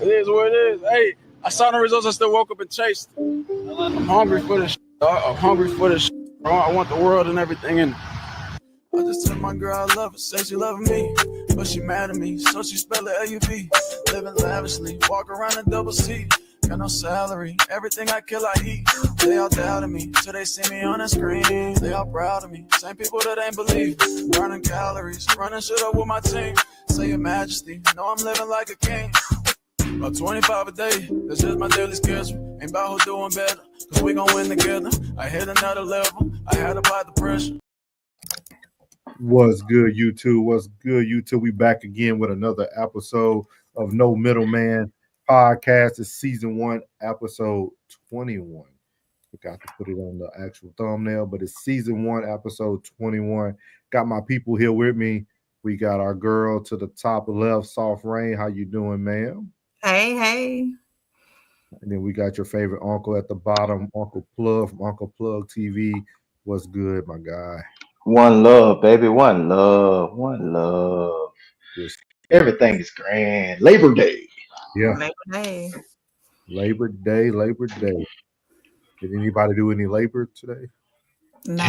It is what it is. Hey, I saw the results. I still woke up and chased. I'm hungry for this. I'm hungry for this. I want the world and everything in it. I just told my girl I love her, say she loving me, but she mad at me, so she spell it L-U-V. Living lavishly, walk around in double C. Got no salary, everything I kill I eat. They all doubted me, till they see me on the screen. They all proud of me, same people that ain't believe. Burning calories, running shit up with my team. Say your majesty, know I'm living like a king. About 25 a day, that's just my daily schedule. Ain't about who doing better, cause we gon' win together. I hit another level, I had to apply the pressure. What's good, YouTube? What's good, YouTube? We back again with another episode of No Middleman Podcast. It's season 1, episode 21. Forgot to put it on the actual thumbnail, but it's season 1, episode 21. Got my people here with me. We got our girl to the top left, Soft Rain. How you doing, ma'am? Hey. And then we got your favorite uncle at the bottom, Uncle Plug from Uncle Plug TV. What's good, my guy? One love, baby. One love. One love. Just Everything is grand. Labor Day. yeah. Labor Day. Labor Day. Did anybody do any labor today? No.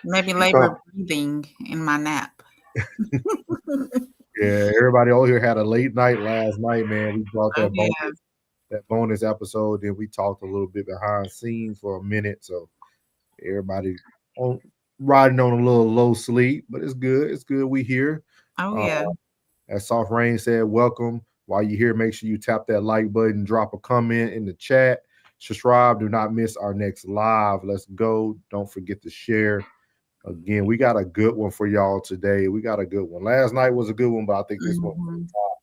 Maybe labor breathing in my nap. Yeah, everybody over here had a late night last night, man. We brought that bonus episode. Then we talked a little bit behind scenes for a minute. So everybody riding on a little low sleep, but it's good. It's good we here. Oh, yeah. As Soft Rain said, welcome. While you're here, make sure you tap that like button, drop a comment in the chat. Subscribe. Do not miss our next live. Let's go. Don't forget to share. Again, we got a good one for y'all today. We got a good one. Last night was a good one, but I think this one was top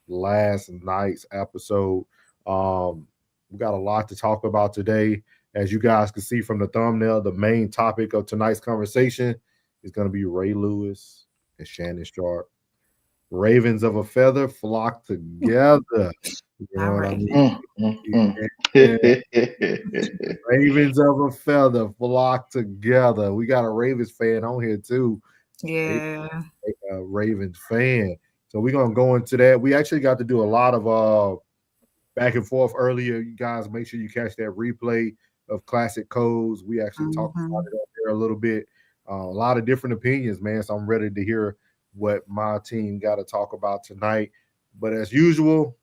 last night's episode. We got a lot to talk about today. As you guys can see from the thumbnail, the main topic of tonight's conversation is going to be Ray Lewis and Shannon Sharpe. Ravens of a feather flock together. You know what I mean? Ravens of a feather flock together. We got a Ravens fan on here too. Yeah. A Ravens fan. So we're going to go into that. We actually got to do a lot of back and forth earlier. You guys make sure you catch that replay of Classic Codes. We actually talked about it up there a little bit. A lot of different opinions, man. So I'm ready to hear what my team got to talk about tonight. But as usual,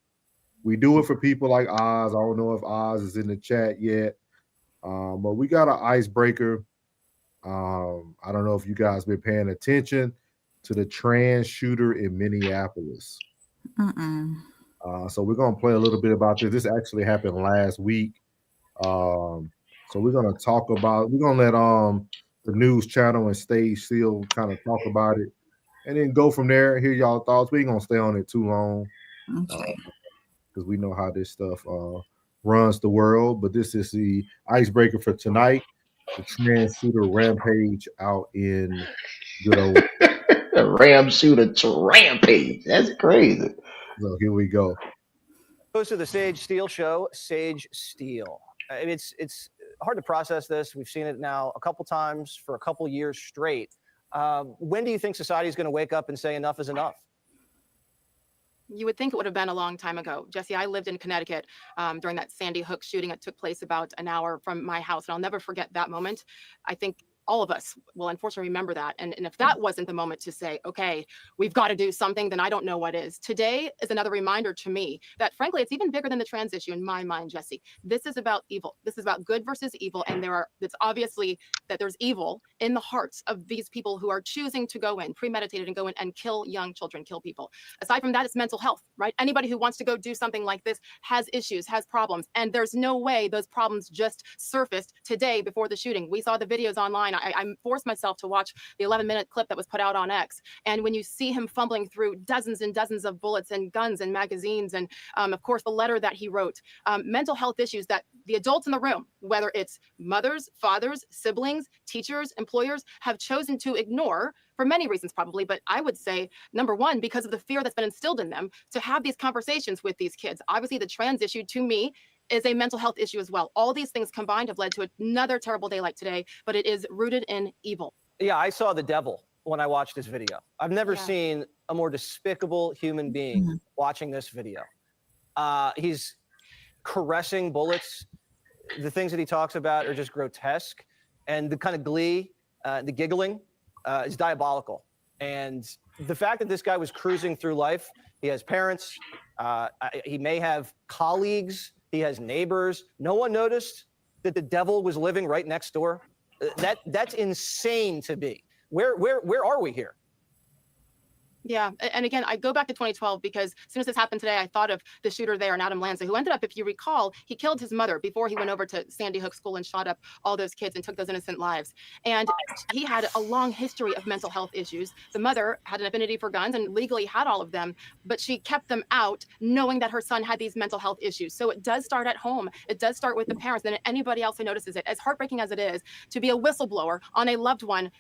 we do it for people like Oz. I don't know if Oz is in the chat yet. But we got an icebreaker. I don't know if you guys been paying attention to the trans shooter in Minneapolis. So we're going to play a little bit about this. This actually happened last week. So we're going to talk about, we're going to let the news channel and Stage Seal kind of talk about it and then go from there, hear y'all thoughts. We ain't going to stay on it too long. Okay. Because we know how this stuff runs the world. But this is the icebreaker for tonight. The trans shooter rampage out in good old Ram shooter rampage. That's crazy. So here we go. Goes to the Sage Steele show, Sage Steele. It's hard to process this. We've seen it now a couple times for a couple years straight. When do you think society is going to wake up and say enough is enough? You would think it would have been a long time ago. Jesse, I lived in Connecticut during that Sandy Hook shooting. It took place about an hour from my house, and I'll never forget that moment. I think all of us will unfortunately remember that. And if that wasn't the moment to say, okay, we've got to do something, then I don't know what is. Today is another reminder to me that, frankly, it's even bigger than the trans issue in my mind, Jesse. This is about evil. This is about good versus evil. And it's obviously that there's evil in the hearts of these people who are choosing to go in, premeditated, and go in and kill young children, kill people. Aside from that, it's mental health, right? Anybody who wants to go do something like this has issues, has problems. And there's no way those problems just surfaced today before the shooting. We saw the videos online. I forced myself to watch the 11-minute clip that was put out on X. And when you see him fumbling through dozens and dozens of bullets and guns and magazines, and of course, the letter that he wrote, mental health issues that the adults in the room, whether it's mothers, fathers, siblings, teachers, employers, have chosen to ignore for many reasons probably, but I would say, number one, because of the fear that's been instilled in them to have these conversations with these kids. Obviously, the trans issue, to me, is a mental health issue as well. All these things combined have led to another terrible day like today, but it is rooted in evil. Yeah, I saw the devil when I watched this video. I've never Yeah. seen a more despicable human being watching this video. He's caressing bullets. The things that he talks about are just grotesque, and the kind of glee, the giggling, is diabolical. And the fact that this guy was cruising through life, he has parents, he may have colleagues, he has neighbors. No one noticed that the devil was living right next door. That's insane to be. Where are we here? Yeah. And again, I go back to 2012 because as soon as this happened today, I thought of the shooter there, Adam Lanza, who ended up, if you recall, he killed his mother before he went over to Sandy Hook School and shot up all those kids and took those innocent lives. And he had a long history of mental health issues. The mother had an affinity for guns and legally had all of them, but she kept them out knowing that her son had these mental health issues. So it does start at home. It does start with the parents and anybody else who notices it. As heartbreaking as it is to be a whistleblower on a loved one,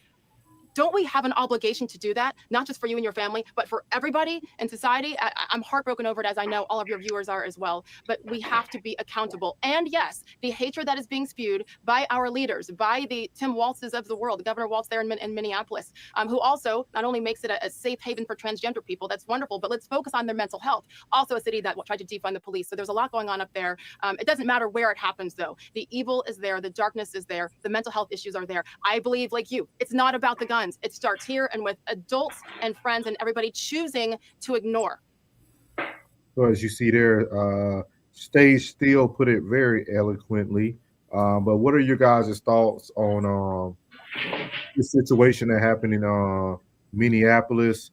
don't we have an obligation to do that? Not just for you and your family, but for everybody in society. I'm heartbroken over it, as I know all of your viewers are as well. But we have to be accountable. And yes, the hatred that is being spewed by our leaders, by the Tim Waltzes of the world, Governor Waltz there in Minneapolis, who also not only makes it a safe haven for transgender people, that's wonderful, but let's focus on their mental health. Also a city that tried to defund the police. So there's a lot going on up there. It doesn't matter where it happens, though. The evil is there. The darkness is there. The mental health issues are there. I believe, like you, it's not about the guns. It starts here and with adults and friends and everybody choosing to ignore. So as you see there, Stage Steel put it very eloquently. But what are your guys' thoughts on the situation that happened in Minneapolis?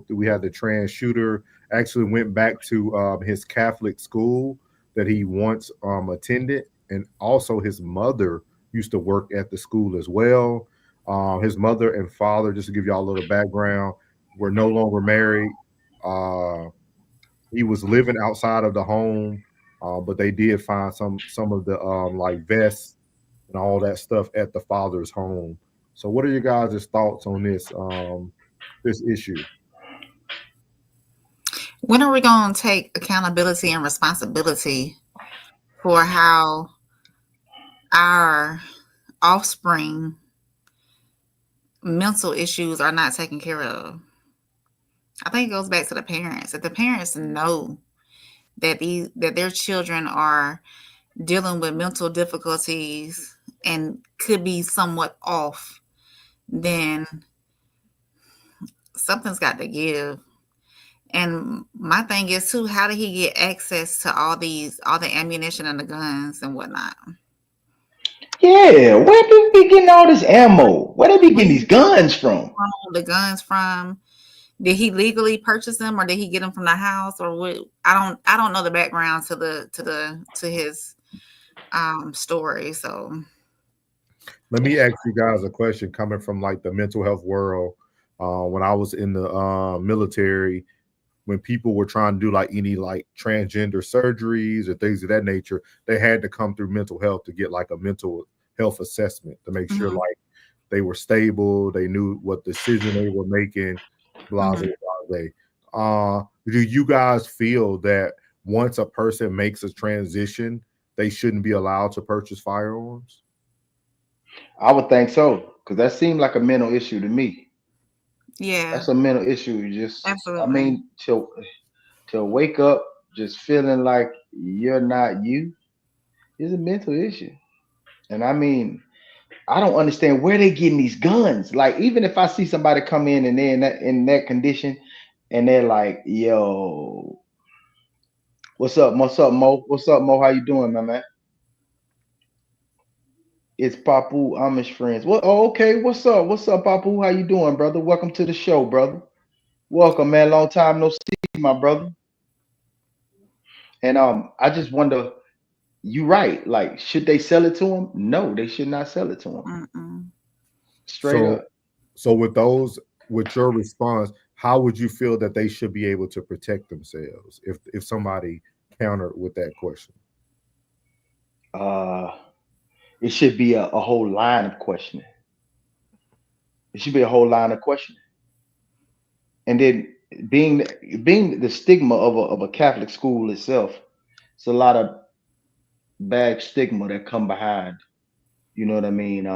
We had the trans shooter actually went back to his Catholic school that he once attended, and also his mother used to work at the school as well. His mother and father, just to give y'all a little background, were no longer married. He was living outside of the home, but they did find some of the like vests and all that stuff at the father's home. So, what are your guys' thoughts on this issue? When are we going to take accountability and responsibility for how our offspring mental issues are not taken care of? I think it goes back to the parents. If the parents know that their children are dealing with mental difficulties and could be somewhat off, then something's got to give. And my thing is too, how did he get access to all the ammunition and the guns and whatnot? Yeah, where did they be getting all this ammo? Where they be getting these guns from? The guns from? Did he legally purchase them, or did he get them from the house, or what? I don't know the background to his story. So let me ask you guys a question coming from like the mental health world. When I was in the military, when people were trying to do like any like transgender surgeries or things of that nature, they had to come through mental health to get like a mental health assessment to make sure like they were stable, they knew what decision they were making, blah, blah, blah. Do you guys feel that once a person makes a transition, they shouldn't be allowed to purchase firearms? I would think so, because that seemed like a mental issue to me. yeah, That's a mental issue. You just, absolutely. I mean, to wake up just feeling like you're not you is a mental issue. And I mean, I don't understand where they getting these guns. Like, even if I see somebody come in and they're in that condition, and they're like, "Yo, what's up? What's up, Mo? What's up, Mo? How you doing, my man?" It's Papu Amish friends. What? Oh, okay. What's up? What's up, Papu? How you doing, brother? Welcome to the show, brother. Welcome, man. Long time no see, my brother. And I just wonder. You right. Like, should they sell it to him? No, they should not sell it to him. Straight up. So with your response, how would you feel that they should be able to protect themselves if somebody countered with that question? It should be a whole line of questioning. It should be a whole line of questioning. And then being the stigma of a Catholic school itself, it's a lot of bad stigma that come behind, you know what I mean,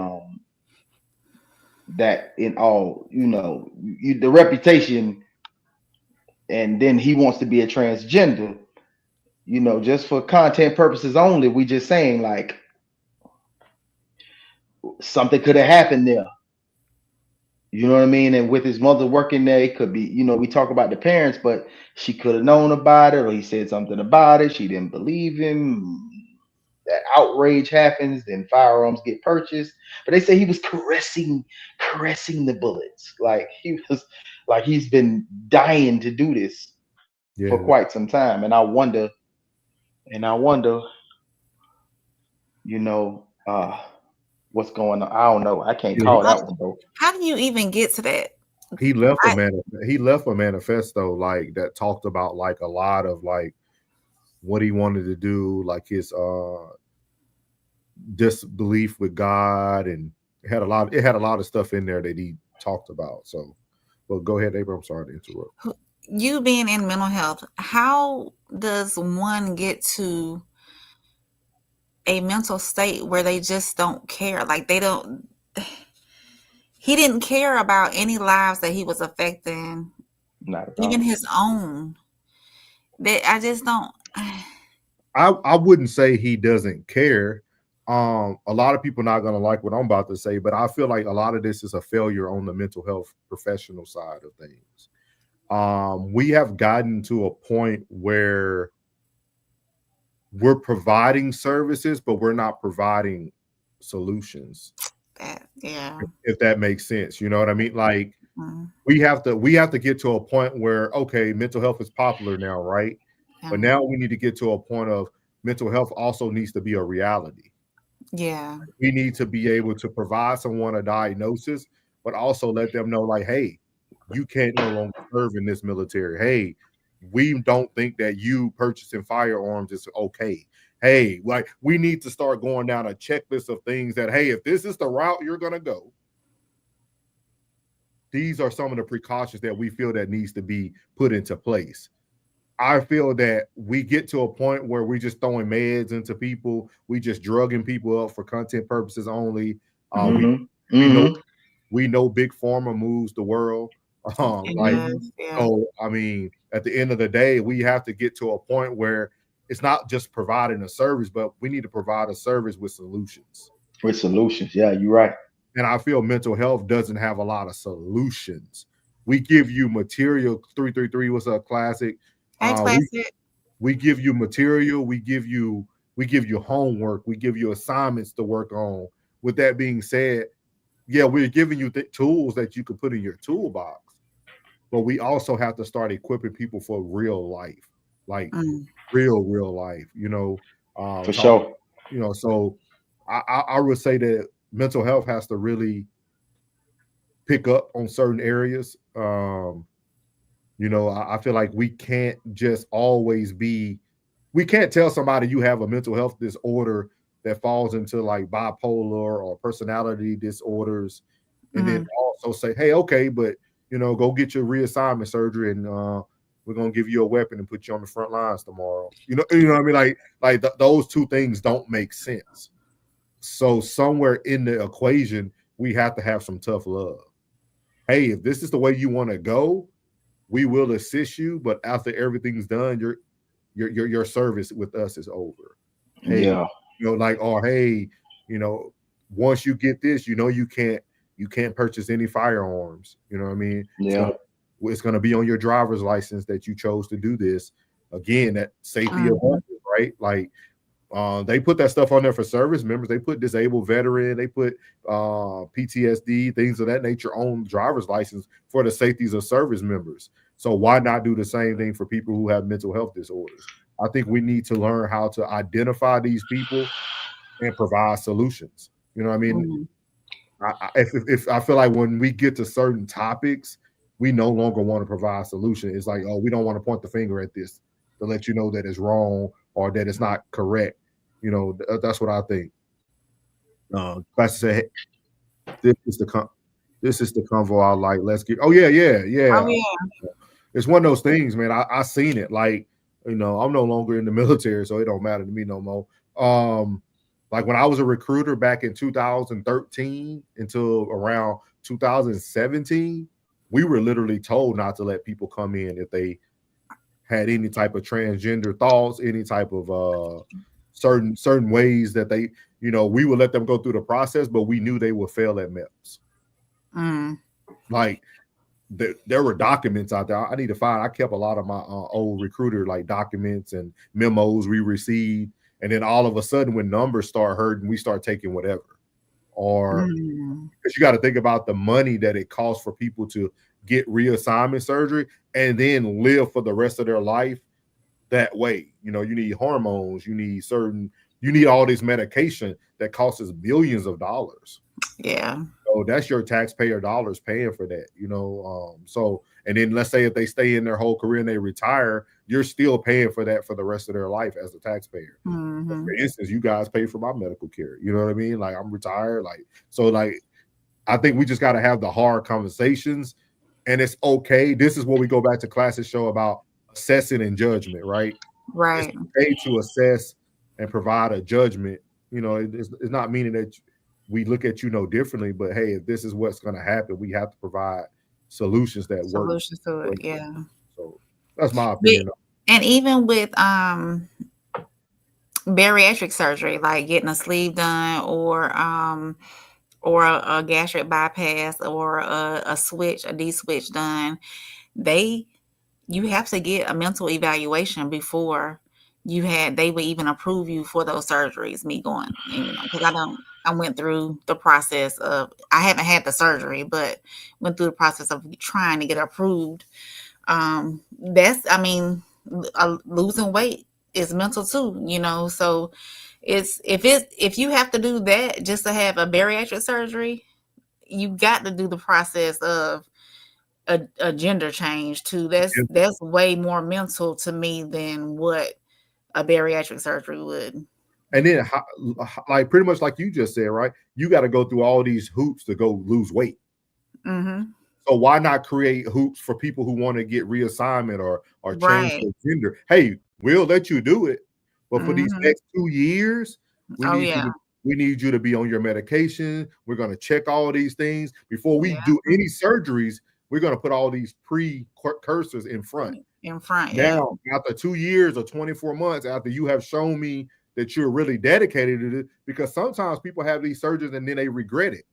that in all, the reputation, and then he wants to be a transgender, just for content purposes only. We just saying like something could have happened there. You know what I mean? And with his mother working there, it could be, we talk about the parents, but she could have known about it, or he said something about it. She didn't believe him. That outrage happens, then firearms get purchased. But they say he was caressing the bullets. Like he's been dying to do this for quite some time. And I wonder, what's going on. I don't know. I can't call that one though. How do you even get to that? He left a manifesto like that talked about like a lot of like what he wanted to do, like his disbelief with God, and it had a lot of stuff in there that he talked about. So, well, go ahead, April. I'm sorry to interrupt. You being in mental health, how does one get to a mental state where they just don't care? Like he didn't care about any lives that he was affecting, even his own. I just don't. I wouldn't say he doesn't care. A lot of people not going to like what I'm about to say, but I feel like a lot of this is a failure on the mental health professional side of things. We have gotten to a point where we're providing services, but we're not providing solutions. If that makes sense, you know what I mean? Like we have to get to a point where, okay, mental health is popular now, right? But now we need to get to a point of mental health also needs to be a reality. Yeah. We need to be able to provide someone a diagnosis, but also let them know like, hey, you can't no longer serve in this military. Hey, we don't think that you purchasing firearms is okay. Hey, like we need to start going down a checklist of things that, hey, if this is the route you're going to go, these are some of the precautions that we feel that needs to be put into place. I feel that we get to a point where we just throwing meds into people. We just drugging people up for content purposes only. We know big pharma moves the world. So I mean, at the end of the day, we have to get to a point where it's not just providing a service, but we need to provide a service with solutions. Yeah, you're right. And I feel mental health doesn't have a lot of solutions. We give you material. 333 was a classic. We give you material. We give you homework. We give you assignments to work on. With that being said, yeah, we're giving you tools that you can put in your toolbox, but we also have to start equipping people for real life, like real life, for sure. So I would say that mental health has to really pick up on certain areas. I feel like we can't just always we can't tell somebody you have a mental health disorder that falls into like bipolar or personality disorders, and then also say, hey, okay, but go get your reassignment surgery, and we're gonna give you a weapon and put you on the front lines tomorrow. You know what I mean? Like those two things don't make sense. So somewhere in the equation, we have to have some tough love. Hey, if this is the way you want to go, we will assist you, but after everything's done, your service with us is over. Hey, hey, once you get this, you can't purchase any firearms. You know what I mean? Yeah. It's gonna be on your driver's license that you chose to do this. Again, that safety of others, right? Like they put that stuff on there for service members. They put disabled veteran, they put PTSD, things of that nature on driver's license for the safeties of service members. So why not do the same thing for people who have mental health disorders? I think we need to learn how to identify these people and provide solutions. You know what I mean? If I feel like when we get to certain topics, we no longer want to provide solution. It's like, oh, we don't want to point the finger at this to let you know that it's wrong or that it's not correct. That's what I think. Pastor said, hey, this is the convo I like. Let's get. Oh yeah. Oh, yeah. It's one of those things, man. I seen it. Like, I'm no longer in the military, so it don't matter to me no more. Like when I was a recruiter back in 2013 until around 2017, we were literally told not to let people come in if they had any type of transgender thoughts, any type of certain ways that they, we would let them go through the process, but we knew they would fail at MEPS. Like there were documents out there. I kept a lot of my old recruiter like documents and memos we received, and then all of a sudden when numbers start hurting, we start taking whatever. Or because you got to think about the money that it costs for people to get reassignment surgery and then live for the rest of their life that way. You need hormones, you need all this medication that costs us billions of dollars. Yeah. So that's your taxpayer dollars paying for that, so, and then let's say if they stay in their whole career and they retire, you're still paying for that for the rest of their life as a taxpayer. For instance, you guys pay for my medical care. You know what I mean? Like I'm retired. I think we just got to have the hard conversations, and it's okay. This is what we go back to classes show about assessing and judgment, right? Right. It's okay to assess and provide a judgment. It's not meaning that we look at differently, but hey, if this is what's going to happen, we have to provide solutions that work. Solutions to it, yeah. So that's my opinion. And even with bariatric surgery, like getting a sleeve done, or a gastric bypass, or a D-switch done, you have to get a mental evaluation before they would even approve you for those surgeries. Me going, because I went through the process of, I haven't had the surgery, but went through the process of trying to get approved. Losing weight is mental too, so if you have to do that just to have a bariatric surgery, you got to do the process of a gender change too. That's way more mental to me than what a bariatric surgery would. And then, like pretty much like you just said, right? You got to go through all these hoops to go lose weight. So why not create hoops for people who want to get reassignment or change their gender? Hey, we'll let you do it, but for these next 2 years, we need you to be on your medication. We're going to check all these things before we do any surgeries. We're going to put all these precursors in front. Now, after 2 years or 24 months, after you have shown me that you're really dedicated to it, because sometimes people have these surgeries and then they regret it.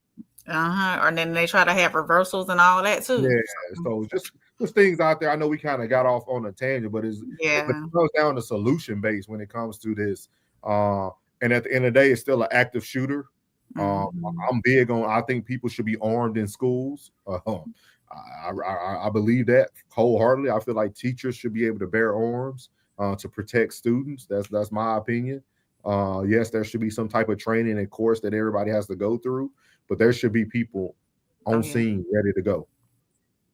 Or then they try to have reversals and all that too. Yeah. So just things out there. I know we kind of got off on a tangent, but it comes down to solution based when it comes to this. And at the end of the day, it's still an active shooter. I'm big on, I think people should be armed in schools. I believe that wholeheartedly. I feel like teachers should be able to bear arms to protect students. That's my opinion. Yes, there should be some type of training and course that everybody has to go through, but there should be people on scene ready to go.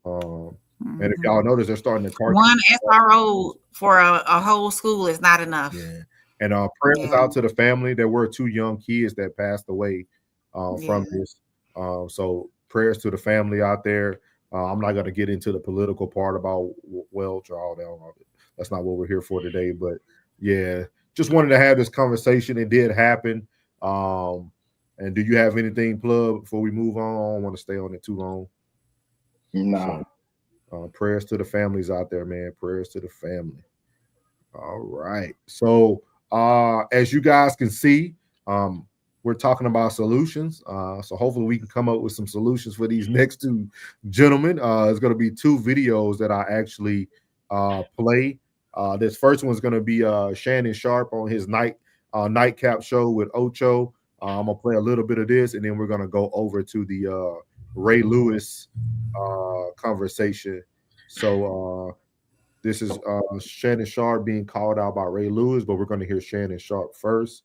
And if y'all notice, they're starting to target one SRO for a whole school is not enough. Yeah. And prayers out to the family. There were 2 young kids that passed away from this. So prayers to the family out there. I'm not going to get into the political part about Welch or all that. That's not what we're here for today. But yeah, just wanted to have this conversation. It did happen. And do you have anything plugged before we move on? I don't want to stay on it too long. No. So, prayers to the families out there, man. Prayers to the family. All right. So as you guys can see, we're talking about solutions. So hopefully we can come up with some solutions for these next 2 gentlemen. There's going to be 2 videos that I actually play. This first one's going to be Shannon Sharpe on his nightcap show with Ocho. I'm going to play a little bit of this, and then we're going to go over to the Ray Lewis conversation. So this is Shannon Sharpe being called out by Ray Lewis, but we're going to hear Shannon Sharpe first,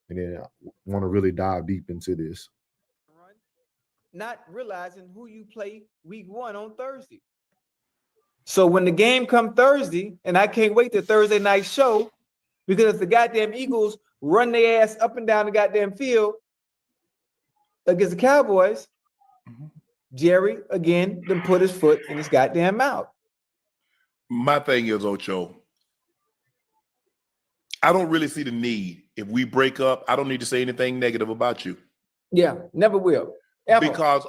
and then I want to really dive deep into this. Not realizing who you play week 1 on Thursday. So when the game come Thursday, and I can't wait to Thursday night show, because if the goddamn Eagles run their ass up and down the goddamn field against the Cowboys, Jerry again then put his foot in his goddamn mouth. My thing is, Ocho, I don't really see the need. If we break up, I don't need to say anything negative about you. Yeah, never will. Ever. Because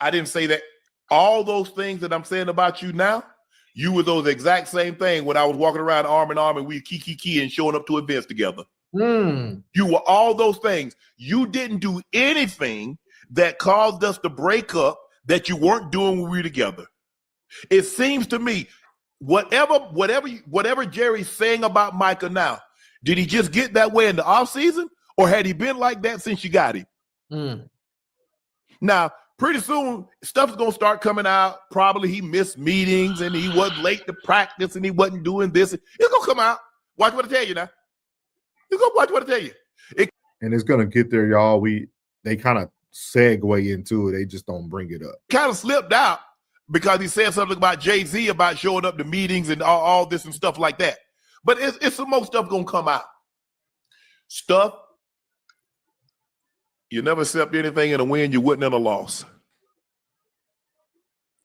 I didn't say that. All those things that I'm saying about you now, you were those exact same thing when I was walking around arm in arm and we key and showing up to events together. You were all those things. You didn't do anything that caused us to break up that you weren't doing when we were together. It seems to me, whatever Jerry's saying about Micah now, did he just get that way in the offseason, or had he been like that since you got him? Now, pretty soon, stuff's going to start coming out. Probably he missed meetings and he wasn't late to practice and he wasn't doing this. It's going to come out. Watch what I tell you now. You're going to watch what I tell you. And it's going to get there, y'all. They kind of segue into it. They just don't bring it up. Kind of slipped out because he said something about Jay-Z about showing up to meetings and all this and stuff like that. But it's some more stuff going to come out. Stuff. You never accept anything in a win you wouldn't in a loss.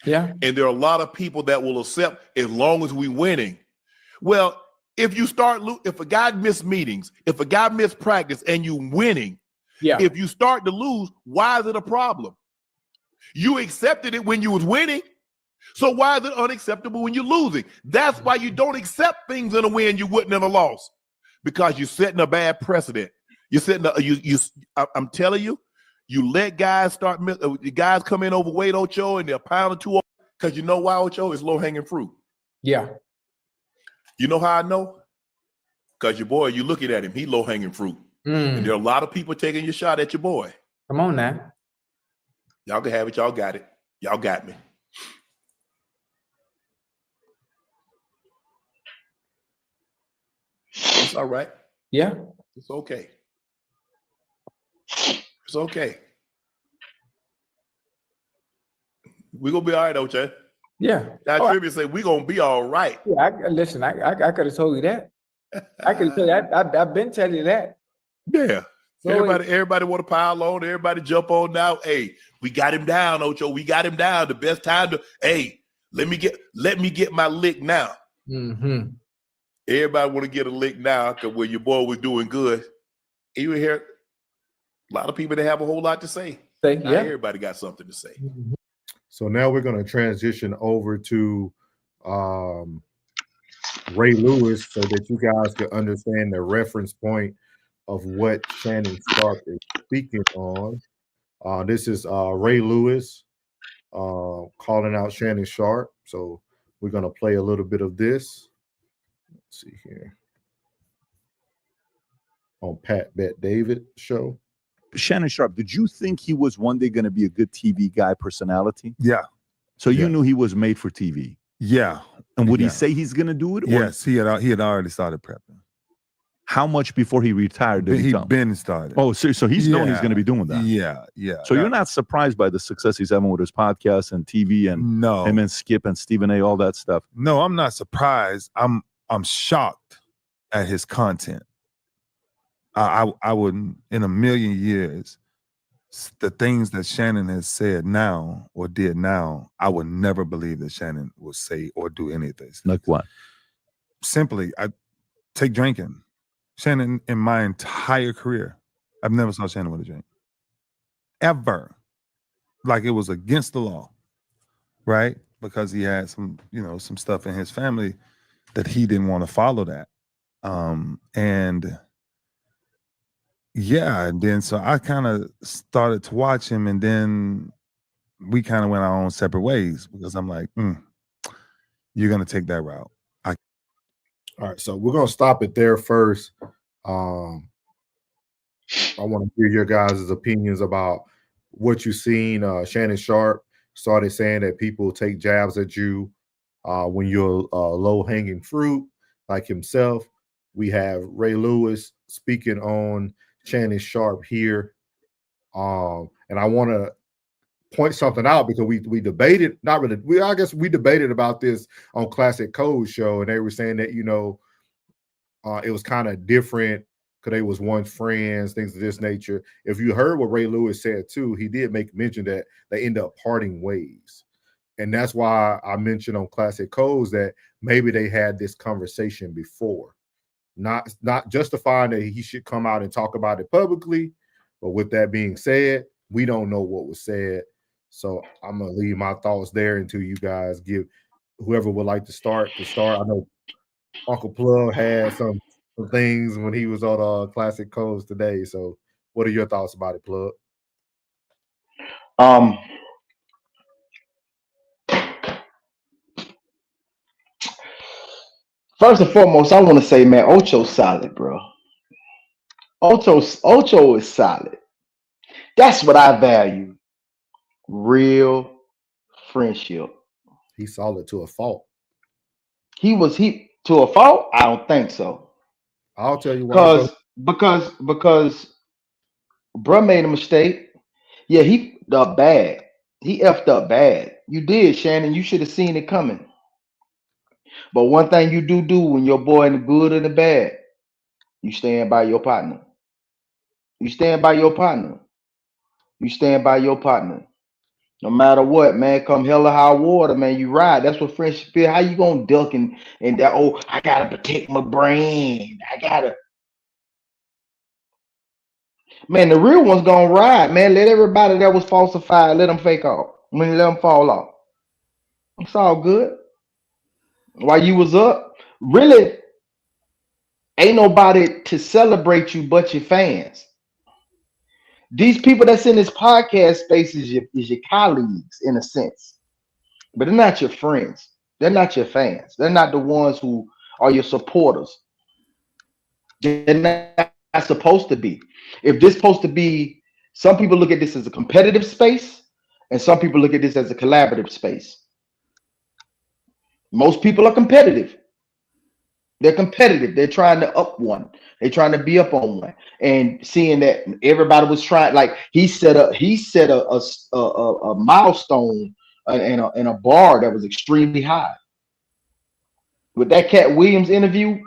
Yeah. And there are a lot of people that will accept as long as we winning. Well, if a guy missed meetings, if a guy missed practice and you winning, if you start to lose, why is it a problem? You accepted it when you was winning. So why is it unacceptable when you're losing? That's why you don't accept things in a win you wouldn't in a loss, because you're setting a bad precedent. You're setting I'm telling you, you let guys guys come in overweight, Ocho, and they're a pound or two, because you know why, Ocho? It's low-hanging fruit. Yeah. You know how I know? Because your boy, you looking at him, he low-hanging fruit. And there are a lot of people taking your shot at your boy. Come on now. Y'all can have it. Y'all got it. Y'all got me. It's all right. Yeah. It's okay. It's okay. We're going to be all right, Ocho. Yeah. Now, Tribute say we're going to be all right. Yeah, I could have told you that. I could have told you that. I've been telling you that. Yeah. So everybody want to pile on. Everybody jump on now. Hey, we got him down, Ocho. We got him down. The best time to, hey, let me get my lick now. Everybody want to get a lick now because when your boy was doing good, you hear a lot of people that have a whole lot to say. Everybody got something to say. So now we're going to transition over to Ray Lewis so that you guys can understand the reference point of what Shannon Sharpe is speaking on. This is Ray Lewis calling out Shannon Sharpe. So we're going to play a little bit of this. Let's see here. On Pat Bet David show. Shannon Sharpe, did you think he was one day going to be a good TV guy personality? Yeah. So you knew he was made for TV? Yeah. And would he say he's going to do it? Yes, he had already started prepping. How much before he retired did he come? He'd been started. Oh, so he's known he's going to be doing that. Yeah. So you're not surprised by the success he's having with his podcast and TV and him and Skip and Stephen A, all that stuff? No, I'm not surprised. I'm shocked at his content. I wouldn't, in a million years, the things that Shannon has said now or did now, I would never believe that Shannon would say or do any of this. Like what? Simply, I take drinking. Shannon, in my entire career, I've never saw Shannon with a drink. Ever. Like it was against the law, right? Because he had some stuff in his family that he didn't want to follow that. And then so I kind of started to watch him, and then we kind of went our own separate ways because I'm like, you're going to take that route. All right, so we're going to stop it there first. I want to hear your guys' opinions about what you've seen. Shannon Sharpe started saying that people take jabs at you when you're low-hanging fruit, like himself. We have Ray Lewis speaking on Shannon Sharpe here. And I want to point something out because we debated, I guess we debated about this on Classic Code show, and they were saying that, it was kind of different because they was once friends, things of this nature. If you heard what Ray Lewis said too, he did make mention that they end up parting ways. And that's why I mentioned on Classic Codes that maybe they had this conversation before. Not justifying that he should come out and talk about it publicly, but with that being said, we don't know what was said. So I'm gonna leave my thoughts there until you guys give whoever would like to start. I know Uncle Plug had some things when he was on Classic Codes today. So what are your thoughts about it, Plug? First and foremost, I want to say, man, Ocho's solid, bro. Ocho is solid. That's what I value. Real friendship. He's solid to a fault. He to a fault? I don't think so. I'll tell you why. Because bruh made a mistake. Yeah, he up bad. He effed up bad. You did, Shannon. You should have seen it coming. But one thing you do when your boy in the good or the bad, you stand by your partner. You stand by your partner. You stand by your partner. No matter what, man, come hell or high water, man, you ride. That's what friendship is. How you gonna duck and that, oh, I gotta protect my brand. Man, the real one's gonna ride, man. Let everybody that was falsified, let them fake off. Let them fall off. It's all good. While you was up, really ain't nobody to celebrate you but your fans. These people that's in this podcast space is your colleagues in a sense, but they're not your friends. They're not your fans. They're not the ones who are your supporters. They're not supposed to be. If this supposed to be, some people look at this as a competitive space, and some people look at this as a collaborative space. Most people are competitive. They're competitive. They're trying to up one. They're trying to be up on one. And seeing that everybody was trying, like he set a milestone in a bar that was extremely high with that Cat Williams interview.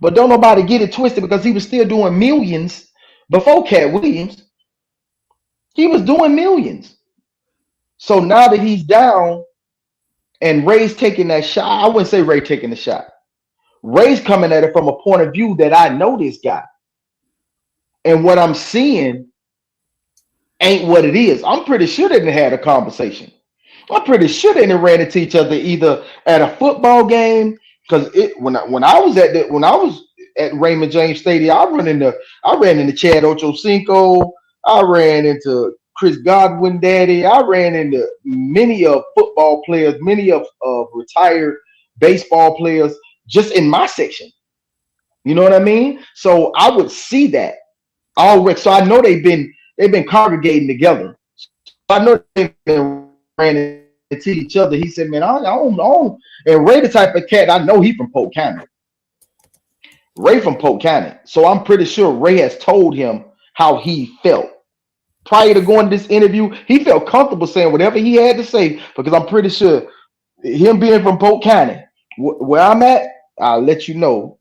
But don't nobody get it twisted, because he was still doing millions before Cat Williams. He was doing millions. So now that he's down and Ray's taking that shot, I wouldn't say Ray taking the shot. Ray's coming at it from a point of view that I know this guy. And what I'm seeing ain't what it is. I'm pretty sure they didn't have a conversation. I'm pretty sure they didn't ran into each other either at a football game. Because when I was at Raymond James Stadium, I ran into Chad Ochocinco. I ran into Chris Godwin Daddy. I ran into many of football players, many of retired baseball players just in my section. You know what I mean? So I would see that already. So I know they've been congregating together. I know they've been ran into each other. He said, man, I don't know. And Ray, the type of cat, I know he from Polk County. Ray from Polk County. So I'm pretty sure Ray has told him how he felt. Prior to going to this interview, he felt comfortable saying whatever he had to say, because I'm pretty sure him being from Polk County, where I'm at, I'll let you know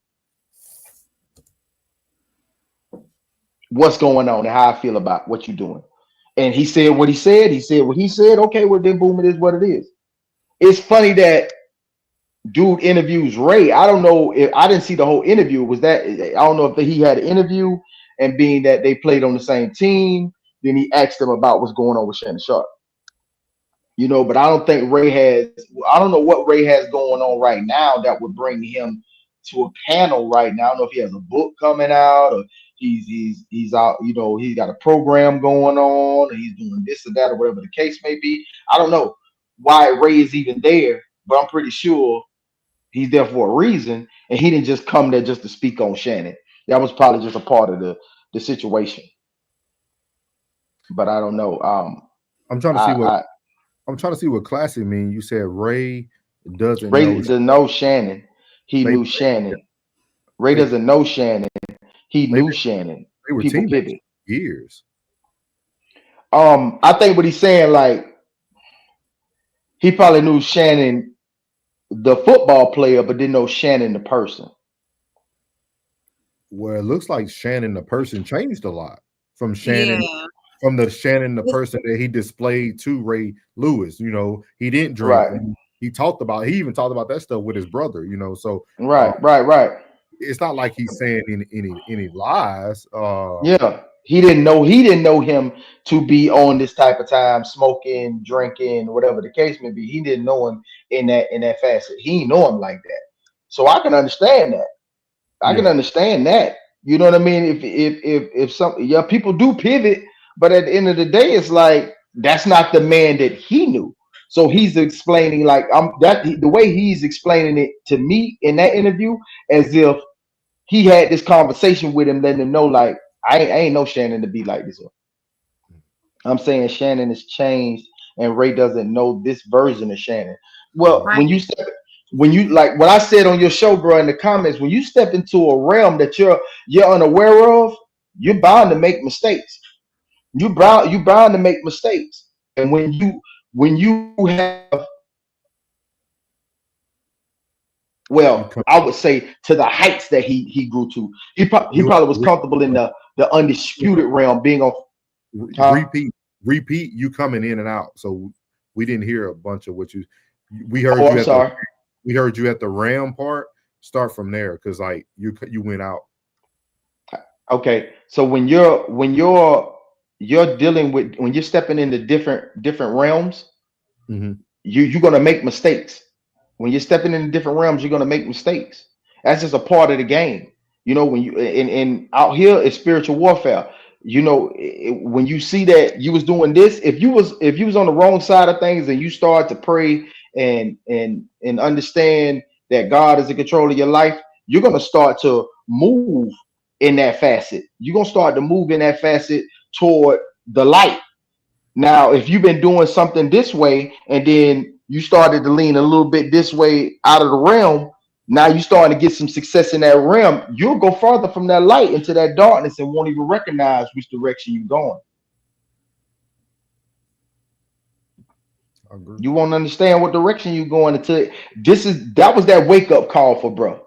what's going on and how I feel about what you're doing. And he said what he said. He said what he said. Okay, well, then boom, it is what it is. It's funny that dude interviews Ray. I don't know if I didn't see the whole interview. I don't know if he had an interview, and being that they played on the same team, then he asked him about what's going on with Shannon Sharpe. You know, but I don't think I don't know what Ray has going on right now that would bring him to a panel right now. I don't know if he has a book coming out, or he's out, you know, he's got a program going on, or he's doing this or that, or whatever the case may be. I don't know why Ray is even there, but I'm pretty sure he's there for a reason, and he didn't just come there just to speak on Shannon. That was probably just a part of the situation. But I don't know. I'm trying to see what classic mean. You said Ray doesn't know Shannon. He knew Shannon. Ray doesn't know Shannon. He knew Shannon. They were teammates years. I think what he's saying, like, he probably knew Shannon, the football player, but didn't know Shannon, the person. Well, it looks like Shannon, the person, changed a lot from Shannon. Yeah. From the Shannon, the person that he displayed to Ray Lewis. You know, he didn't drink. Right. He even talked about that stuff with his brother, you know. So right. It's not like he's saying any lies. Yeah. He didn't know him to be on this type of time, smoking, drinking, whatever the case may be. He didn't know him in that facet. He didn't know him like that. So I can understand that. I can understand that. You know what I mean? If some people do pivot, but at the end of the day, it's like that's not the man that he knew. So he's explaining like the way he's explaining it to me in that interview, as if he had this conversation with him, letting him know like I ain't know Shannon to be like this one. I'm saying Shannon has changed, and Ray doesn't know this version of Shannon. Well, Right. when you like what I said on your show, bro, in the comments, when you step into a realm that you're unaware of, you're bound to make mistakes. You bound to make mistakes. And when you have, well, I would say to the heights that he grew to, he probably was comfortable in the undisputed realm, being on repeat. You coming in and out, so we didn't hear a bunch of what you. We heard we heard you at the Ram part. Start from there, because like you went out. Okay, so when you're dealing with, when you're stepping into different realms, you're gonna make mistakes. When you're stepping into different realms, you're gonna make mistakes. That's just a part of the game. You know, when you and out here it's spiritual warfare. You know, when you see that you was doing this, if you was on the wrong side of things and you start to pray and understand that God is in control of your life, you're gonna start to move in that facet. You're gonna start to move in that facet toward the light. Now, if you've been doing something this way and then you started to lean a little bit this way out of the realm, now you're starting to get some success in that realm, you'll go farther from that light into that darkness and won't even recognize which direction you're going. You won't understand what direction you're going until that was that wake-up call for bro.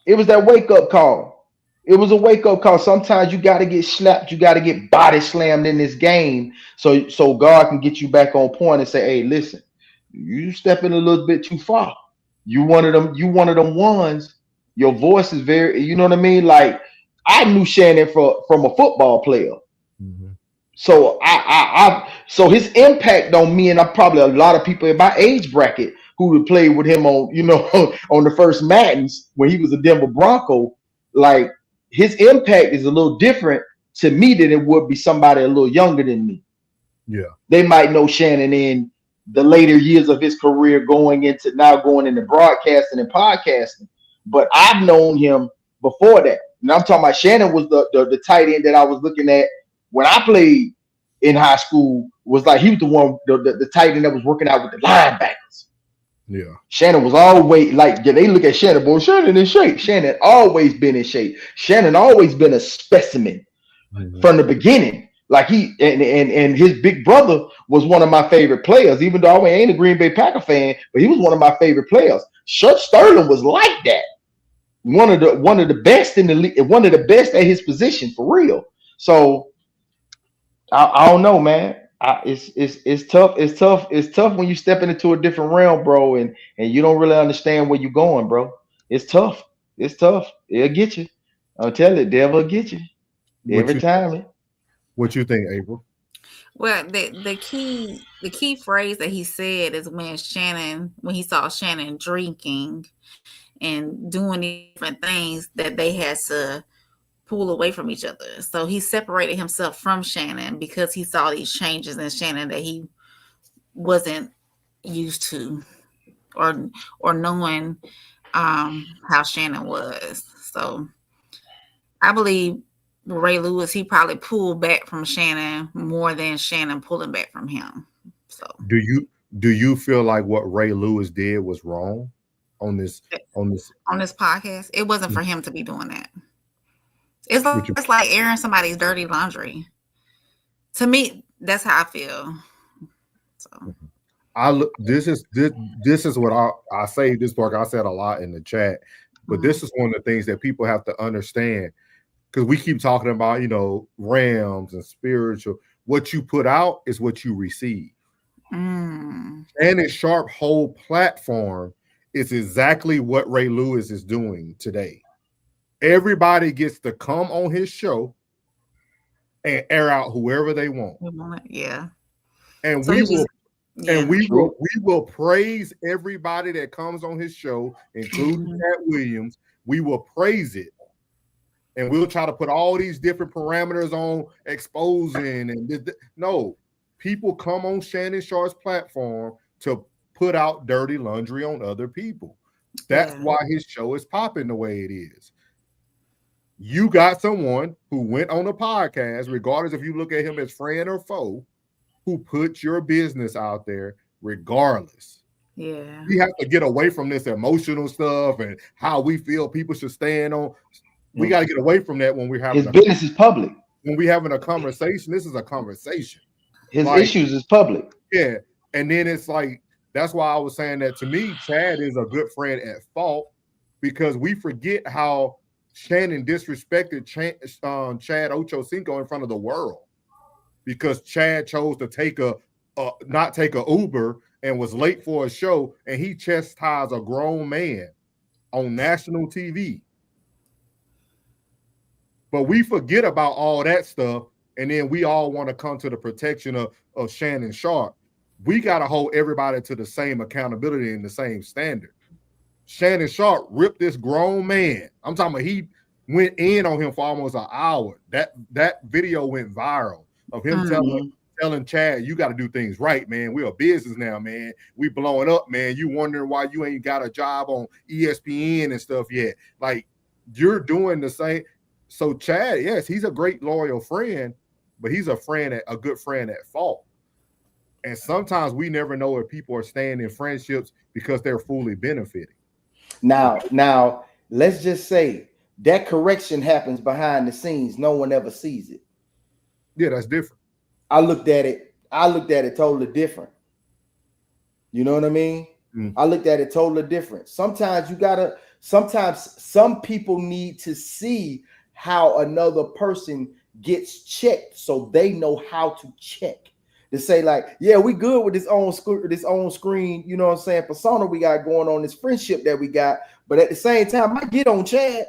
It was that wake-up call. It was a wake-up call. Sometimes you got to get slapped, you got to get body slammed in this game so God can get you back on point and say, hey, listen, you stepping a little bit too far. You one of them ones. Your voice is very, you know what I mean? Like I knew Shannon from a football player. So so his impact on me, and I'm probably a lot of people in my age bracket who would play with him on, you know, on the first Maddens when he was a Denver Bronco, like his impact is a little different to me than it would be somebody a little younger than me. Yeah. They might know Shannon in the later years of his career going into broadcasting and podcasting. But I've known him before that. And I'm talking about Shannon was the tight end that I was looking at when I played in high school. Was like he was the one, the tight end that was working out with the linebackers. Yeah. Shannon was always like, they look at Shannon, boy, Shannon in shape. Shannon always been in shape. Shannon always been a specimen from the beginning. Like he and his big brother was one of my favorite players, even though I ain't a Green Bay Packer fan, but he was one of my favorite players. Shut Sterling was like that. One of the best in the league, one of the best at his position for real. So I don't know, man. It's tough. It's tough when you stepping into a different realm, bro, and you don't really understand where you're going, bro. It's tough. It'll get you. I'll tell you, devil will get you every time. What you think, April? Well, the key phrase that he said is when he saw Shannon drinking and doing different things that they had to pull away from each other. So he separated himself from Shannon because he saw these changes in Shannon that he wasn't used to or knowing how Shannon was. So I believe Ray Lewis, he probably pulled back from Shannon more than Shannon pulling back from him. So do you feel like what Ray Lewis did was wrong on this podcast? It wasn't for him to be doing that. It's like airing somebody's dirty laundry. To me, that's how I feel. So this is what I say this part. I said a lot in the chat, but this is one of the things that people have to understand. Because we keep talking about, you know, realms and spiritual. What you put out is what you receive. Shannon Sharpe whole platform is exactly what Ray Lewis is doing today. Everybody gets to come on his show and air out whoever they want. Yeah. And So we you just- will Yeah. and we will praise everybody that comes on his show, including Pat Williams. We will praise it. And we'll try to put all these different parameters on exposing and no, people come on Shannon Sharpe's platform to put out dirty laundry on other people. That's why his show is popping the way it is. You got someone who went on a podcast, regardless if you look at him as friend or foe, who put your business out there regardless. Yeah. We have to get away from this emotional stuff and how we feel people should stand on. We got to get away from that when we're having his business is public. When we're having a conversation, this is a conversation. His issues is public. Yeah. And then it's like, that's why I was saying that to me, Chad is a good friend at fault, because we forget how Shannon disrespected Chad Ochocinco in front of the world, because Chad chose to not take a Uber and was late for a show, and he chastised a grown man on national TV. But we forget about all that stuff, and then we all want to come to the protection of Shannon Sharpe. We got to hold everybody to the same accountability and the same standard. Shannon Sharpe ripped this grown man. I'm talking about he went in on him for almost an hour. That video went viral of him telling Chad, you got to do things right, man. We're a business now, man. We blowing up, man. You wondering why you ain't got a job on ESPN and stuff yet. Like, you're doing the same. So Chad, yes, he's a great loyal friend, but he's a good friend at fault. And sometimes we never know if people are staying in friendships because they're fully benefiting. Now, let's just say that correction happens behind the scenes. No one ever sees it. Yeah, that's different. I looked at it totally different. You know what I mean? I looked at it totally different. Sometimes some people need to see how another person gets checked so they know how to check. To say like, yeah, we good with this on screen, you know what I'm saying, persona we got going on, this friendship that we got. But at the same time, I get on Chad.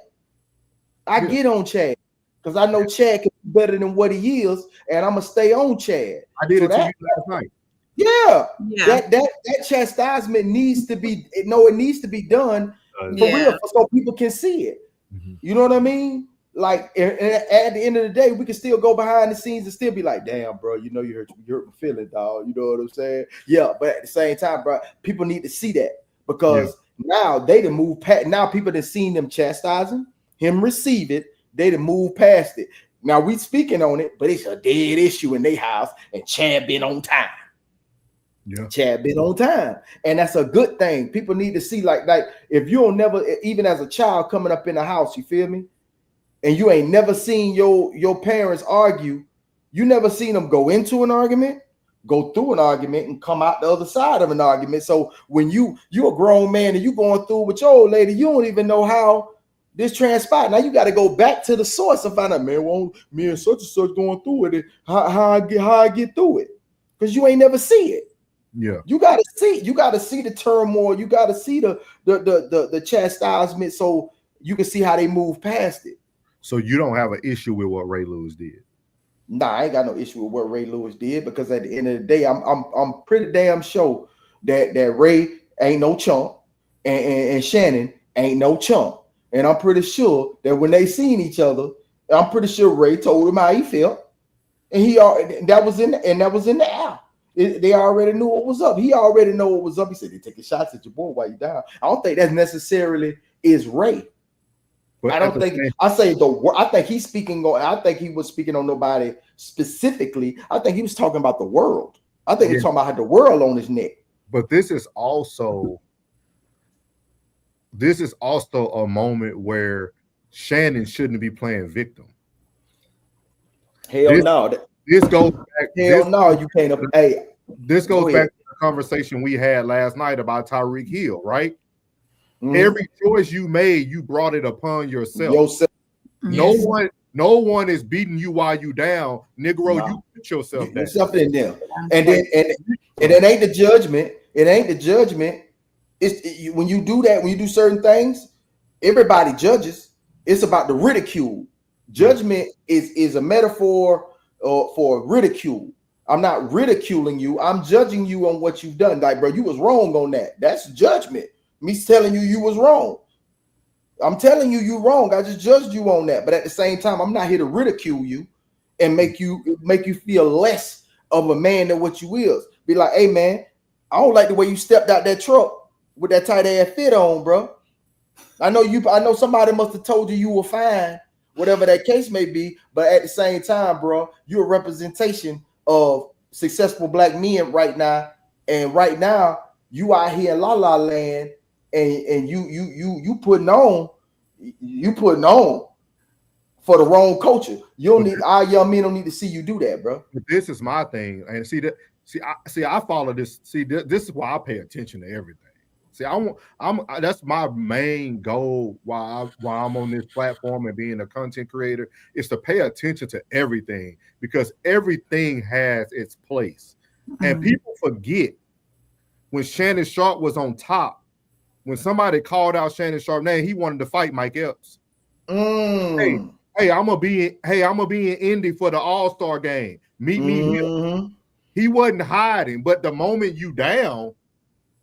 Get on Chad because I know Chad can be better than what he is, and I'm gonna stay on Chad. I did it to you last night. Yeah. That chastisement needs to be it needs to be done for real, so people can see it. You know what I mean? Like at the end of the day, we can still go behind the scenes and still be like, damn, bro, you know you hurt my feelings, dog. You know what I'm saying? Yeah, but at the same time, bro, people need to see that because now they done move past. Now people done seen them chastising him, receive it. They done move past it. Now we speaking on it, but it's a dead issue in their house, and Chad been on time. Yeah, Chad been on time, and that's a good thing. People need to see like if you don't never, even as a child coming up in the house, you feel me? And you ain't never seen your parents argue, you never seen them go into an argument, go through an argument, and come out the other side of an argument. So when you a grown man and you going through with your old lady, you don't even know how this transpired. Now you got to go back to the source and find out, man, well, me and such and such going through it, how I get through it, because you ain't never see it. Yeah, you got to see the turmoil, you got to see the chastisement, so you can see how they move past it. So you don't have an issue with what Ray Lewis did? Nah, I ain't got no issue with what Ray Lewis did, because at the end of the day, I'm pretty damn sure that Ray ain't no chump and Shannon ain't no chump. And I'm pretty sure that when they seen each other, I'm pretty sure Ray told him how he felt. And that was in the air. They already knew what was up. He already know what was up. He said, "They taking shots at your boy while you down." I don't think that necessarily is Ray. But I don't think I think he's speaking on. I think he was speaking on nobody specifically. I think he was talking about the world. I think he's talking about the world on his neck. But this is also a moment where Shannon shouldn't be playing victim. Hell no. This goes back. Hell no, you can't. Hey, this goes back to the conversation we had last night about Tyreek Hill, right? Every choice you made, you brought it upon yourself. No one is beating you while you down, Negro. You put yourself in there, and it ain't the judgment. It ain't the judgment. It's when you do that, when you do certain things, everybody judges. It's about the ridicule. Judgment is a metaphor for ridicule. I'm not ridiculing you. I'm judging you on what you've done. Like, bro, you was wrong on that. That's judgment. Me telling you was wrong. I'm telling you wrong. I just judged you on that. But at the same time, I'm not here to ridicule you and make you feel less of a man than what you is. Be like, hey man, I don't like the way you stepped out that truck with that tight ass fit on, bro. I know somebody must have told you were fine, whatever that case may be. But at the same time, bro, you're a representation of successful black men right now. And right now, you out here in La La Land, and you putting on for the wrong culture. You don't need our young men don't need to see you do that, bro. This is my thing, and I follow this. This is why I pay attention to everything. That's my main goal while I'm on this platform and being a content creator is to pay attention to everything, because everything has its place. And people forget when Shannon Sharpe was on top, when somebody called out Shannon Sharpe name, he wanted to fight Mike Epps. Hey, I'm gonna be in Indy for the All-Star game. Meet me here. He wasn't hiding, but the moment you down,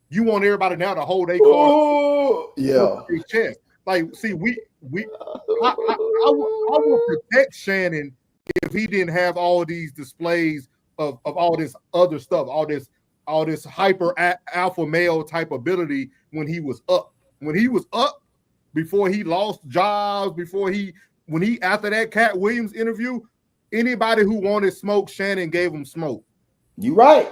you want everybody now to hold their card. Their chest. Like, see, I will protect Shannon if he didn't have all these displays of all this other stuff, all this hyper alpha male type ability when he was up. When he was up, before he lost jobs, after that Cat Williams interview, anybody who wanted smoke, Shannon gave him smoke. You right.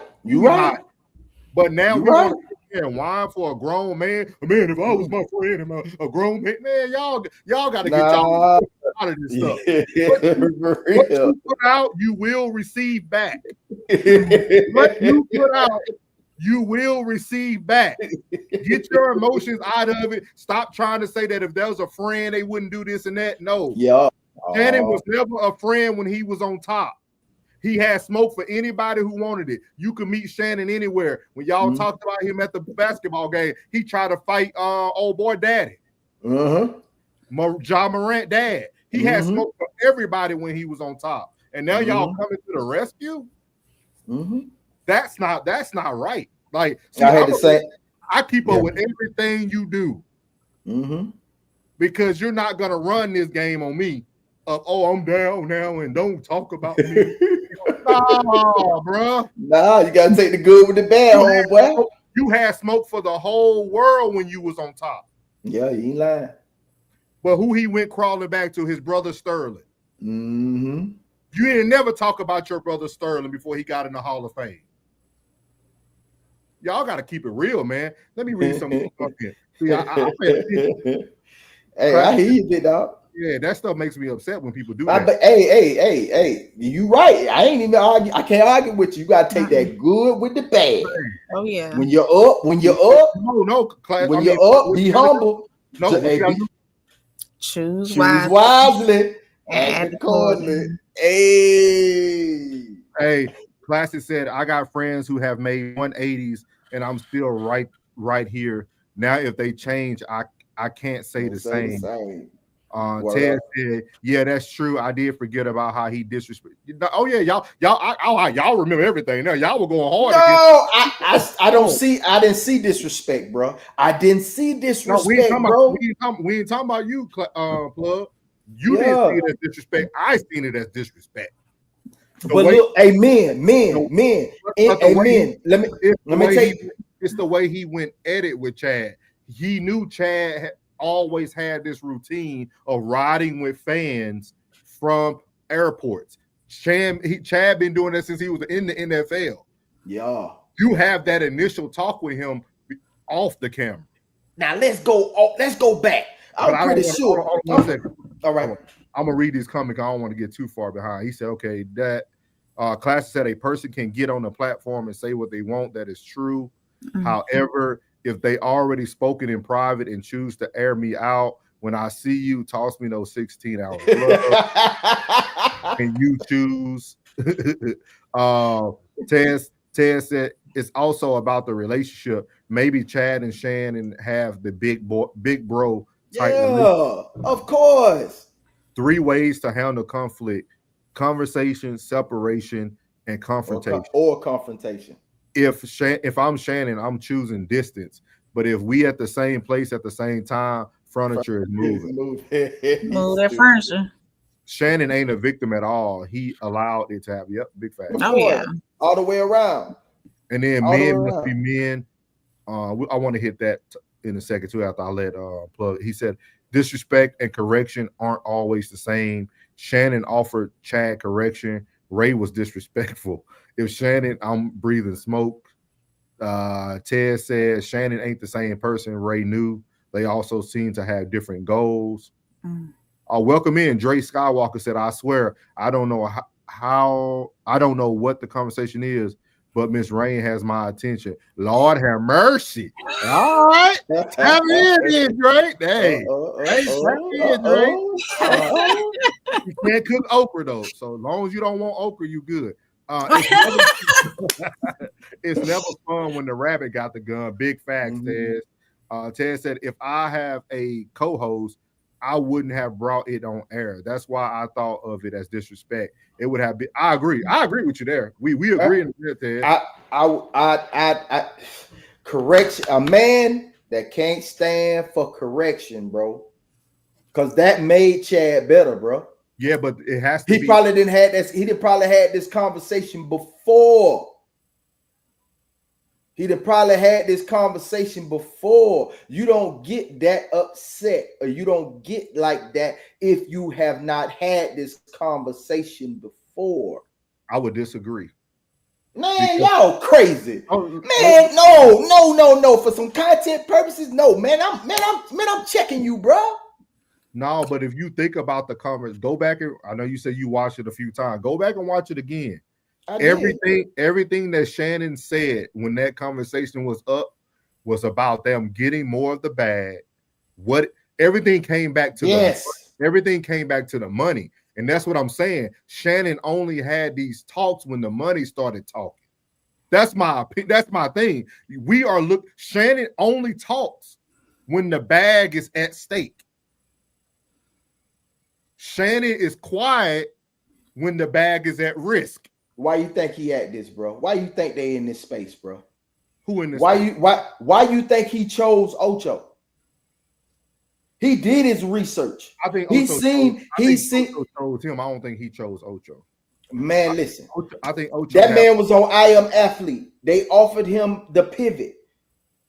But now we want to sit and whine for a grown man. Man, if I was my friend and a grown man, y'all got to get y'all out of this stuff. What you put out, you will receive back. What you put out, you will receive back. Get your emotions out of it. Stop trying to say that if there was a friend, they wouldn't do this and that. No. Shannon was never a friend when he was on top. He had smoke for anybody who wanted it. You could meet Shannon anywhere. When y'all talked about him at the basketball game, he tried to fight old boy daddy. Ja Morant dad. He had smoke for everybody when he was on top. And now y'all coming to the rescue? That's not right. Like, see, I keep up with everything you do. Because you're not gonna run this game on me of, oh, I'm down now and don't talk about me. Nah, bro. Nah, you gotta take the good with the bad, homeboy. You had smoke for the whole world when you was on top. Yeah, you ain't lying. But who he went crawling back to? His brother Sterling. You didn't never talk about your brother Sterling before he got in the Hall of Fame. Y'all got to keep it real, man. Let me read some stuff here. See, I hey, I hear you, big dog. Yeah, that stuff makes me upset when people do that. But hey, you right. I ain't even argue. I can't argue with you. You gotta take that good with the bad. Oh yeah. When you're up, no, class. When you're up, be humble. No, choose wisely, act accordingly. Hey, Classic said, I got friends who have made 180s and I'm still right here. Now, if they change, I can't say the same. Ted said, yeah, that's true. I did forget about how he disrespected. Oh yeah, y'all remember everything. Now y'all were going hard. No, I didn't see disrespect, bro. I didn't see disrespect, we ain't bro. We ain't talking about you, Plug. You didn't see it as disrespect. I seen it as disrespect. But look, hey, men. Let me take. It's the way he went at it with Chad. He knew Chad always had this routine of riding with fans from airports. Chad been doing that since he was in the NFL. Yeah. You have that initial talk with him off the camera. Now let's go back. I'm pretty sure. Hold on 1 second. All right. I'm gonna read this comic. I don't want to get too far behind. He said, okay, that Classic said a person can get on the platform and say what they want. That is true. However, if they already spoken in private and choose to air me out, when I see you, toss me those 16 hours. And you choose. Ted said it's also about the relationship. Maybe Chad and Shannon have the big bro type relationship. Of course. 3 ways to handle conflict. conversation, separation, and confrontation. Or confrontation. If I'm Shannon, I'm choosing distance. But if we at the same place at the same time, furniture is moving. Move that furniture. Shannon ain't a victim at all. He allowed it to happen. Yep, big fact. Oh yeah, all the way around. And then men must be men. I want to hit that in a second too. After I let plug. He said disrespect and correction aren't always the same. Shannon offered Chad correction. Ray was disrespectful. If Shannon, I'm breathing smoke. Ted said Shannon ain't the same person Ray knew. They also seem to have different goals. Welcome in. Dre Skywalker said, I swear, I don't know how I don't know what the conversation is, but Miss Rain has my attention. Lord have mercy. All right. Have in, Dre. Hey. Dre. You can't cook okra, though. So as long as you don't want okra, you good. It's never fun when the rabbit got the gun. Big facts, Ted. Ted said, if I have a co-host, I wouldn't have brought it on air. That's why I thought of it as disrespect. It would have been. I agree with you there. We agree in there, Ted. I correction. A man that can't stand for correction, bro, because that made Chad better, bro. Yeah, but it has to. He probably didn't have this. He probably had this conversation before. He'd have probably had this conversation before. You don't get that upset or you don't get like that if you have not had this conversation before. I would disagree. Man, y'all crazy. Man, no. For some content purposes, no, man. I'm checking you, bro. No, but if you think about the conversation, go back and I know you said you watched it a few times. Go back and watch it again. Everything that Shannon said when that conversation was up was about them getting more of the bag. Everything came back to everything came back to the money. And that's what I'm saying. Shannon only had these talks when the money started talking. That's my thing. Shannon only talks when the bag is at stake. Shannon is quiet when the bag is at risk. Why you think he at this, bro? Why you think they in this space, bro? Who in this? Why you think he chose Ocho? He did his research. I think Ocho chose him. I don't think he chose Ocho. Man, listen. I think Ocho. That man was on I Am Athlete. They offered him the pivot.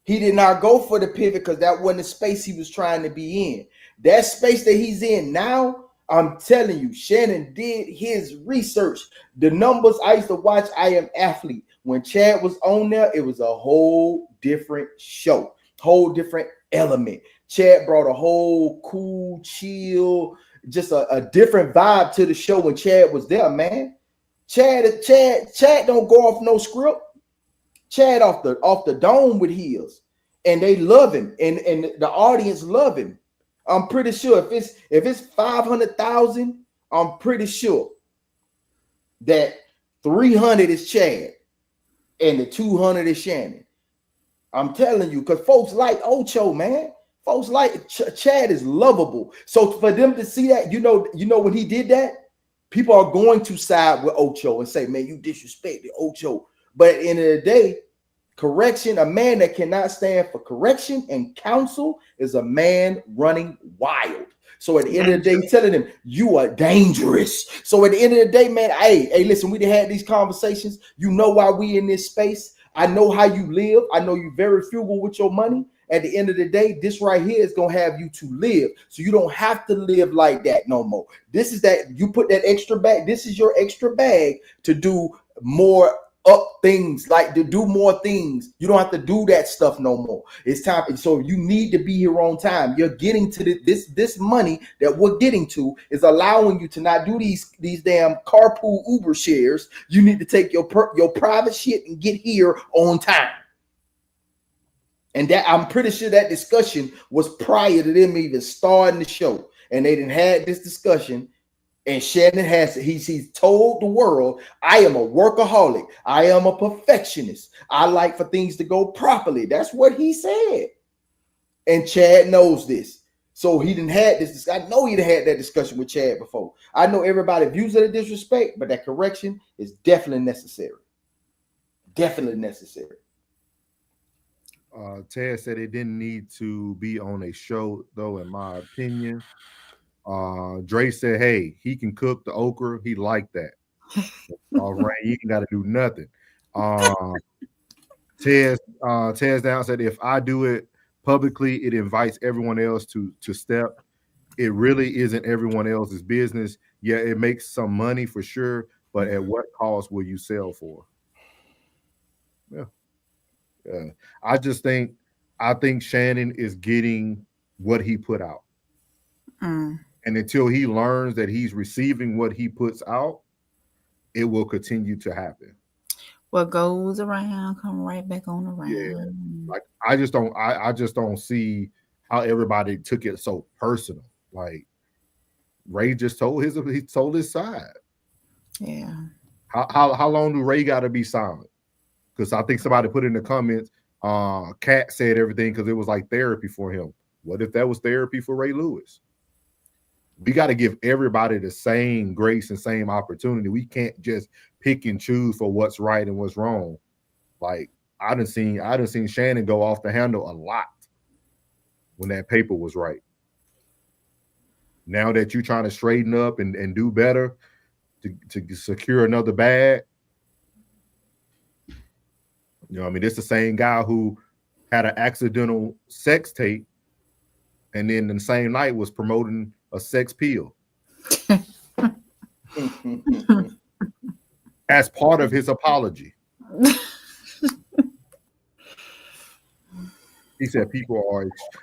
He did not go for the pivot because that wasn't the space he was trying to be in. That space that he's in now, I'm telling you, Shannon did his research. The numbers, I used to watch I Am Athlete. When Chad was on there, it was a whole different show, whole different element. Chad brought a whole cool, chill, just a different vibe to the show when Chad was there, man. Chad don't go off no script. Chad off the dome with heels, and they love him, and the audience love him. I'm pretty sure if it's 500,000, I'm pretty sure that 300 is Chad and the 200 is Shannon. I'm telling you, because folks like Ocho, man. Folks like Chad is lovable. So for them to see that, you know when he did that, people are going to side with Ocho and say, man, you disrespected Ocho. But at the end of the day, correction, a man that cannot stand for correction and counsel is a man running wild. So at the end of the day, telling him you are dangerous. So at the end of the day, man, hey, listen, we done had these conversations. You know why we in this space. I know how you live. I know you're very frugal with your money. At the end of the day, this right here is going to have you to live. So you don't have to live like that no more. This is that you put that extra bag. This is your extra bag to do more up things, like to do more things. You don't have to do that stuff no more. It's time. So you need to be here on time. You're getting to this money that we're getting to is allowing you to not do these damn carpool Uber shares. You need to take your private shit and get here on time. And that I'm pretty sure that discussion was prior to them even starting the show. And they didn't have this discussion. And Shannon he's told the world, I am a workaholic. I am a perfectionist. I like for things to go properly. That's what he said. And Chad knows this. So he didn't have this. I know he'd had that discussion with Chad before. I know everybody views it as disrespect, but that correction is definitely necessary. Definitely necessary. Ted said it didn't need to be on a show, though, in my opinion. Dre said, hey, he can cook the okra. He liked that. All right, you ain't got to do nothing. Tez down said, if I do it publicly, it invites everyone else to step. It really isn't everyone else's business. Yeah, it makes some money for sure, but at what cost will you sell for? Yeah. I think Shannon is getting what he put out. And until he learns that he's receiving what he puts out, it will continue to happen. What goes around come right back on around. Yeah. Like I just don't see how everybody took it so personal. Like Ray just told his side. Yeah. How long do Ray got to be silent? Because I think somebody put in the comments, Kat said everything because it was like therapy for him. What if that was therapy for Ray Lewis? We got to give everybody the same grace and same opportunity. We can't just pick and choose for what's right and what's wrong. Like I done seen Shannon go off the handle a lot when that paper was right. Now that you're trying to straighten up and do better to secure another bag, you know, I mean, it's the same guy who had an accidental sex tape and then the same night was promoting a sex pill as part of his apology. He said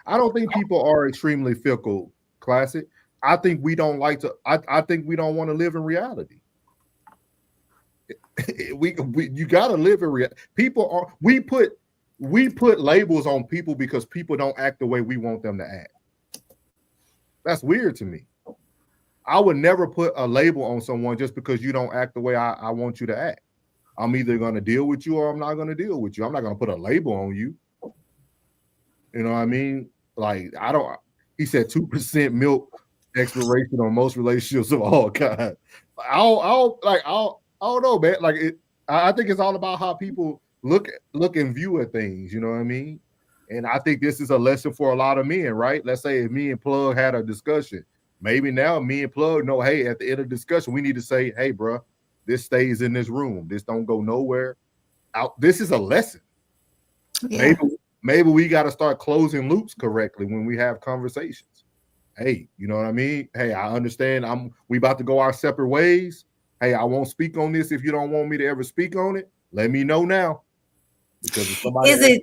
I don't think people are extremely fickle, Classic. I think we don't want to live in reality. You gotta live in reality. We put labels on people because people don't act the way we want them to act. That's weird to me. I would never put a label on someone just because you don't act the way I want you to act. I'm either gonna deal with you or I'm not gonna deal with you. I'm not gonna put a label on you. You know what I mean? Like he said 2% milk expiration on most relationships of all kinds. I don't know, man. Like I think it's all about how people look and view at things. You know what I mean? And I think this is a lesson for a lot of men, right? Let's say if me and Plug had a discussion, maybe now me and Plug know, hey, at the end of the discussion, we need to say, hey, bro, this stays in this room. This don't go nowhere. This is a lesson. Yeah. Maybe we got to start closing loops correctly when we have conversations. Hey, you know what I mean? Hey, I understand we about to go our separate ways. Hey, I won't speak on this if you don't want me to ever speak on it. Let me know now. Because if somebody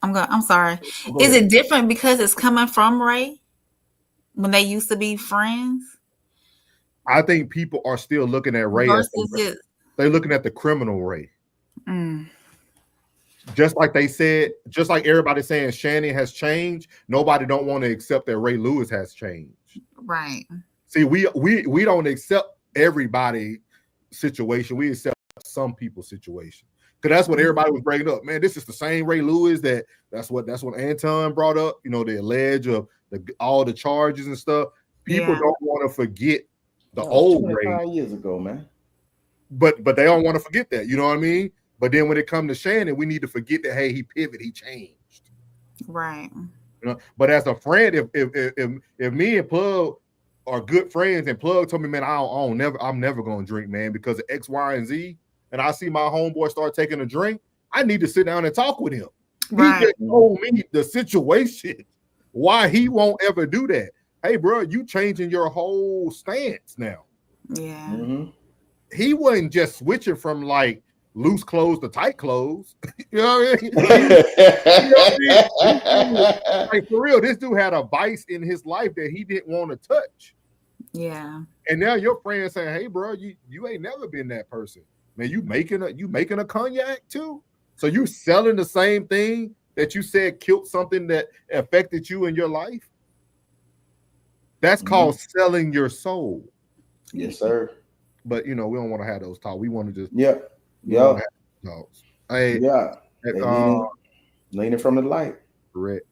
I'm sorry. Is it different because it's coming from Ray when they used to be friends? I think people are still looking at Ray they're looking at the criminal Ray. Just like they said, just like everybody saying Shannon has changed, nobody don't want to accept that Ray Lewis has changed. Right. See, we don't accept everybody's situation. We accept some people's situation. Because that's what everybody was bringing up. Man, this is the same Ray Lewis that's what Anton brought up, you know, the allege of all the charges and stuff. People don't want to forget the old Ray 25 years ago, man. But they don't want to forget that, you know what I mean? But then when it comes to Shannon, we need to forget that, hey, he pivoted, he changed. Right. You know, but as a friend, if me and Plug are good friends and Plug told me, man, I'm never gonna drink, man, because of X, Y, and Z, and I see my homeboy start taking a drink, I need to sit down and talk with him. Right. He just told me the situation, why he won't ever do that. Hey, bro, you changing your whole stance now. Yeah. Mm-hmm. He wasn't just switching from like loose clothes to tight clothes. You know what I mean? Like for real, this dude had a vice in his life that he didn't want to touch. Yeah. And now your friend saying, hey, bro, you ain't never been that person. Man, you making a cognac too? So you selling the same thing that you said killed something that affected you in your life? That's called selling your soul. Yes, sir. But you know, we don't want to have those talks. We want to just talks. Hey, leaning from the light. Correct.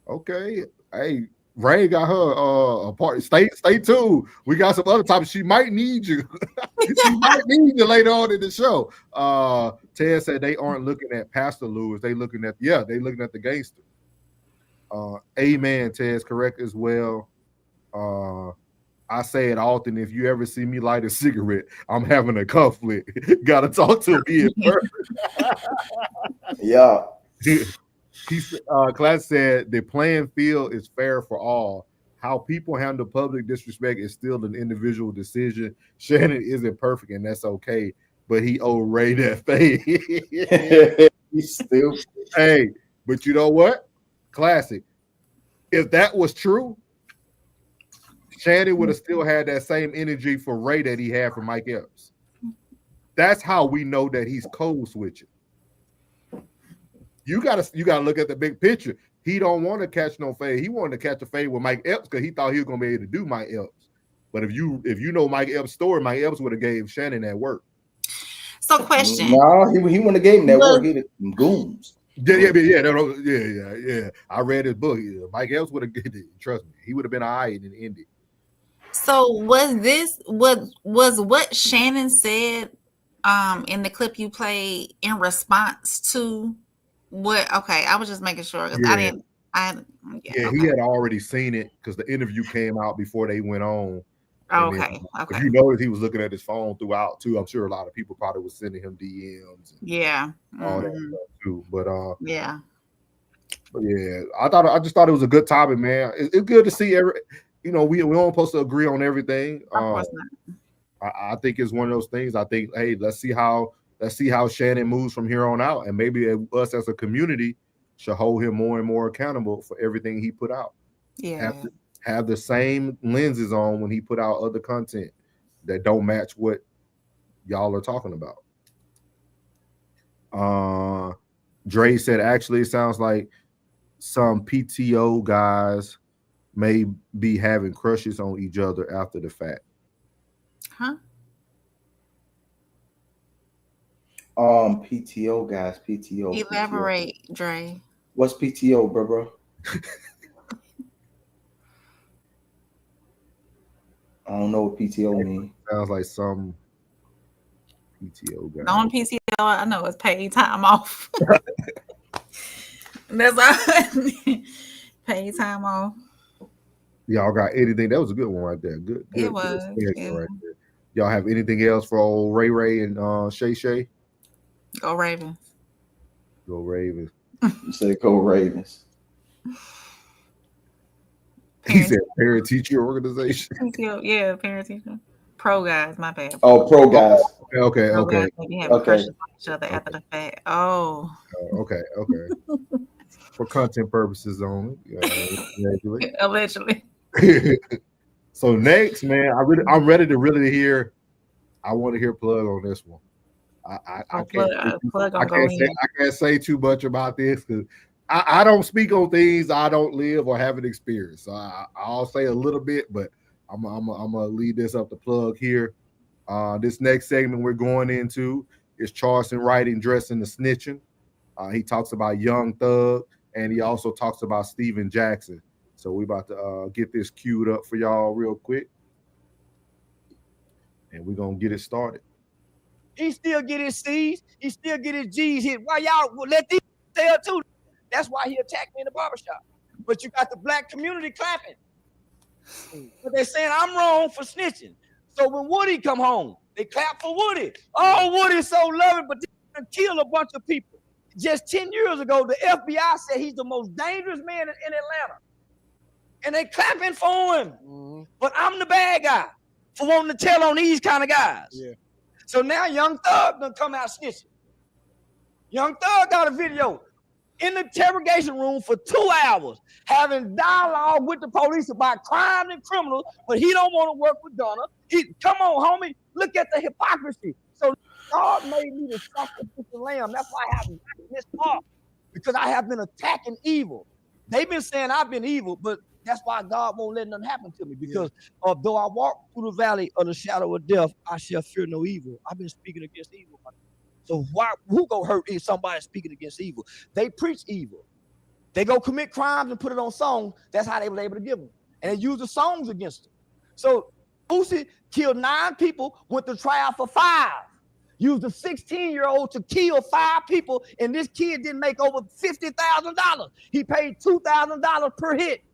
Okay. Hey, Ray got her a party. Stay tuned. We got some other topics. She might need you. She might need you later on in the show. Ted said they aren't looking at Pastor Lewis. They looking at the gangster. Amen. Ted's correct as well. I say it often. If you ever see me light a cigarette, I'm having a conflict. Gotta talk to me in person. Yeah. Class said the playing field is fair for all. How people handle public disrespect is still an individual decision. Shannon isn't perfect, and that's okay. But he owed Ray that fade. He's still. Hey, but you know what? Classic. If that was true, Shannon would have still had that same energy for Ray that he had for Mike Epps. That's how we know that he's code switching. You gotta look at the big picture. He don't want to catch no fade. He wanted to catch a fade with Mike Epps because he thought he was gonna be able to do Mike Epps. But if you know Mike Epps' story, Mike Epps would have gave Shannon that work. So, question. No, he wouldn't have gave him that work. He had goons. Yeah. I read his book. Mike Epps would have. Trust me, he would have been all right in Indy. So was what Shannon said in the clip you played in response to what? Okay, I was just making sure because He had already seen it because the interview came out before they went on. Okay. If you notice, he was looking at his phone throughout too. I'm sure a lot of people probably was sending him DMs. All that stuff too. But yeah. But yeah, I just thought it was a good topic, man. It's good to see we don't supposed to agree on everything. Of course not. I think it's one of those things. I think, hey, let's see how Shannon moves from here on out, and maybe us as a community should hold him more and more accountable for everything he put out. Yeah, have the same lenses on when he put out other content that don't match what y'all are talking about. Dre said, actually, it sounds like some PTO guys may be having crushes on each other after the fact. Huh? PTO guys, PTO. Elaborate, PTO. Dre. What's PTO, bro? I don't know what PTO means. Sounds like some PTO guy. The only PTO I know is paid time off. That's all. Paid time off. Y'all got anything? That was a good one right there. Good. It was. Yeah. Right there. Y'all have anything else for old Ray and Shay? Go Ravens. Go Ravens. You said go Ravens. He said parent teacher organization. Yeah, parent teacher. Pro guys, my bad. Oh, pro guys. Okay. Guys maybe having crushes on each other after the fact. Oh. Okay. For content purposes only. Allegedly. So next, man, I'm ready to really hear. I want to hear Plug on this one. I can't say too much about this because I don't speak on things I don't live or haven't experienced. So I'll say a little bit, but I'm gonna lead this up to Plug here. This next segment we're going into is Charleston White dressing the snitching. He talks about Young Thug, and he also talks about Steven Jackson. So we're about to get this queued up for y'all real quick, and we're gonna get it started. He still get his C's. He still get his G's hit. Why y'all let these sell too? That's why he attacked me in the barbershop. But you got the black community clapping. But they're saying I'm wrong for snitching. So when Woody come home, they clap for Woody. Oh, Woody's so loving, but they kill a bunch of people. Just 10 years ago, the FBI said he's the most dangerous man in Atlanta. And they clapping for him. Mm-hmm. But I'm the bad guy for wanting to tell on these kind of guys. Yeah. So now Young Thug done come out snitching. Young Thug got a video in the interrogation room for 2 hours having dialogue with the police about crime and criminals, but he don't want to work with Donna. Come on, homie, look at the hypocrisy. So God made me the sacrificial lamb. That's why I have this off, because I have been attacking evil. They've been saying I've been evil, but that's why God won't let nothing happen to me, because though I walk through the valley of the shadow of death, I shall fear no evil. I've been speaking against evil. So who gonna hurt somebody speaking against evil? They preach evil. They go commit crimes and put it on songs. That's how they were able to give them. And they use the songs against them. So Boosie killed 9 people, went to trial for 5. Used a 16-year-old to kill 5 people, and this kid didn't make over $50,000. He paid $2,000 per hit.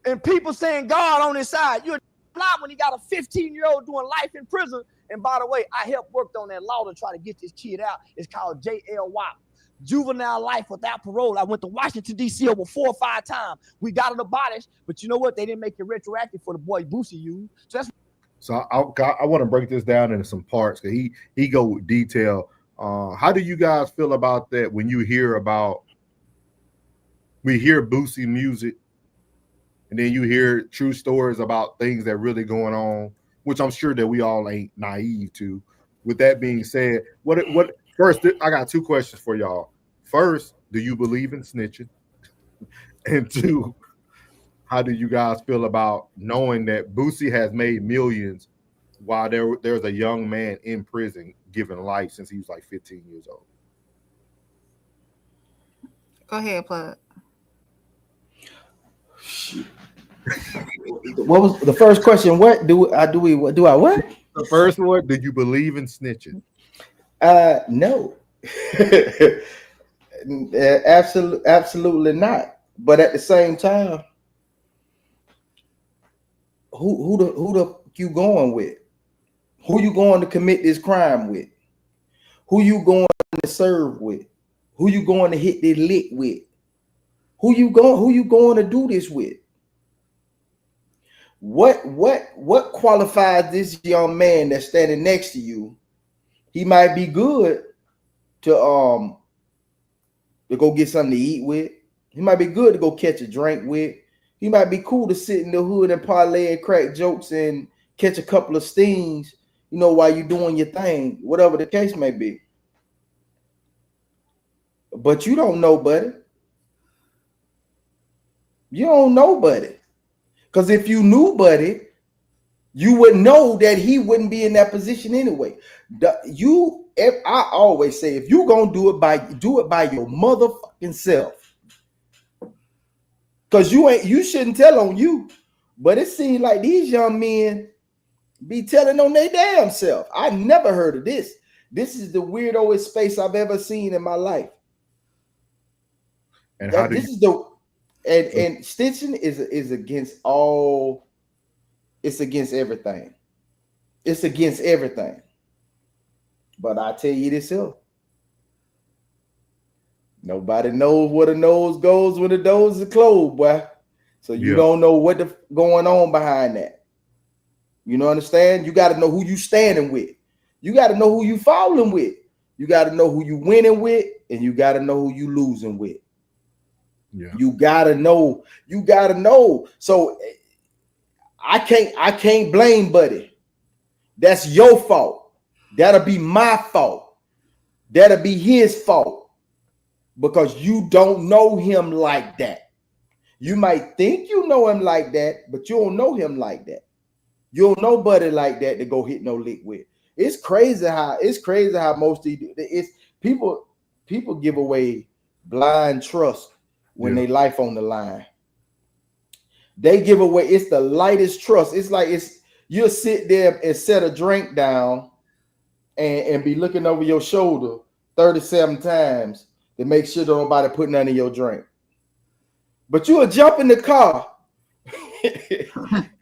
And people saying God on his side. You're not when he got a 15-year-old doing life in prison. And by the way, I helped work on that law to try to get this kid out. It's called JLY, juvenile life without parole. I went to Washington, D.C. over 4 or 5 times. We got it abolished, but you know what? They didn't make it retroactive for the boy Boosie used. So I want to break this down into some parts because he go with detail. How do you guys feel about that when you hear we hear Boosie music and then you hear true stories about things that really going on, which I'm sure that we all ain't naive to. With that being said, first, I got 2 questions for y'all. First, do you believe in snitching? And 2, how do you guys feel about knowing that Boosie has made millions while there's a young man in prison given life since he was like 15 years old? Go ahead, Plug. What was the first question? What do I what? The first one, do you believe in snitching? No. Absolutely not. But at the same time, who the you going with? Who you going to commit this crime with? Who you going to serve with? Who you going to hit the lick with? Who you going to do this with? What qualifies this young man that's standing next to you? He might be good to go get something to eat with. He might be good to go catch a drink with. He might be cool to sit in the hood and parlay and crack jokes and catch a couple of stings, while you're doing your thing, whatever the case may be. But you don't know, buddy. You don't know, buddy. Because if you knew, buddy, you would know that he wouldn't be in that position anyway. I always say, if you gonna do it by your motherfucking self. Because you shouldn't tell on you. But it seems like these young men be telling on their damn self. I never heard of this. This is the weirdest space I've ever seen in my life. And and stitching is against all. It's against everything. It's against everything. But I tell you this here. Nobody knows where the nose goes when the doors are closed, boy. So you don't know what going on behind that. You understand? You got to know who you standing with. You got to know who you falling with. You got to know who you winning with, and you got to know who you losing with. Yeah. You gotta know. You gotta know. So I can't blame Buddy. That's your fault. That'll be my fault. That'll be his fault. Because you don't know him like that. You might think you know him like that, but you don't know him like that. You don't know Buddy like that to go hit no lick with. It's crazy how most of these people give away blind trust when they life on the line. They give away, it's the lightest trust. It's like you'll sit there and set a drink down and be looking over your shoulder 37 times to make sure that nobody put none in your drink. But you'll jump in the car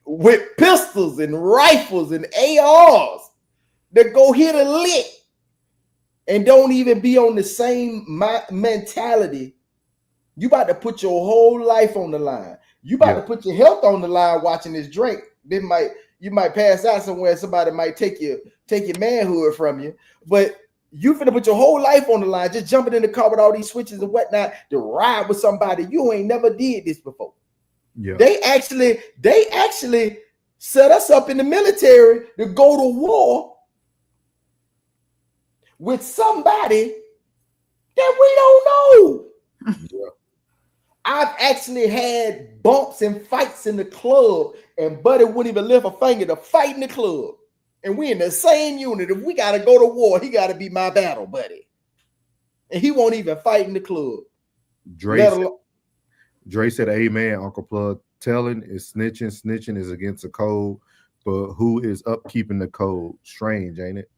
with pistols and rifles and ARs that go hit a lick and don't even be on the same mentality. You about to put your whole life on the line. You about to put your health on the line watching this drink. You might pass out somewhere. Somebody might take your manhood from you. But you finna put your whole life on the line, just jumping in the car with all these switches and whatnot to ride with somebody. You ain't never did this before. Yeah. They actually set us up in the military to go to war with somebody that we don't know. Yeah. I've actually had bumps and fights in the club, and Buddy wouldn't even lift a finger to fight in the club. And we in the same unit. If we got to go to war, he got to be my battle buddy. And he won't even fight in the club. Dre said, "Amen, Uncle Plug. Telling is snitching. Snitching is against the code. But who is upkeeping the code? Strange, ain't it?"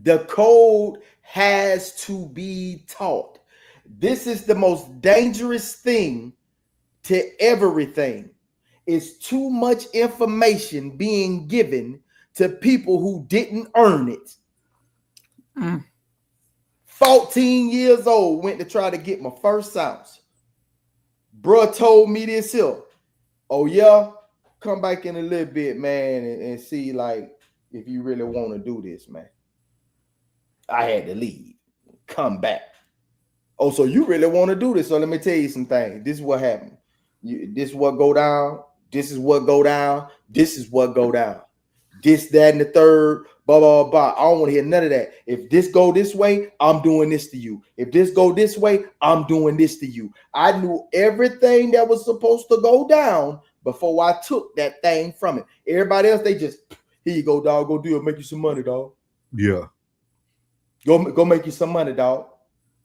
The code has to be taught. This is the most dangerous thing to everything. It's too much information being given to people who didn't earn it. 14 years old, went to try to get my first ounce. Bruh told me this here. Oh yeah, come back in a little bit, man, and see like if you really want to do this, man. I had to leave. Come back. Oh, so you really want to do this? So let me tell you some things. This is what happened. This is what go down. This is what go down. This is what go down. This, that, and the third. Blah, blah, blah. I don't want to hear none of that. If this go this way, I'm doing this to you. If this go this way, I'm doing this to you. I knew everything that was supposed to go down before I took that thing from it. Everybody else, they just, here you go, dog. Go do it. Make you some money, dog. Yeah. Go make you some money, dog.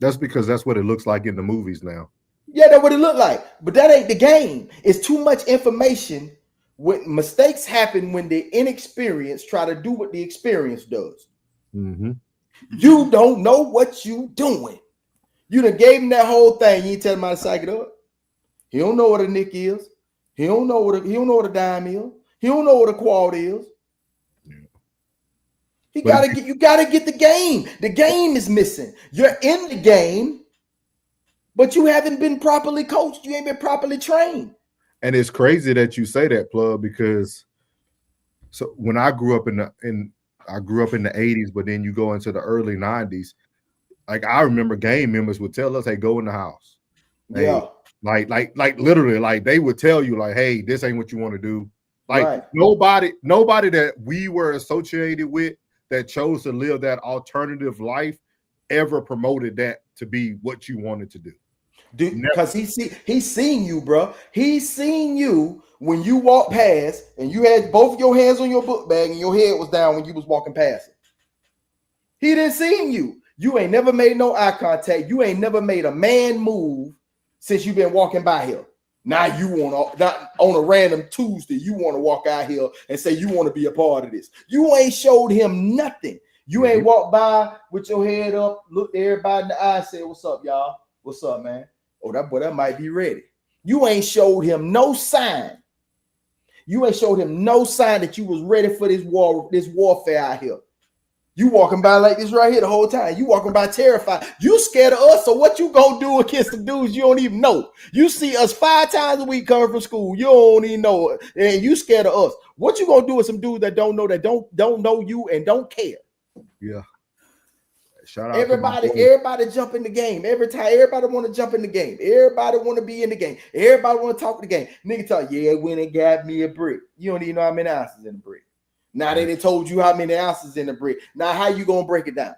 That's because that's what it looks like in the movies now. Yeah, that's what it looked like. But that ain't the game. It's too much information. When mistakes happen when the inexperienced try to do what the experience does. Mm-hmm. You don't know what you doing. You done gave him that whole thing. You ain't tell him how to psych it up. He don't know what a nick is. He don't know what a dime is. He don't know what a quad is. You gotta get the game. The game is missing. You're in the game, but you haven't been properly coached. You ain't been properly trained. And it's crazy that you say that, Plug, because so when I grew up in the 80s, but then you go into the early 90s, like I remember game members would tell us, "Hey, go in the house." Hey, yeah. Like literally, like they would tell you, like, "Hey, this ain't what you want to do." Like right. nobody that we were associated with that chose to live that alternative life ever promoted that to be what you wanted to do. Because he's seen you, bro. He's seen you when you walk past and you had both your hands on your book bag and your head was down when you was walking past it. He didn't see you. You ain't never made no eye contact. You ain't never made a man move since you've been walking by here. Now you want to, not on a random Tuesday, you want to walk out here and say you want to be a part of this. You ain't showed him nothing. You ain't walked by with your head up, looked everybody in the eye, said, "What's up, y'all? What's up, man? Oh, that boy, that might be ready." You ain't showed him no sign. You ain't showed him no sign that you was ready for this warfare out here. You walking by like this right here the whole time. You walking by terrified. You scared of us, so what you gonna do against the dudes you don't even know? You see us 5 times a week coming from school. You don't even know it, and you scared of us. What you gonna do with some dudes that don't know you and don't care? Yeah. Shout out everybody jump in the game. Every time, everybody want to jump in the game. Everybody want to be in the game. Everybody want to talk the game. Nigga talk, yeah, went and got me a brick. You don't even know how many ounces in the brick. Now they done told you how many ounces in the brick. Now how you gonna break it down?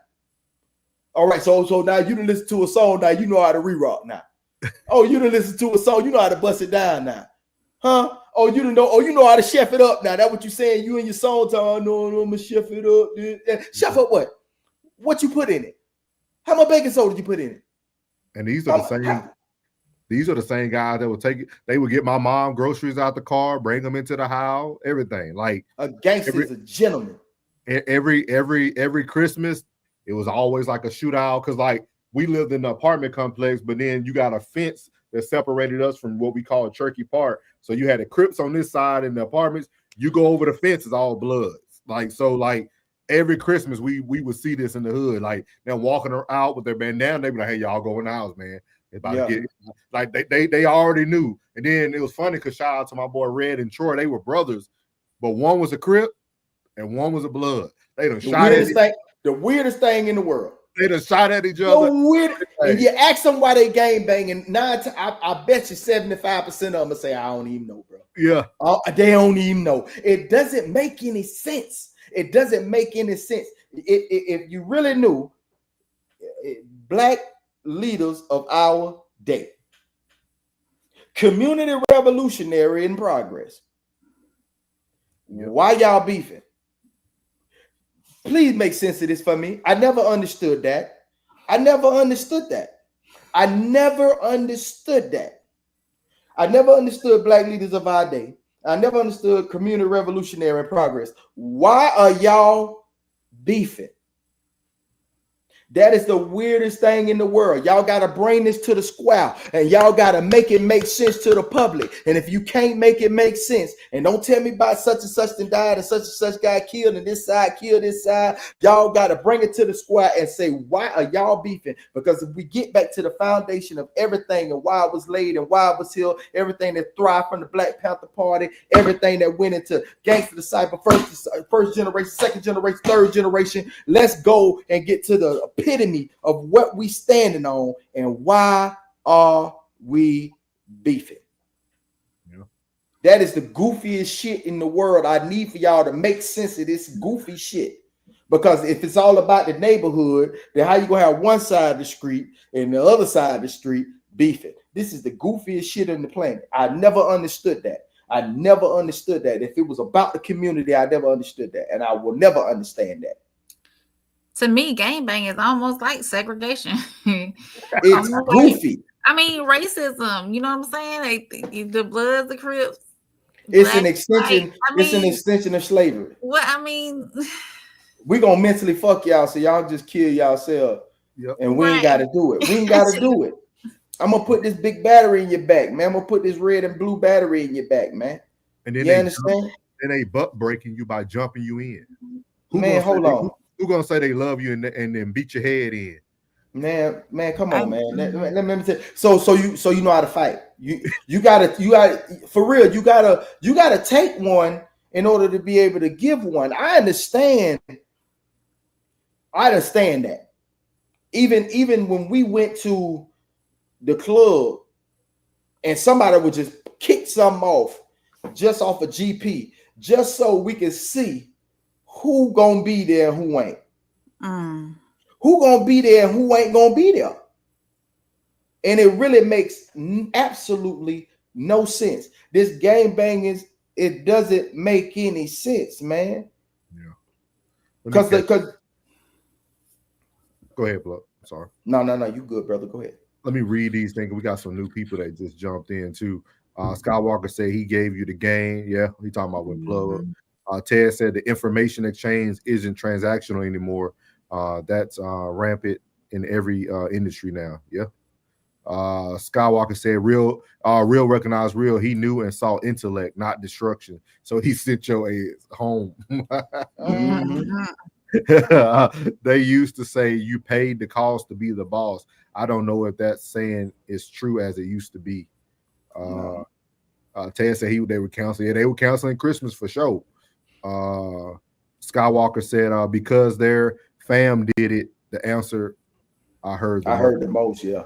All right, so now you done listen to a song. Now you know how to re-rock now. Oh, you done listen to a song. You know how to bust it down now, huh? Oh, you know how to chef it up now. That what you saying? You and your song time? No, I'm gonna chef it up. Chef up what? What you put in it? How much baking soda did you put in it? And these are the same guys that would take it. They would get my mom groceries out the car, bring them into the house, everything. Like a gangster is a gentleman. Every Christmas, it was always like a shootout because like we lived in an apartment complex, but then you got a fence that separated us from what we call a Turkey Park. So you had the Crips on this side in the apartments. You go over the fence, it's all bloods. Like so, like. Every Christmas, we would see this in the hood. Like they're walking out with their bandana. They be like, "Hey, y'all go in the house, man. It's about to get like they already knew." And then it was funny because shout out to my boy Red and Troy. They were brothers, but one was a Crip and one was a Blood. They done shot at the weirdest thing in the world. They done shot at each other. And you ask them why they gang banging. I bet you 75% of them will say, "I don't even know, bro." Yeah, they don't even know. It doesn't make any sense. It doesn't make any sense. If you really knew black leaders of our day, community revolutionary in progress, why y'all beefing? Please make sense of this for me. I never understood that. I never understood black leaders of our day. I never understood community revolutionary progress. Why are y'all beefing? That is the weirdest thing in the world. Y'all got to bring this to the square, and y'all got to make it make sense to the public. And if you can't make it make sense, and don't tell me about such and such and died and such got killed and this side killed this side, y'all got to bring it to the square and say, why are y'all beefing? Because if we get back to the foundation of everything and why it was laid and why it was here, everything that thrived from the Black Panther Party, everything that went into gangster disciple, first generation, second generation, third generation, let's go and get to the epitome of what we standing on and why are we beefing. Yeah. That is the goofiest shit in the world. I need for y'all to make sense of this goofy shit, because if it's all about the neighborhood, then how you gonna have one side of the street and the other side of the street beefing? This is the goofiest shit on the planet. I never understood that. I never understood that. If it was about the community, I never understood that, and I will never understand that. To me, gangbang is almost like segregation. It's goofy. I mean, racism. You know what I'm saying? The Bloods, the Crips. It's an extension. It's an extension of slavery. What I mean, we gonna mentally fuck y'all, so y'all just kill y'allself, and we ain't got to do it. We ain't got to do it. I'm gonna put this big battery in your back, man. I'm gonna put this red and blue battery in your back, man. And then you understand? Then they butt breaking you by jumping you in. Man, hold on. Who gonna say they love you and then beat your head in? Man, come on, man. Let me tell you. So you know how to fight. You gotta for real. You gotta take one in order to be able to give one. I understand that. Even when we went to the club and somebody would just kick something off just off a GP, just so we can see who gonna be there and who ain't. Who gonna be there and who ain't gonna be there. And it really makes absolutely no sense. This game banging, it doesn't make any sense, man. Yeah. Because go ahead, Blood. Sorry. No, you good, brother. Go ahead. Let me read these things. We got some new people that just jumped in too. Skywalker said he gave you the game. Yeah, he talking about with Plug. Ted said the information exchange isn't transactional anymore. That's rampant in every industry now. Yeah. Skywalker said real recognize real. He knew and saw intellect, not destruction. So he sent your ass home. They used to say you paid the cost to be the boss. I don't know if that saying is true as it used to be. Ted said they were counseling. Yeah, they were counseling Christmas for sure. Skywalker said because their fam did it. The answer I heard the most. Yeah.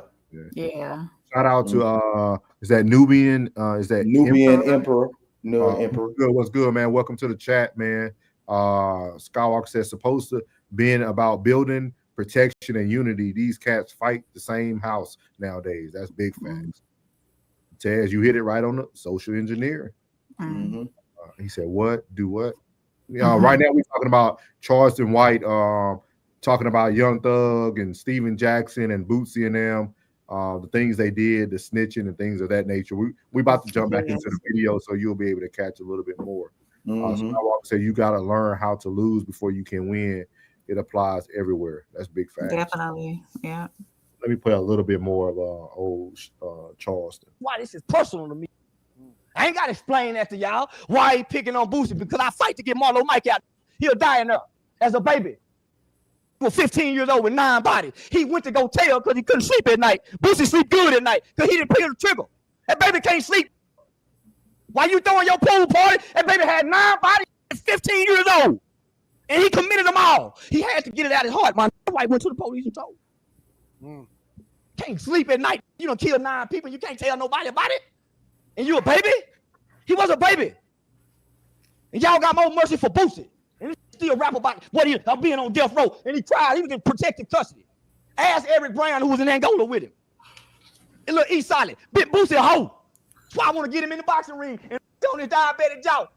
Shout out to is that Nubian? Is that Nubian Emperor? No, Emperor. Good. What's good, man? Welcome to the chat, man. Skywalker says supposed to being about building protection and unity. These cats fight the same house nowadays. That's big facts. Taz, you hit it right on the social engineering. He said, "What? Do what?" Right now we're talking about Charleston White, talking about Young Thug and Steven Jackson and Bootsy and them, the things they did, the snitching and things of that nature. We about to jump back into the video, so you'll be able to catch a little bit more. Skywalker said you got to learn how to lose before you can win. It applies everywhere. That's big fact. Definitely, yeah. Let me play a little bit more of old Charleston. Why this is personal to me. I ain't got to explain that to y'all. Why he picking on Boosie? Because I fight to get Marlo Mike out. He'll die in there as a baby. He was 15 years old with 9 bodies. He went to go tell because he couldn't sleep at night. Boosie sleep good at night because he didn't pull the trigger. That baby can't sleep. Why you throwing your pool party? That baby had 9 bodies at 15 years old. And he committed them all. He had to get it out of his heart. My wife went to the police and told. Can't sleep at night. You done killed 9 people. You can't tell nobody about it. And you a baby? He was a baby. And y'all got more mercy for Boosie. And he still rap about what he being on death row. And he tried. He was in protective custody. Ask Eric Brown, who was in Angola with him. And look, he's solid. Big Boosie a hoe. That's why I want to get him in the boxing ring and on his diabetic jaw.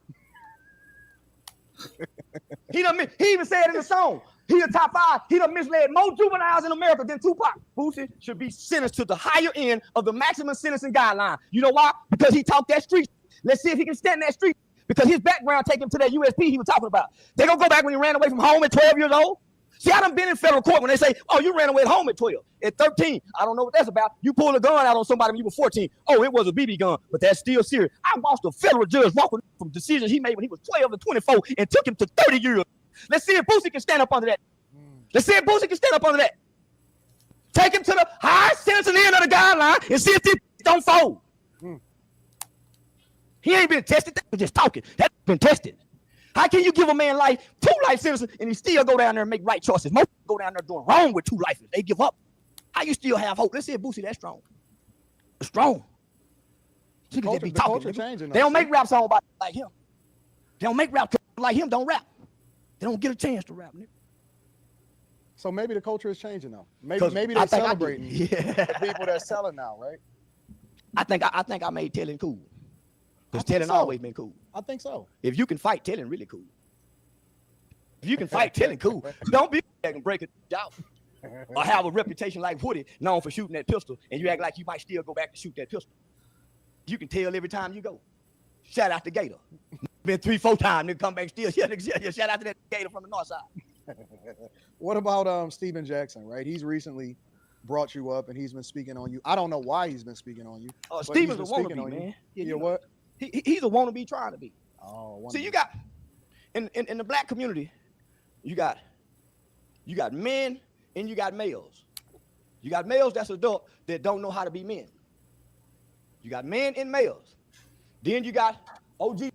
He even said in the song, He a top 5. He done misled more juveniles in America than Tupac. Boosie should be sentenced to the higher end of the maximum sentencing guideline. You know why? Because he talked that street. Let's see if he can stand that street. Because his background take him to that USP he was talking about. They gonna go back when he ran away from home at 12 years old. See, I done been in federal court when they say, oh, you ran away at home at 12. At 13, I don't know what that's about. You pulled a gun out on somebody when you were 14. Oh, it was a BB gun, but that's still serious. I watched a federal judge walk from decisions he made when he was 12 to 24 and took him to 30 years. Let's see if Boosie can stand up under that. Let's see if Boosie can stand up under that. Take him to the high sentencing end of the guideline and see if this don't fold. He ain't been tested. That was just talking. That's been tested. How can you give a man life, 2 life sentences, and he still go down there and make right choices? Most people go down there doing wrong with 2 lives. They give up. How you still have hope? Let's see if Boosie that strong. Strong. The culture changing. They don't make rap songs about like him. They don't make rap like him. Don't rap. They don't get a chance to rap. So maybe the culture is changing now. Maybe they're celebrating the people that's selling now, right? I think I made telling cool. Because telling always been cool. I think so. If you can fight, telling really cool. If you can fight, telling cool. Don't be that can break it out. Or have a reputation like Woody, known for shooting that pistol, and you act like you might still go back to shoot that pistol. You can tell every time you go. Shout out to Gator. Been 3-4 times, nigga come back still. Shout out to that Gator from the north side. What about Steven Jackson, right? He's recently brought you up and he's been speaking on you. I don't know why he's been speaking on you. Steven's a wannabe, man. Yeah, what? He's a wannabe trying to be. Oh, see, you got in the black community, you got men and you got males. You got males that's adult that don't know how to be men. You got men and males. Then you got OG.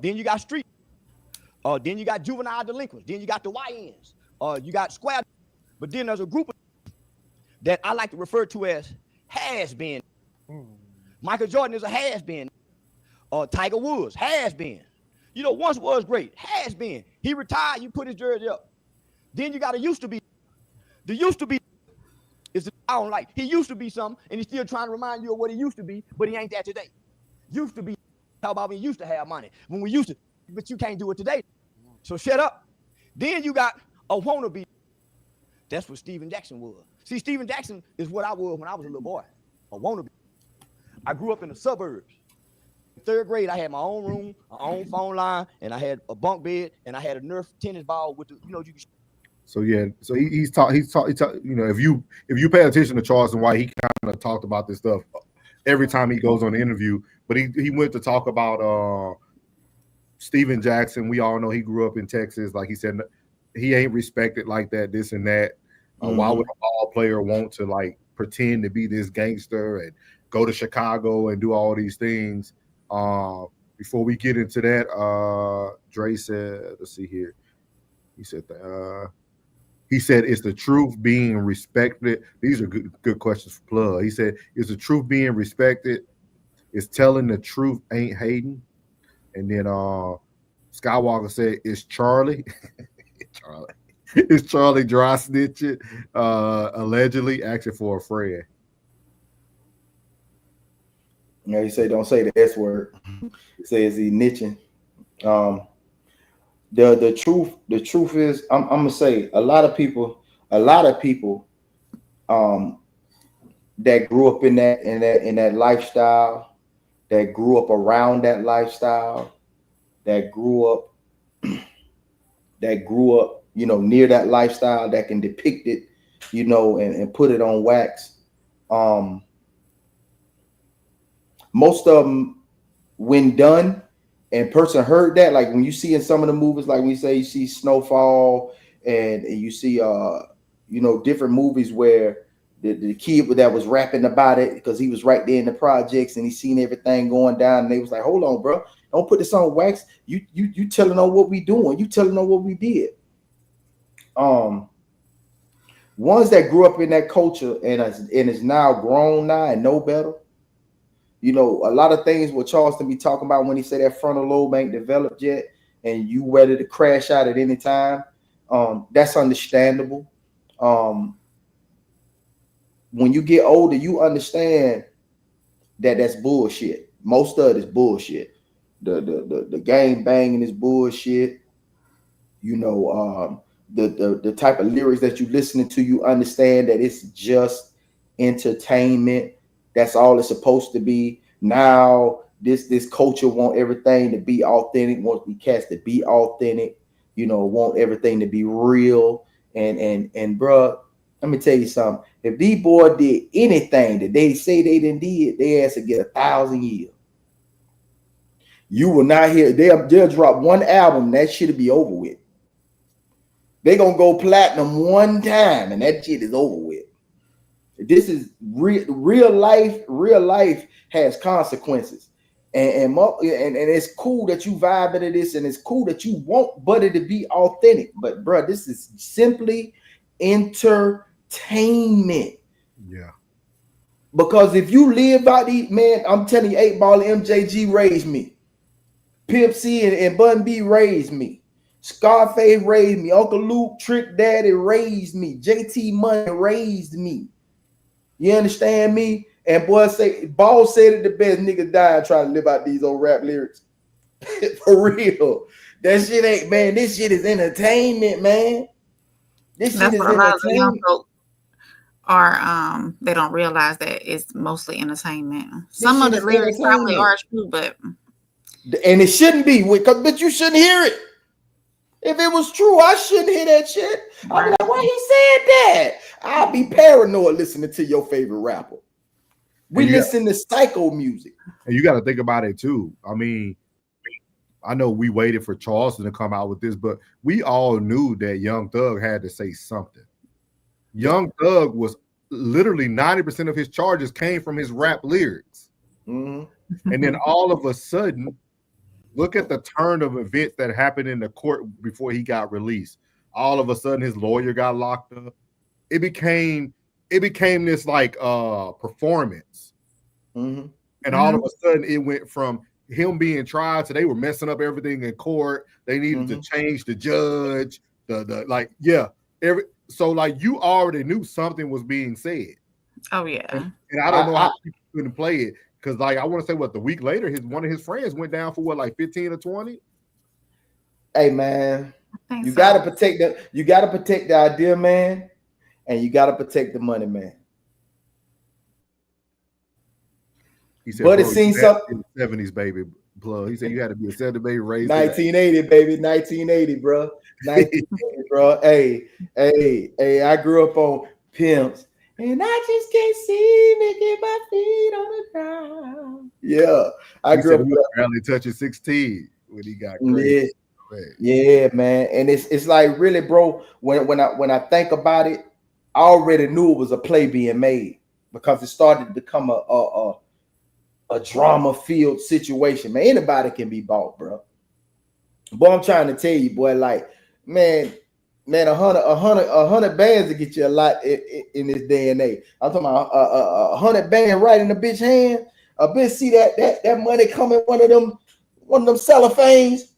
Then you got street. Then you got juvenile delinquents. Then you got the YNs. You got square. But then there's a group that I like to refer to as has-been. Michael Jordan is a has-been. Tiger Woods, has-been. You know, once was great, has-been. He retired, you put his jersey up. Then you got a used to be. The used to be is the I don't like. He used to be something, and he's still trying to remind you of what he used to be, but he ain't that today. Used to be, talk about when we used to have money. When we used to, but you can't do it today. So shut up. Then you got a wannabe. That's what Steven Jackson was. See, Steven Jackson is what I was when I was a little boy, a wannabe. I grew up in the suburbs. In 3rd grade, I had my own room, my own phone line, and I had a bunk bed, and I had a Nerf tennis ball with the, you know, you can. So yeah, so he's taught. You know, if you pay attention to Charleston White, he kind of talked about this stuff every time he goes on the interview. But he went to talk about Steven Jackson. We all know he grew up in Texas. Like he said, he ain't respected like that, this and that. Why would a ball player want to like pretend to be this gangster and go to Chicago and do all these things? Before we get into that, Dre said, let's see here. He said, is the truth being respected? These are good questions for Plug. He said, is the truth being respected? Is telling the truth ain't hating? And then Skywalker said, is Charlie? Is Charlie dry snitching? Allegedly asking for a friend. Yeah, he said, don't say the S word. He says he niching. The truth is, I'm gonna say a lot of people that grew up in that lifestyle, that grew up around that lifestyle, that grew up, you know, near that lifestyle, that can depict it, you know, and put it on wax. Most of them, when done, and person heard that, like when you see in some of the movies, like when you say you see Snowfall and you see you know, different movies where the kid that was rapping about it because he was right there in the projects and he seen everything going down, and they was like, hold on, bro, don't put this on wax. You telling on what we doing, you telling on what we did. Ones that grew up in that culture and is now grown now and know better. You know, a lot of things what Charleston be talking about when he said that frontal lobe ain't developed yet and you ready to crash out at any time. That's understandable. When you get older, you understand that that's bullshit. Most of it is bullshit. The gang banging is bullshit. You know, the type of lyrics that you listening to, you understand that it's just entertainment. That's all it's supposed to be. Now this culture want everything to be authentic, wants the cats to be authentic, want everything to be real. And bruh, let me tell you something. If these boys did anything that they say they didn't did, they ass to get 1,000 years. You will not hear, they'll drop one album, that shit'll be over with. They gonna go platinum one time and that shit is over with. This is real life. Real life has consequences. And it's cool that you vibe into this, and it's cool that you want Buddy to be authentic. But bro, this is simply entertainment. Yeah. Because if you live by these, man, I'm telling you, 8 Ball and MJG raised me. Pimp C and Bun B raised me. Scarface raised me. Uncle Luke, Trick Daddy raised me. JT Money raised me. You understand me? And boy, Ball said it the best. Niggas dying trying to live out these old rap lyrics. For real. That shit ain't, man. This shit is entertainment, man. This shit is entertainment. They don't realize that it's mostly entertainment. Some of the lyrics probably are true, but and it shouldn't be, but you shouldn't hear it. If it was true, I shouldn't hear that shit. I'd be like, why he said that? I'll be paranoid listening to your favorite rapper. We listen to psycho music. And you got to think about it too. I mean, I know we waited for Charleston to come out with this, but we all knew that Young Thug had to say something. Young Thug was literally 90% of his charges came from his rap lyrics. Mm-hmm. And then all of a sudden, look at the turn of events that happened in the court before he got released. All of a sudden, his lawyer got locked up. It became this like performance. Mm-hmm. And all of a sudden, it went from him being tried to they were messing up everything in court. They needed to change the judge. So like you already knew something was being said. Oh yeah. And I don't know how people couldn't play it. Because like I want to say the week later, one of his friends went down for 15 or 20. Hey man, you gotta protect the idea, man, and you gotta protect the money, man. He said, but it seems something in the 70s, baby. Plug. He said you had to be a 70 baby raised 1980, baby, 1980, bro. 1980, bro. Hey, I grew up on Pimps. And I just can't see me get my feet on the ground. Yeah, I grew up barely touching 16 when he got crazy. Yeah, man. And it's like really, bro. When I think about it, I already knew it was a play being made because it started to become a drama-filled situation. Man, anybody can be bought, bro. But I'm trying to tell you, boy, like, man, 100 bands to get you a lot in this day and age. I'm talking about 100 bands right in the bitch hand. A bitch see that money coming one of them cellophanes.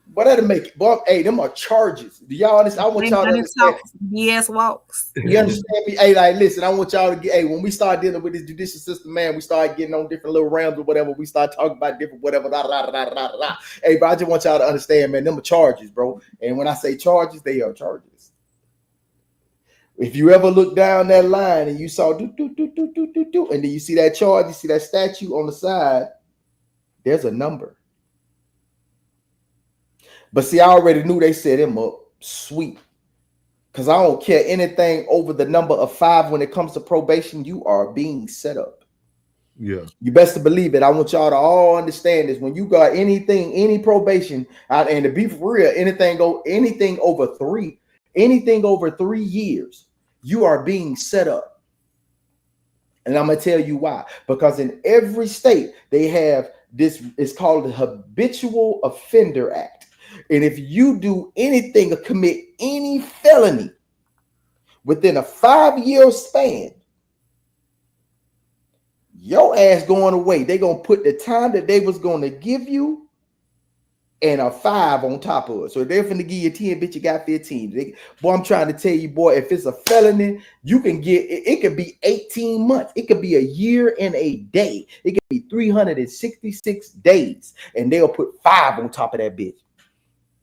But that'll make it. But hey, them are charges. Do y'all understand? I want y'all to understand. BS walks. You understand me? Hey, like, listen, I want y'all to get. Hey, when we start dealing with this judicial system, man, we start getting on different little rounds or whatever. We start talking about different whatever. Hey, but I just want y'all to understand, man. Them are charges, bro. And when I say charges, they are charges. If you ever look down that line and you saw and then you see that charge, you see that statue on the side, there's a number. But see, I already knew they set him up sweet. Because I don't care anything over the number of 5 when it comes to probation, you are being set up. Yeah. You best to believe it. I want y'all to all understand this. When you got any probation, and to be for real, anything over 3 years, you are being set up. And I'm going to tell you why. Because in every state, they have this, it's called the Habitual Offender Act. And if you do anything or commit any felony within a 5-year span, your ass going away. They're going to put the time that they was going to give you and a 5 on top of it. So if they're going to give you 10, bitch, you got 15. Boy, I'm trying to tell you, boy, if it's a felony, you can get, it could be 18 months. It could be a year and a day. It could be 366 days. And they'll put 5 on top of that bitch.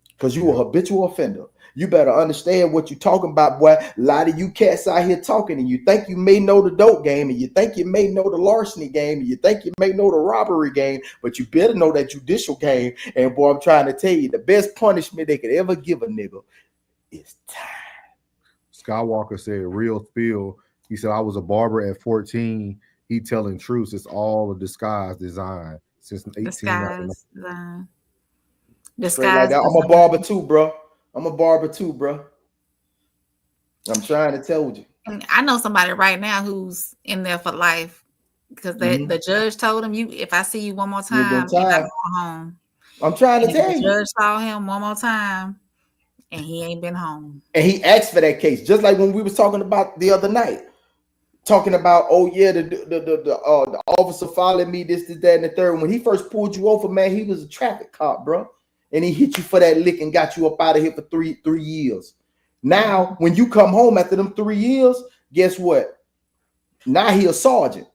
Because you a habitual offender. You better understand what you're talking about, boy. A lot of you cats out here talking, and you think you may know the dope game, and you think you may know the larceny game, and you think you may know the robbery game, but you better know that judicial game. And boy, I'm trying to tell you, the best punishment they could ever give a nigga is time. Skywalker said, real spill. He said, I was a barber at 14. He telling truths. It's all a disguise design since 1899. Disguise. I'm a barber too, bro. I'm trying to tell you. I know somebody right now who's in there for life because the judge told him, if I see you one more time, you're not going home. I'm trying to tell you. The judge saw him one more time, and he ain't been home. And he asked for that case, just like when we was talking about the other night. Talking about, oh yeah, the officer followed me, this, that, and the third. When he first pulled you over, man, he was a traffic cop, bro. And he hit you for that lick and got you up out of here for three years. Now, when you come home after them 3 years, guess what? Now he a sergeant.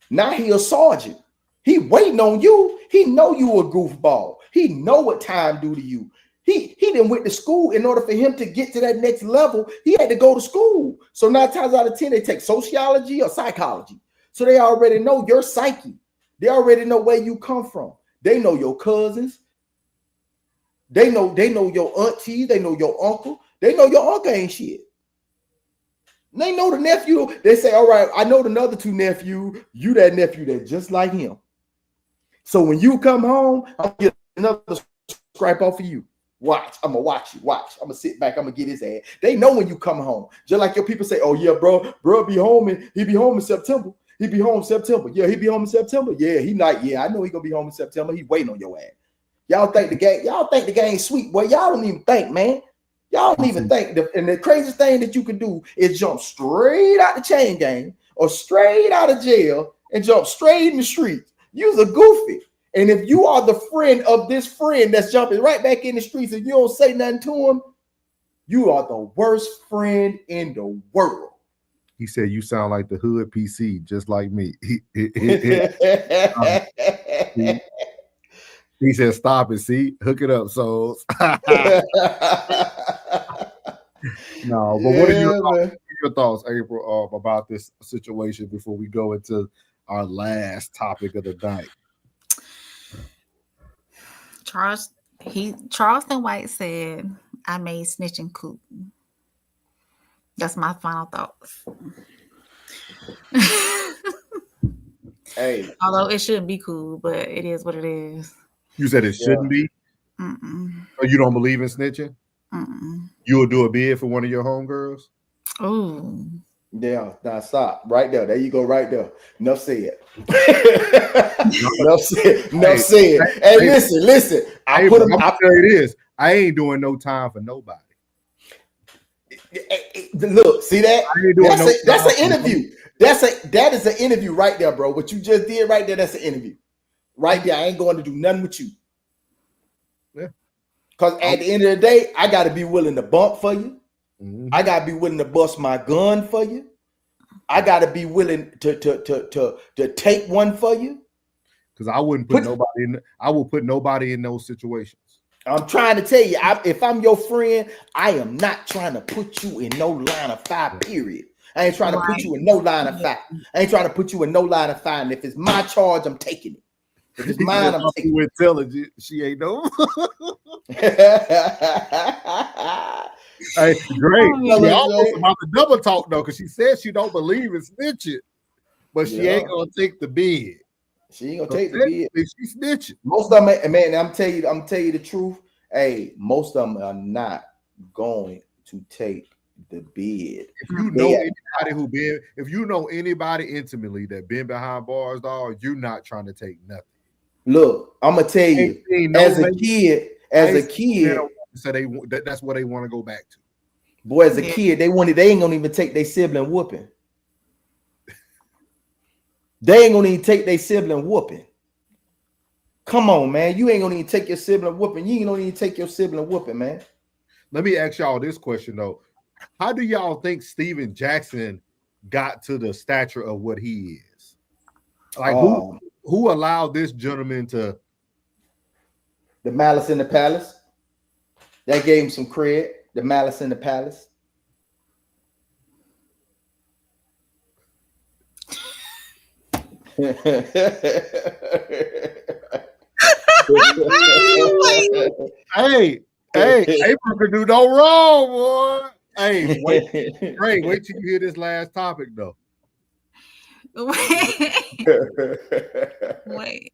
He waiting on you. He know you a goofball. He know what time do to you. He didn't went to school. In order for him to get to that next level, he had to go to school. So 9 times out of 10, they take sociology or psychology. So they already know your psyche. They already know where you come from. They know your cousins. They know your aunties. They know your uncle. They know your uncle ain't shit. They know the nephew. They say, all right, I know the other 2 nephews. You that nephew that just like him. So when you come home, I'll get another scrape off of you. Watch. I'm going to watch you. Watch. I'm going to sit back. I'm going to get his ass. They know when you come home. Just like your people say, oh, yeah, bro be home and he be home in September. He be home in September. Yeah, he be home in September. Yeah, he not. Yeah, I know he going to be home in September. He waiting on your ass. Y'all think the game sweet, boy. Y'all don't even think, man. Y'all don't even think. And the craziest thing that you can do is jump straight out the chain gang or straight out of jail and jump straight in the streets. You's a goofy. And if you are the friend of this friend that's jumping right back in the streets and you don't say nothing to him, you are the worst friend in the world. He said, you sound like the hood PC, just like me. He said, stop it, see? Hook it up, souls. No, but what are your thoughts, April, about this situation before we go into our last topic of the night? Charleston White said, I made snitching cool. That's my final thoughts. Hey. Although it shouldn't be cool, but it is what it is. You said it shouldn't be? Mm-mm. Or you don't believe in snitching? Mm-mm. You will do a bid for one of your homegirls? Oh. Yeah, now stop. Right there. There you go, right there. Enough said. Enough said. Hey, listen. I'm gonna tell you this. I ain't doing no time for nobody. Look, see that? That's an interview. That is an interview right there, bro. What you just did right there, that's an interview. Right there. I ain't going to do nothing with you. Yeah. Because at the end of the day, I gotta be willing to bump for you. Mm-hmm. I gotta be willing to bust my gun for you. I gotta be willing to take one for you. Because I wouldn't put nobody in. I will put nobody in those situations. I'm trying to tell you, if I'm your friend, I am not trying to put you in no line of fire. Period. I ain't trying to put you in no line of fire. I ain't trying to put you in no line of fire. And if it's my charge, I'm taking it. If it's mine, I'm taking it. Intelligent, she ain't no. Hey, great. She almost about to double talk though, because she said she don't believe in snitching, but she ain't gonna take the bid. She ain't gonna take the bid. She snitching. Most of them, man. I'm tell you the truth. Hey, most of them are not going to take the bid. If you know anybody if you know anybody intimately that been behind bars, dog, you're not trying to take nothing. Look, I'm gonna tell you, as a kid. So that's what they want to go back to. Boy, as a kid, they ain't gonna even take their sibling whooping. They ain't gonna even take their sibling whooping. Come on, man. You ain't gonna even take your sibling whooping. You ain't gonna even take your sibling whooping, man. Let me ask y'all this question though. How do y'all think Steven Jackson got to the stature of what he is? Like who allowed this gentleman to the malice in the palace? That gave him some cred. The Malice in the Palace. Hey, April could do no wrong, boy. Hey, wait till you hear this last topic though. Wait.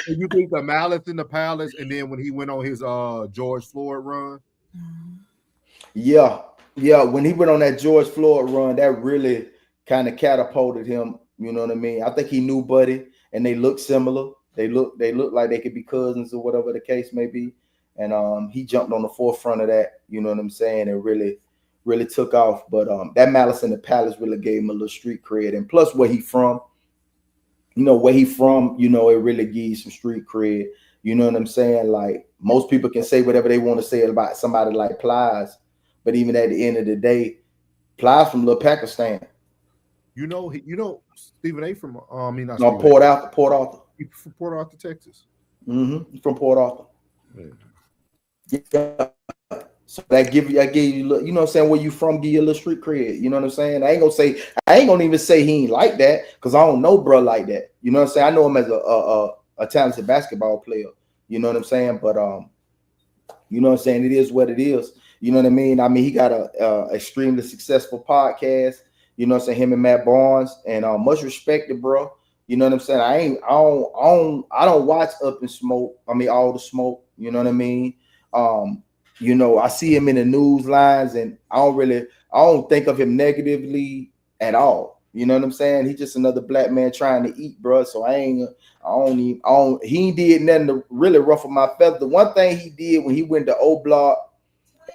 So you think the Malice in the Palace, and then when he went on his George Floyd run? Yeah. When he went on that George Floyd run, that really kind of catapulted him. You know what I mean? I think he knew Buddy, and they look similar. They look like they could be cousins or whatever the case may be. And he jumped on the forefront of that. You know what I'm saying? And really took off. But that Malice in the Palace really gave him a little street cred, and plus where he from. You know, where he from, you know, it really gives some street cred. You know what I'm saying? Like, most people can say whatever they want to say about somebody like Plies, but even at the end of the day, Plies from little Pakistan. You know, Stephen A. from Port Arthur. He's from Port Arthur, Texas. Mm-hmm. From Port Arthur. Yeah. So that gave you, you know what I'm saying, where you from, give you a little street cred. You know what I'm saying? I ain't gonna even say he ain't like that, because I don't know bro like that. You know what I'm saying? I know him as a talented basketball player. You know what I'm saying? But you know what I'm saying, it is what it is. You know what I mean? I mean, he got a extremely successful podcast. You know what I'm saying? Him and Matt Barnes, and much respected, bro. You know what I'm saying? I don't watch Up in Smoke. I mean, All the Smoke. You know what I mean? You know, I see him in the news lines, and I don't think of him negatively at all. You know what I'm saying? He's just another black man trying to eat, bro. So he ain't did nothing to really ruffle my feathers. The one thing he did when he went to O Block,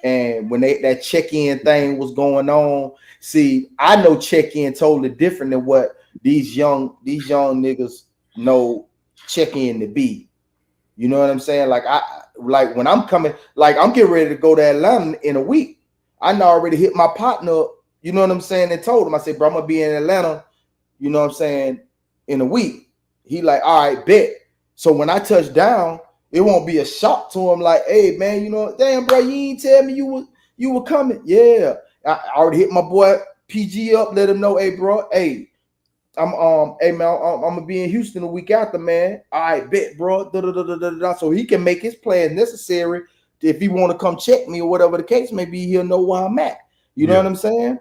and when that check-in thing was going on, see, I know check-in totally different than what these young niggas know check-in to be. You know what I'm saying? Like when I'm coming, like I'm getting ready to go to Atlanta in a week. I know already hit my partner up, you know what I'm saying, and told him, I said, bro, I'm gonna be in Atlanta, you know what I'm saying, in a week. He like, all right, bet. So when I touch down, it won't be a shock to him, like, hey man, you know, damn bro, you ain't tell me you were coming. Yeah. I already hit my boy PG up, let him know, hey bro, hey, hey man, I'm gonna be in Houston a week after, man. All right, bet, bro. So he can make his plans necessary if he want to come check me or whatever the case may be. He'll know where I'm at. You know what I'm saying?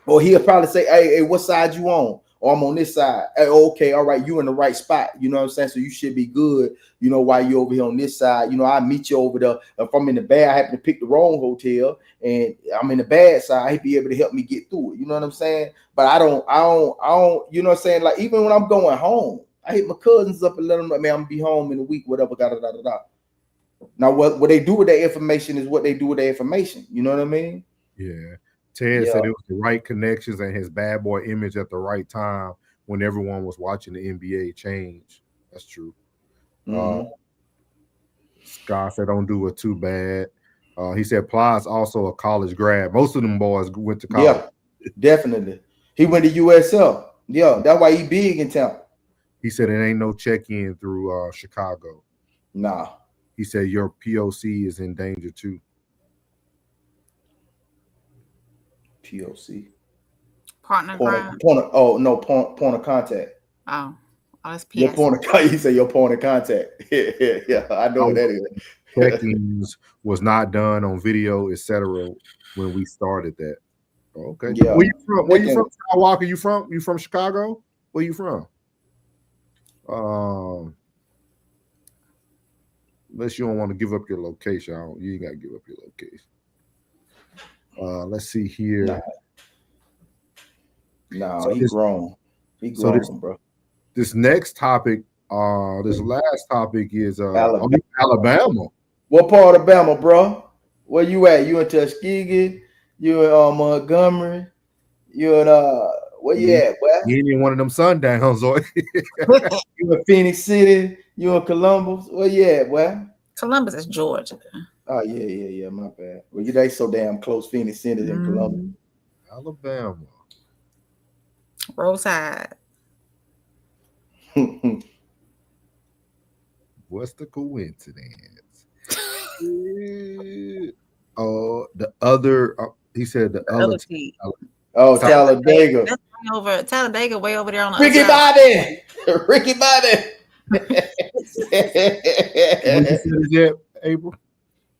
Or he'll probably say, hey, what side you on? Or I'm on this side. Hey, okay, all right, you in the right spot. You know what I'm saying? So you should be good. You know, while you over here on this side, you know, I meet you over there. If I'm in the bad, I happen to pick the wrong hotel, and I'm in the bad side, he'd be able to help me get through it. You know what I'm saying? But I don't, you know what I'm saying? Like, even when I'm going home, I hit my cousins up and let them know, man, I'm gonna be home in a week, whatever, Now, what they do with that information is what they do with that information. You know what I mean? Yeah. Ted said it was the right connections and his bad boy image at the right time when everyone was watching the NBA change. That's true. Scott said, don't do it too bad. He said Plies also a college grad. Most of them boys went to college. Yeah, definitely. He went to USL. Yeah, that's why he big in town. He said it ain't no check-in through Chicago. Nah. He said your POC is in danger too. POC. Partner point of contact. Oh, that's PS. Your point of, you say your point of contact. Yeah, I know what that is. Check-ins was not done on video, etc. when we started that. Okay. Yeah. Where you from? Where you from? Walker, you from Chicago? Where you from? Unless you don't want to give up your location, you ain't gotta give up your location. Let's see here. No, he's grown. He's grown, bro. This next topic, this last topic is Alabama. What part of Alabama, bro? Where you at? You in Tuskegee? You in Montgomery? You in where you at? Where? You ain't in one of them sundowns, or you in Phoenix City? You in Columbus? Where you at? Where? Columbus is Georgia. Oh yeah. My bad. Well, they so damn close. Phoenix City in Columbus, Alabama. Roadside. What's the coincidence? The other, he said the other. T. Oh, Talladega. That's way over Talladega, way over there on the Ricky other side. Bobby. Ricky Bobby. What you said is that, April?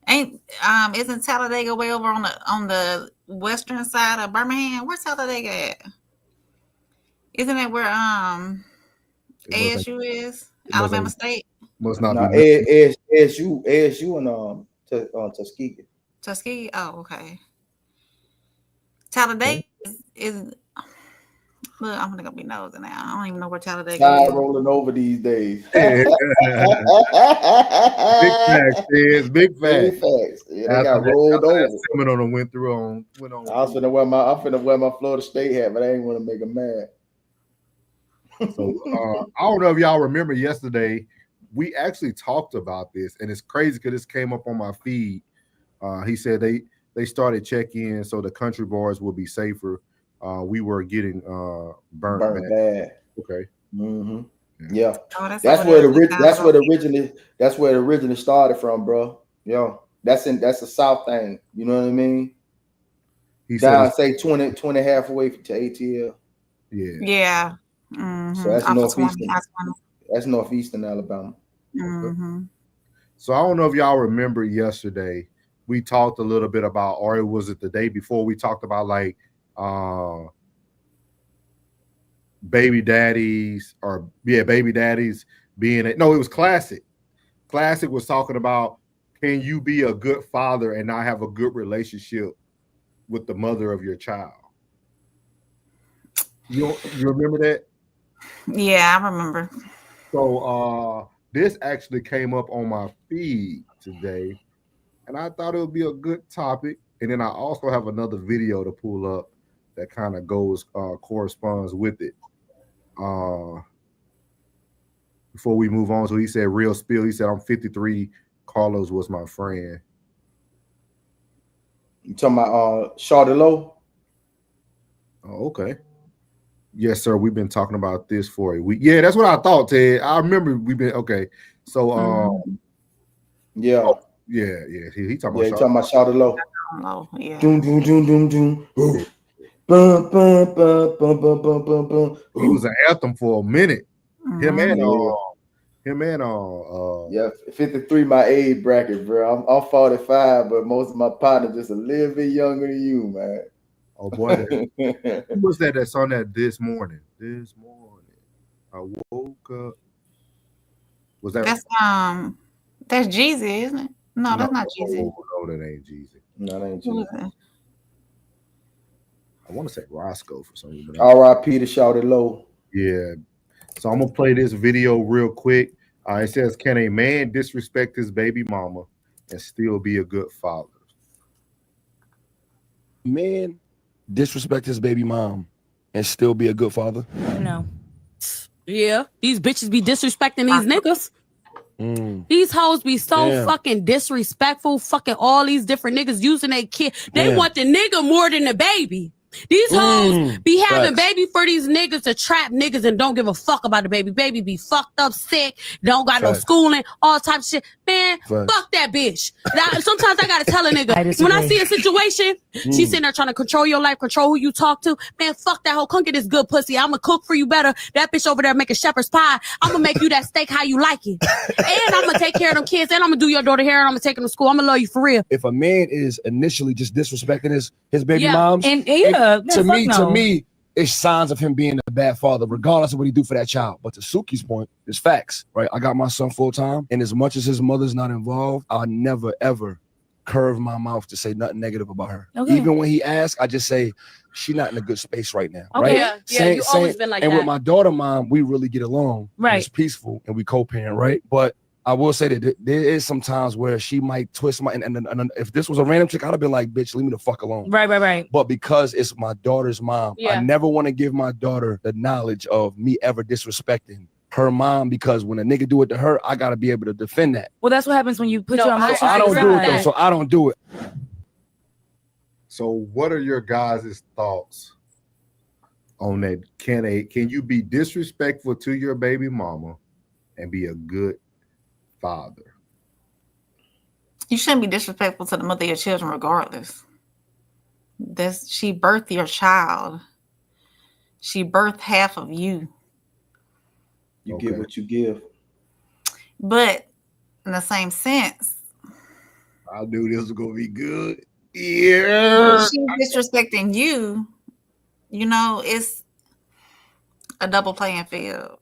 Isn't Talladega way over on the western side of Birmingham? Where's Talladega at? Isn't that where ASU is? Alabama State? Must not No, be. ASU and Tuskegee. Tuskegee? Oh, okay. Talladega is look, I'm gonna go be nosy now. I don't even know where Talladega Tide is. rolling over these days. Big facts, kids. Big facts. Big facts. Yeah, they got rolled over. Seminole went on. I'm finna wear my Florida State hat, but I ain't want to make them mad. So I don't know if y'all remember yesterday, we actually talked about this, and it's crazy because this came up on my feed. He said they started check-in so the country bars will be safer. We were getting burnt bad. Okay. Mm-hmm. Yeah. Oh, that's where it originally started from, bro. Yeah. That's the South thing. You know what I mean? He down say 20 halfway to ATL. Yeah. Yeah. Mm-hmm. So that's Off northeastern. 20. That's northeastern Alabama. Mm-hmm. So I don't know if y'all remember yesterday, we talked a little bit about, or was it the day before, we talked about like baby daddies being no, it was Classic. Classic was talking about, can you be a good father and not have a good relationship with the mother of your child? You remember that? Yeah, I remember. So this actually came up on my feed today, and I thought it would be a good topic. And then I also have another video to pull up that kind of corresponds with it. Before we move on, so he said, real spill. He said, I'm 53. Carlos was my friend. You talking about Shawty Low? Oh, okay. Yes, sir. We've been talking about this for a week. Yeah, that's what I thought, Ted. I remember we've been okay. So yeah. Oh, yeah. He talking about Shawty Low. Oh, yeah. Doom, doom, doom, doom, doom. Ooh. Bum, bum, bum, bum, bum, bum, bum, bum. He was an anthem for a minute. Him and yeah, 53 my age bracket, bro. I'm 45, but most of my partners just a little bit younger than you, man. Oh boy, who was that song that this morning? This morning, I woke up. Was that? That's Jeezy, isn't it? No, that's not Jeezy. No, that ain't Jeezy. No, that ain't Jeezy. I want to say Roscoe for some reason. R.I.P. to Shawty Low. Yeah. So I'm gonna play this video real quick. It says, "Can a man disrespect his baby mama and still be a good father?" Man disrespect his baby mom and still be a good father? No. Yeah, these bitches be disrespecting these niggas. These hoes be so fucking disrespectful. Fucking all these different niggas using their kid. They want the nigga more than the baby. These hoes be having baby for these niggas to trap niggas and don't give a fuck about the baby. Baby be fucked up, sick, don't got no schooling, all types of shit. Man, fuck that bitch. Sometimes I gotta tell a nigga, when I see a situation, she's sitting there trying to control your life, control who you talk to. Man, fuck that hoe. Come get this good pussy. I'ma cook for you better. That bitch over there making shepherd's pie. I'ma make you that steak how you like it. And I'ma take care of them kids. And I'ma do your daughter hair. And I'ma take them to school. I'ma love you for real. If a man is initially just disrespecting his baby moms, to me, it's signs of him being a bad father, regardless of what he do for that child. But to Suki's point, it's facts, right? I got my son full time, and as much as his mother's not involved, I'll never ever curve my mouth to say nothing negative about her. Okay. Even when he asks, I just say she's not in a good space right now. Okay. Right? You always been like that. And with my daughter, mom, we really get along. Right. It's peaceful, and we co-parent, right? But I will say that there is some times where she might twist my and if this was a random chick, I'd have been like, bitch, leave me the fuck alone. Right. But because it's my daughter's mom, I never want to give my daughter the knowledge of me ever disrespecting her mom, because when a nigga do it to her, I gotta be able to defend that. Well, that's what happens when you put your emotions. I don't do it though, so I don't do it. So what are your guys' thoughts on that? Can you be disrespectful to your baby mama and be a good father? You shouldn't be disrespectful to the mother of your children regardless. She birthed your child. She birthed half of you. You get what you give. But in the same sense, I knew this was gonna be good. Yeah. She's disrespecting you. You know, it's a double playing field.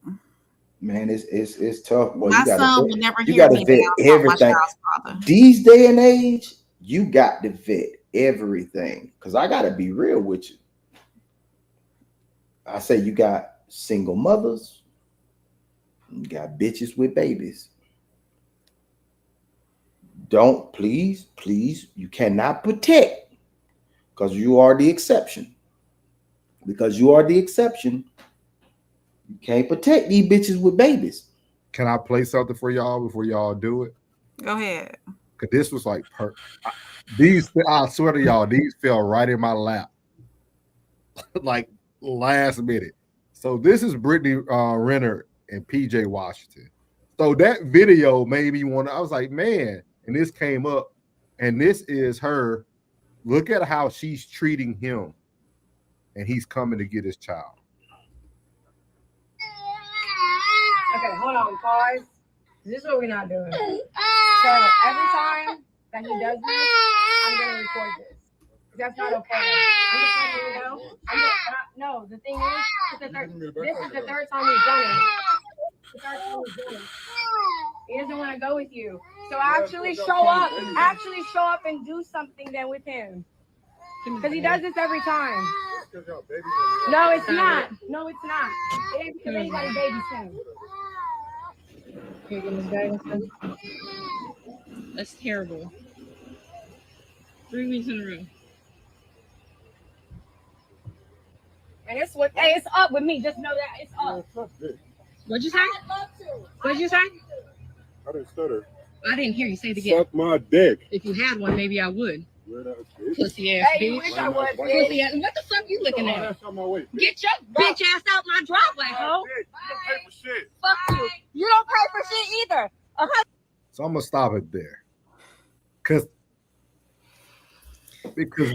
Man, it's tough. Boy, My son will never you hear gotta me vet down about my everything. child's father. These day and age, you got to vet everything. Because I gotta be real with you. I say you got single mothers, you got bitches with babies. Don't please, you cannot protect because you are the exception. Because you are the exception, you can't protect these bitches with babies. Can I play something for y'all before y'all do it? Go ahead. Cause this was like these. I swear to y'all, these fell right in my lap, like last minute. So this is Brittany Renner and PJ Washington. So that video made me want to. I was like, man, and this came up, and this is her. Look at how she's treating him, and he's coming to get his child. Okay, hold on, pause. This is what we're not doing. So every time that he does this, I'm gonna record this. That's not okay. I'm just letting you know. No, the thing is, this is the third time we've done it. The third time we've done it. He doesn't want to go with you. So actually show up. Actually show up and do something then with him. Because he does this every time. No, it's not. No, it's not. It ain't because anybody babies him. That's terrible. 3 weeks in a row. And it's what it's up with me. Just know that it's up. What'd you say? What'd you say? I didn't stutter. I didn't hear you say it again. Suck my dick. If you had one, maybe I would. Pussy ass Hey, you bitch. wish I would, Pussy ass. What the fuck you looking at? Get your bitch ass out my driveway, ho. You don't pay for shit. Fuck you. You don't pay for shit either. So I'm gonna stop it there, because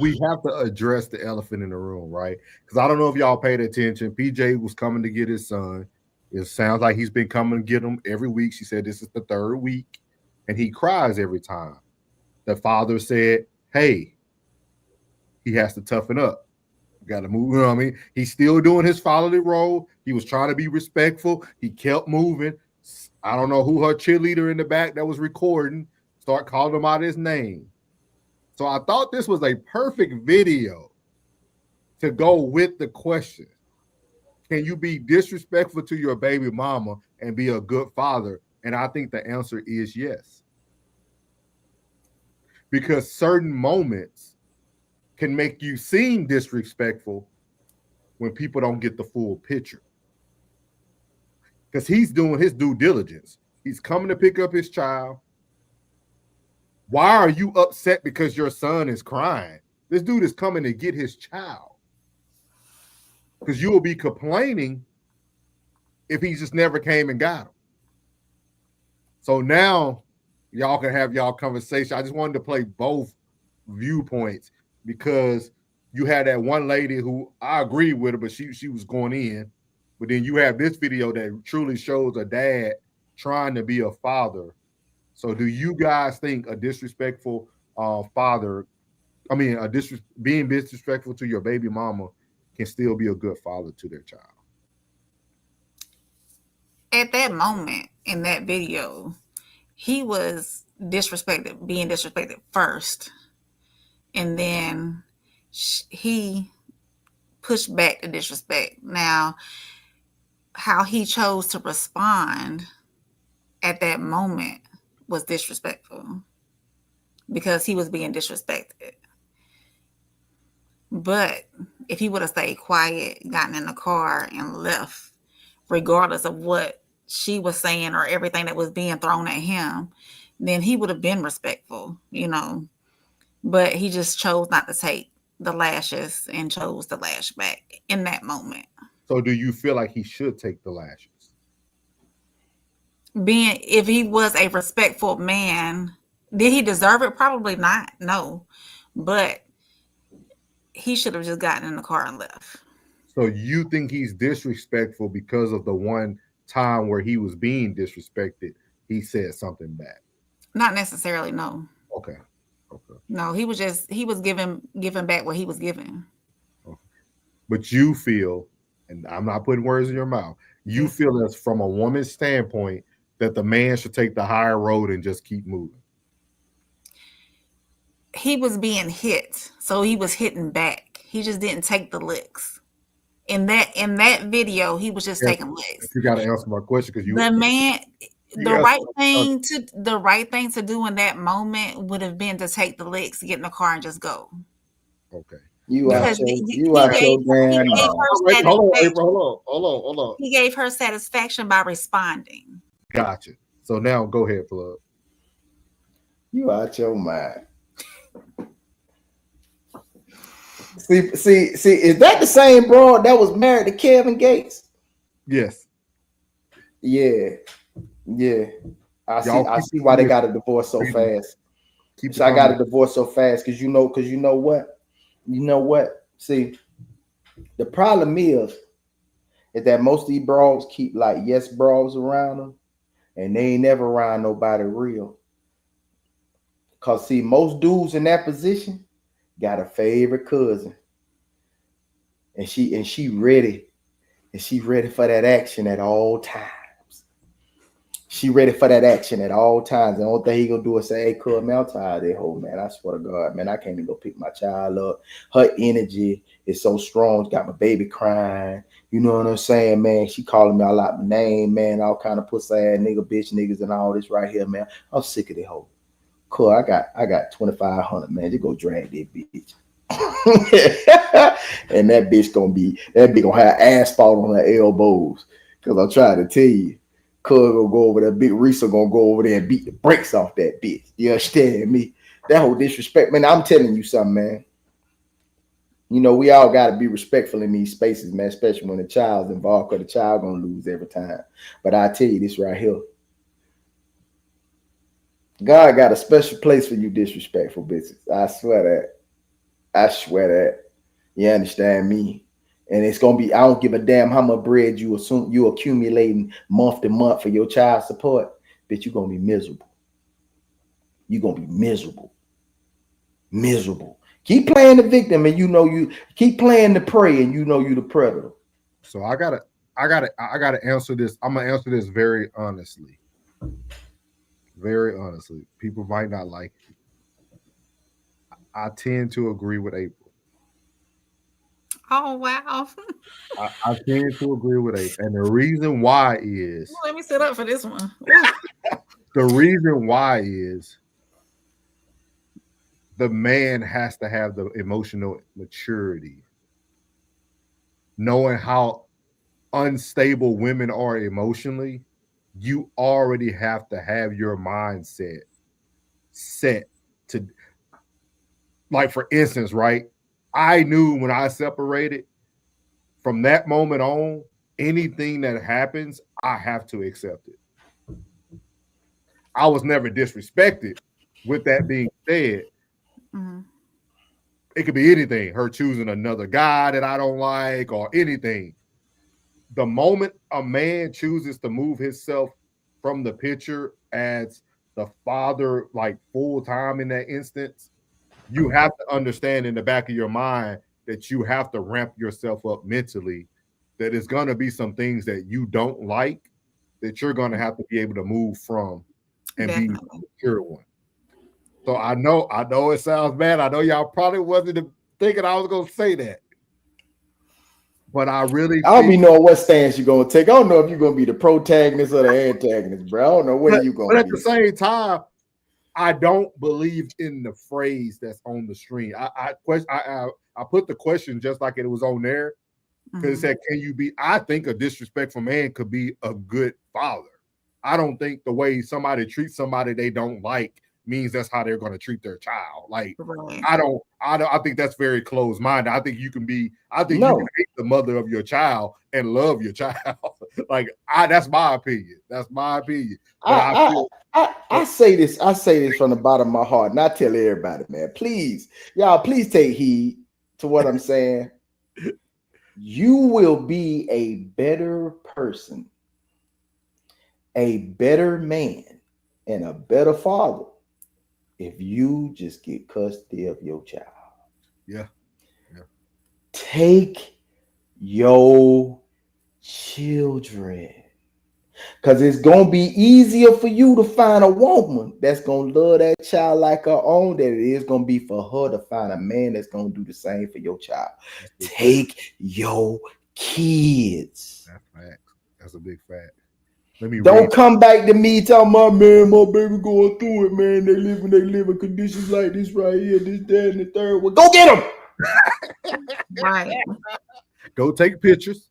we have to address the elephant in the room, right? Because I don't know if y'all paid attention. PJ was coming to get his son. It sounds like he's been coming to get him every week. She said this is the third week, and he cries every time. The father said, hey, he has to toughen up. Got to move. You know what I mean? He's still doing his fatherly role. He was trying to be respectful. He kept moving. I don't know who her cheerleader in the back that was recording start calling him out his name. So I thought this was a perfect video to go with the question. Can you be disrespectful to your baby mama and be a good father? And I think the answer is yes. Because certain moments can make you seem disrespectful when people don't get the full picture. Because he's doing his due diligence. He's coming to pick up his child. Why are you upset because your son is crying? This dude is coming to get his child. Because you will be complaining if he just never came and got him. So now y'all can have y'all conversation. I just wanted to play both viewpoints because you had that one lady who I agree with her, but she was going in. But then you have this video that truly shows a dad trying to be a father. So do you guys think a disrespectful father, being disrespectful to your baby mama can still be a good father to their child? At that moment in that video, he was being disrespected first. And then he pushed back the disrespect. Now, how he chose to respond at that moment was disrespectful because he was being disrespected. But if he would have stayed quiet, gotten in the car and left, regardless of what she was saying or everything that was being thrown at him, then he would have been respectful, you know. But he just chose not to take the lashes and chose to lash back in that moment. So do you feel like he should take the lashes? If he was a respectful man, Did he deserve it? Probably not. No, but he should have just gotten in the car and left. So you think he's disrespectful because of the one time where he was being disrespected, he said something back? Not necessarily, no. Okay. No, he was giving back what he was given. Okay. But you feel, and I'm not putting words in your mouth, you feel that from a woman's standpoint that the man should take the higher road and just keep moving. He was being hit, so he was hitting back. He just didn't take the licks. In that video, he was just taking licks. You got to answer my question because you. The man, the right thing to do in that moment would have been to take the licks, get in the car, and just go. Okay. You out your damn. Hold on. He gave her satisfaction by responding. Gotcha. So now go ahead, Plug. You out your mind. See, is that the same broad that was married to Kevin Gates? Yes. Yeah. I see why they got a divorce so fast. I got a divorce so fast because you know what? You know what? See, the problem is that most of these broads keep like yes broads around them, and they ain't never around nobody real. Cause see, most dudes in that position got a favorite cousin, and she ready for that action at all times. She ready for that action at all times. And the only thing he gonna do is say, "Hey, cuz, man, I'm tired of that hoe, man. I swear to God, man, I can't even go pick my child up. Her energy is so strong. Got my baby crying. You know what I'm saying, man? She calling me all out my name, man. All kind of pussy ass nigga, bitch, niggas, and all this right here, man. I'm sick of that hoe. Cool, I got 2,500, man. Just go drag that bitch." And that bitch gonna have asphalt on her elbows. Cause I'm trying to tell you, cuz gonna go over there, Big Risa gonna go over there and beat the brakes off that bitch. You understand me? That whole disrespect, man. I'm telling you something, man. You know, we all gotta be respectful in these spaces, man, especially when the child's involved, because the child gonna lose every time. But I tell you this right here. God got a special place for you disrespectful bitches. I swear that. You understand me? And it's gonna be, I don't give a damn how much bread you accumulating month to month for your child support, but you're gonna be miserable. You're gonna be miserable. Keep playing the victim, and you keep playing the prey, and you the predator. So I gotta answer this. I'm gonna answer this very honestly. Very honestly. People might not like it. I tend to agree with April. Oh, wow. I tend to agree with April. And the reason why is... Let me sit up for this one. The reason why is the man has to have the emotional maturity. Knowing how unstable women are emotionally, you already have to have your mindset set to... Like, for instance, right? I knew when I separated, from that moment on, anything that happens, I have to accept it. I was never disrespected. With that being said, it could be anything. Her choosing another guy that I don't like or anything. The moment a man chooses to move himself from the picture as the father, like full time in that instance, you have to understand in the back of your mind that you have to ramp yourself up mentally, that it's going to be some things that you don't like that you're going to have to be able to move from and be a secure one. So I know it sounds bad. I know y'all probably wasn't thinking I was going to say that. But I don't be knowing what stance you're going to take. I don't know if you're going to be the protagonist or the antagonist, bro. I don't know where you're going to be. But at the same time, I don't believe in the phrase that's on the screen. I put the question just like it was on there because it said, "Can you be?" I think a disrespectful man could be a good father. I don't think the way somebody treats somebody they don't like means that's how they're going to treat their child. Like, Right. I think that's very closed-minded. I think you can hate the mother of your child and love your child. Like, that's my opinion. That's my opinion. But I say this from the bottom of my heart, and I tell everybody, man, please take heed to what I'm saying. You will be a better person, a better man, and a better father if you just get custody of your child. Yeah. Take your children. Because it's going to be easier for you to find a woman that's going to love that child like her own than it is going to be for her to find a man that's going to do the same for your child. Take your kids. That's fact. That's a big fact. Don't come back to me talking about, man, my baby going through it, man. They live in conditions like this right here, this, that, and the third. Well, go get them. Right. Go take pictures.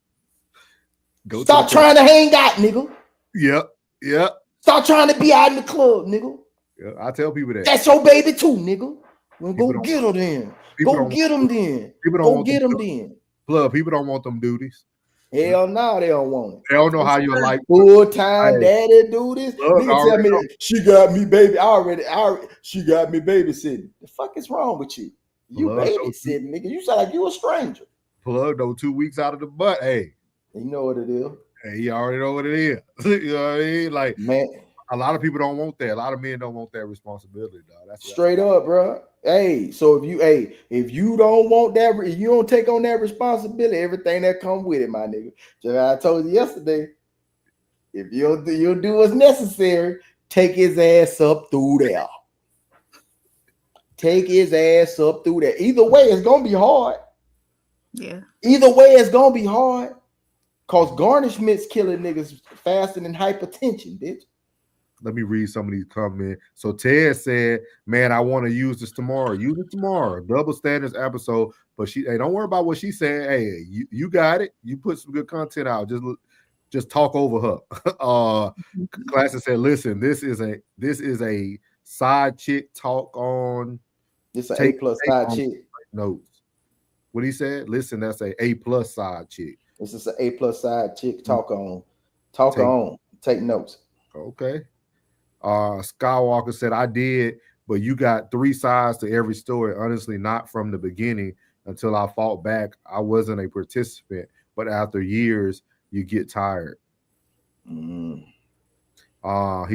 Stop trying to hang out, nigga. Yep. Stop trying to be out in the club, nigga. Yeah, I tell people that. That's your baby too, nigga. Well, go get her then. Go get them then. Go get them then. Plug, people don't want them duties. Hell no, they don't want it. They don't know how you like full-time daddy do this. Nigga tell me she got me baby. She got me babysitting. The fuck is wrong with you? You babysitting, nigga. You sound like you a stranger. Plug though 2 weeks out of the butt. Hey. You know what it is. Hey, you already know what it is. You know what I mean? Like, man, a lot of people don't want that. A lot of men don't want that responsibility, dog. That's straight up, bro. Hey, so if you don't want that, if you don't take on that responsibility, everything that comes with it, my nigga. Just like I told you yesterday, if you'll do what's necessary, take his ass up through there. Take his ass up through there. Either way, it's gonna be hard. Yeah. Either way, it's gonna be hard. Cause garnishment's killing niggas faster than hypertension, bitch. Let me read some of these comments. So Ted said, man, I want to use this tomorrow. Use it tomorrow. Double standards episode. But hey, don't worry about what she said. Hey, you got it. You put some good content out. Just talk over her. Classic said, listen, this is a side chick talk on. It's an A+ side chick. Notes. What he said? Listen, that's a A+ side chick. This is an A+ side chick. Talk on. Take notes. Okay. Skywalker said, I did, but you got 3 sides to every story. Honestly, not from the beginning until I fought back. I wasn't a participant, but after years, you get tired. He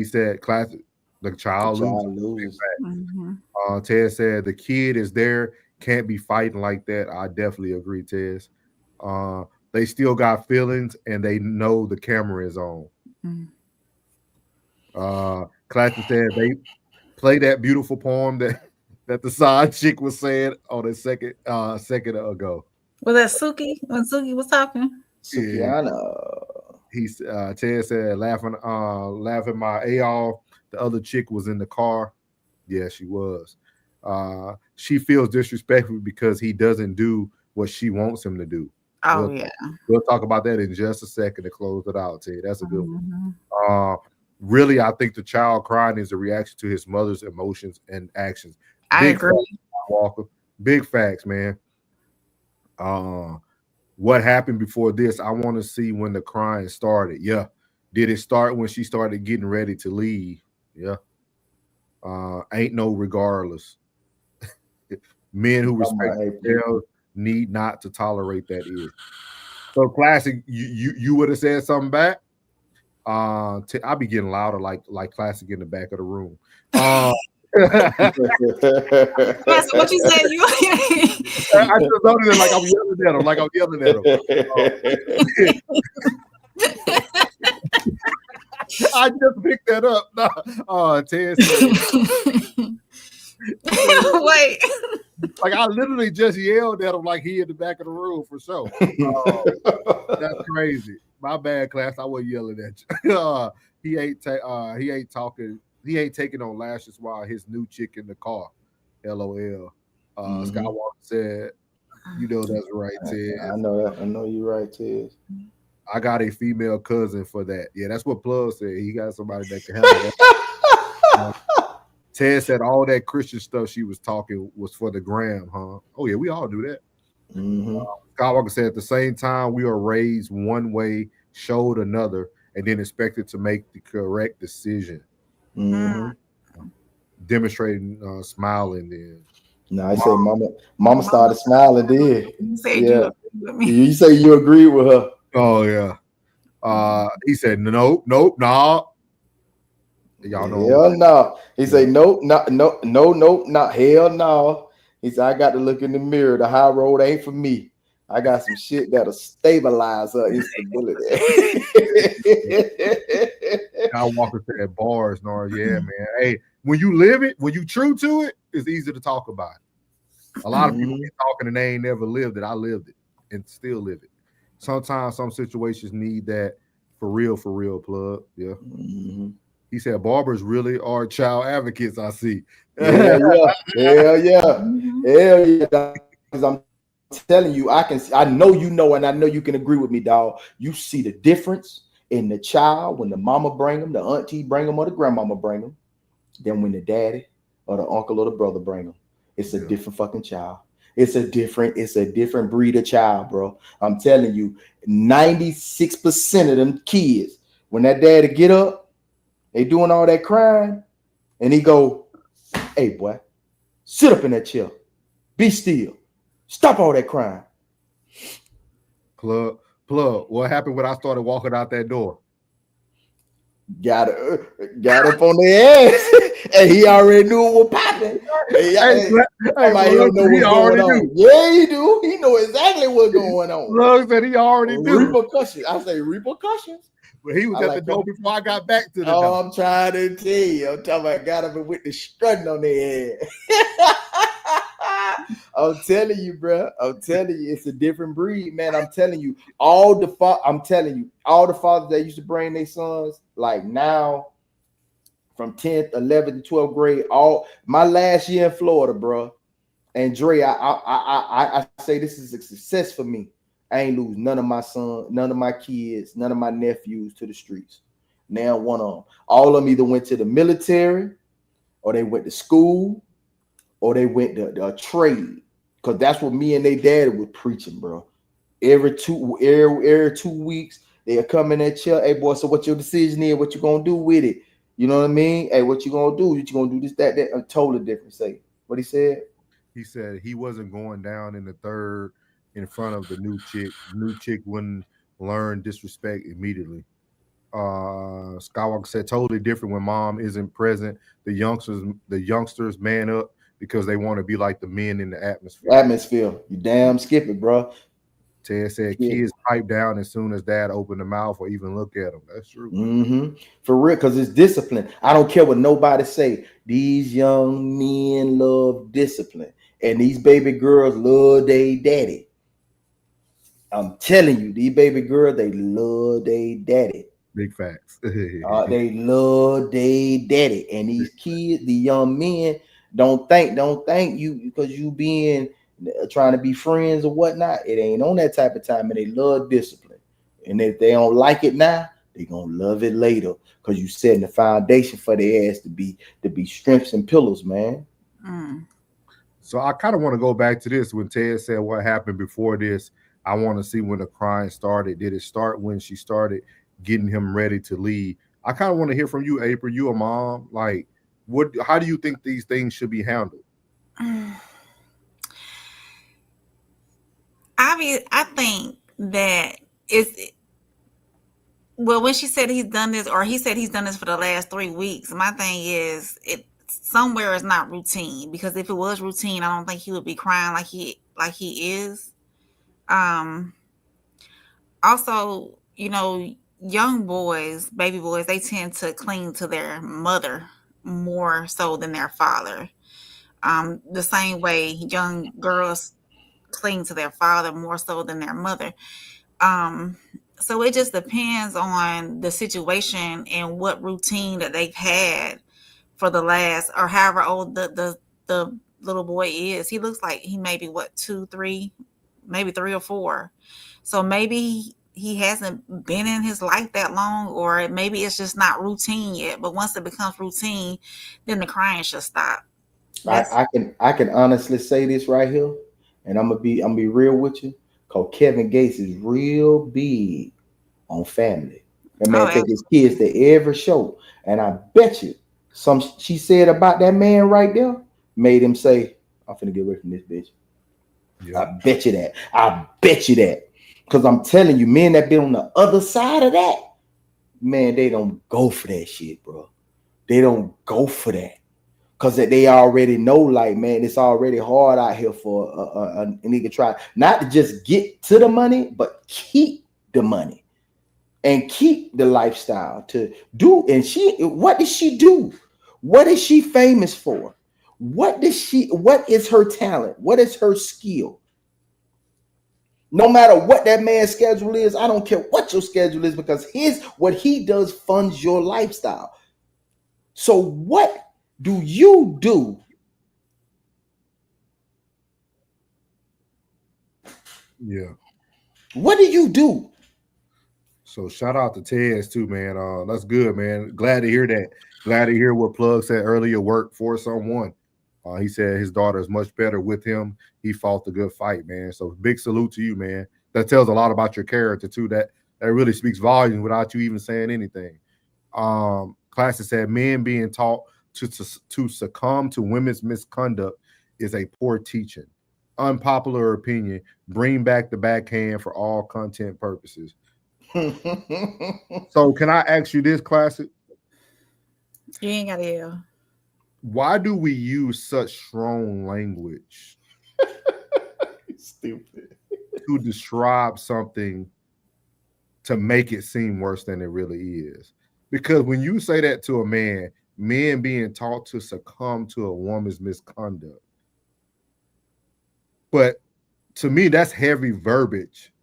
said, classic, the child loses. Ted said, the kid is there, can't be fighting like that. I definitely agree, Tez. They still got feelings and they know the camera is on. Classic said they play that beautiful poem that the side chick was saying on a second ago. Was that Suki when Suki was talking? Yeah. Ted said laughing my off. The other chick was in the car. Yeah, she was. She feels disrespectful because he doesn't do what she wants him to do. We'll talk about that in just a second to close it out, Ted. That's a good one. Really, I think the child crying is a reaction to his mother's emotions and actions. I agree. Walker. Big facts, man. What happened before this? I want to see when the crying started. Yeah. Did it start when she started getting ready to leave? Yeah. Ain't no regardless. Men who respect themselves need not to tolerate that is. So Classic, you would have said something back. I'll be getting louder like Classic in the back of the room. What you said? I just noticed like I'm yelling at him. I just picked that up. Ted said, wait. Like I literally just yelled at him like he in the back of the room for sure. That's crazy. My bad, Class. I wasn't yelling at you. He ain't taking on lashes while his new chick in the car. LOL. Skywalker said, "You know that's right, Ted." I know that. I know you're right, Ted. I got a female cousin for that. Yeah, that's what Plug said. He got somebody that can handle that. Ted said all that Christian stuff she was talking was for the gram, huh? Oh yeah, we all do that. Skywalker said at the same time we are raised one way, showed another, and then expected to make the correct decision. Demonstrating smiling then. No, I say mama started smiling then. You said Yeah. you agree with me. You say you agree with her. Oh yeah. He said nope, nah. Y'all know. Hell no. He say nope, no, hell no. He said I got to look in the mirror. The high road ain't for me. I got some shit that'll stabilize her instability. Skywalker said bars, Nora. Yeah, man. Hey, when you live it, when you true to it, it's easy to talk about it. A lot of people be talking and they ain't never lived it. I lived it and still live it. Sometimes some situations need that for real plug. Yeah. He said barbers really are child advocates, I see. Hell yeah. Because I'm telling you, I know you know, and I know you can agree with me, dog. You see the difference in the child when the mama bring them, the auntie bring them, or the grandmama bring them, than when the daddy or the uncle or the brother bring them. It's a different fucking child. It's a different breed of child, bro. I'm telling you, 96% of them kids, when that daddy get up, they doing all that crying, and he go, hey boy, sit up in that chair, be still, stop all that crying. Plug, what happened when I started walking out that door? Got up on their ass, and he already knew it was popping. He already knew. Yeah, he do. He know exactly what's going on. Plug said he already knew. Repercussions. I say repercussions. But he was at the door before I got back to the door. door. I'm trying to tell you. I'm talking about got up with the strutting on their head. I'm telling you, bro. I'm telling you, it's a different breed, man. I'm telling you, all the fathers that used to bring their sons, like now, from 10th, 11th, to 12th grade, all my last year in Florida, bro. And Dre, I say this is a success for me. I ain't lose none of my sons, none of my kids, none of my nephews to the streets. Now one of them. All of them either went to the military, or they went to school, or they went to trade. Because that's what me and they daddy was preaching, bro. Every 2 weeks, they'll come in that chair. Hey, boy, so what your decision is? What you gonna do with it? You know what I mean? Hey, what you gonna do? You gonna do this, that, a totally different. Say what he said. He said he wasn't going down in the third in front of the new chick. New chick wouldn't learn disrespect immediately. Skywalker said totally different when mom isn't present. The youngsters man up because they want to be like the men in the atmosphere. You damn skip it, bro. Ted said kids pipe down as soon as dad opened the mouth or even look at them. That's true. For real, because it's discipline. I don't care what nobody say. These young men love discipline, and these baby girls love their daddy. I'm telling you, these baby girls, they love their daddy. Big facts. They love their daddy, and these kids, the young men, don't think you because you being trying to be friends or whatnot. It ain't on that type of time, and they love discipline. And if they don't like it now, they gonna love it later because you setting the foundation for their ass to be strengths and pillars, man. So I kind of want to go back to this when Ted said what happened before this. I want to see when the crying started. Did it start when she started getting him ready to leave? I kind of want to hear from you, April. You a mom, like how do you think these things should be handled? I think that when she said he's done this, or he said he's done this for the last 3 weeks, my thing is it somewhere is not routine, because if it was routine, I don't think he would be crying like he is. Also, young boys, baby boys, they tend to cling to their mother more so than their father. The same way young girls cling to their father more so than their mother. So it just depends on the situation and what routine that they've had for the last, or however old the little boy is. He looks like he may be 2, 3, maybe 3 or 4. So maybe he hasn't been in his life that long, or maybe it's just not routine yet. But once it becomes routine, then the crying should stop. I can honestly say this right here, and I'm gonna be real with you, cause Kevin Gates is real big on family. That man take his kids to every show, and I bet you some she said about that man right there made him say, "I'm finna get away from this bitch." Yeah. I bet you that. I bet you that. Because I'm telling you, men that been on the other side of that, man, they don't go for that shit, bro. They don't go for that. Because they already know, like, man, it's already hard out here for a nigga try not to just get to the money, but keep the money and keep the lifestyle to do. And what does she do? What is she famous for? What is her talent? What is her skill? No matter what that man's schedule is, I don't care what your schedule is, because what he does funds your lifestyle. So what do you do? Yeah. What do you do? So shout out to Tez too, man. That's good, man. Glad to hear that. Glad to hear what Plug said earlier. Work for someone. He said his daughter is much better with him. He fought the good fight, man. So big salute to you, man. That tells a lot about your character too. That really speaks volumes without you even saying anything. Classic said men being taught to succumb to women's misconduct is a poor teaching. Unpopular opinion. Bring back the backhand for all content purposes. So can I ask you this, Classic? You ain't gotta yell. Why do we use such strong language stupid to describe something to make it seem worse than it really is? Because when you say that to a man, men being taught to succumb to a woman's misconduct, but to me, that's heavy verbiage.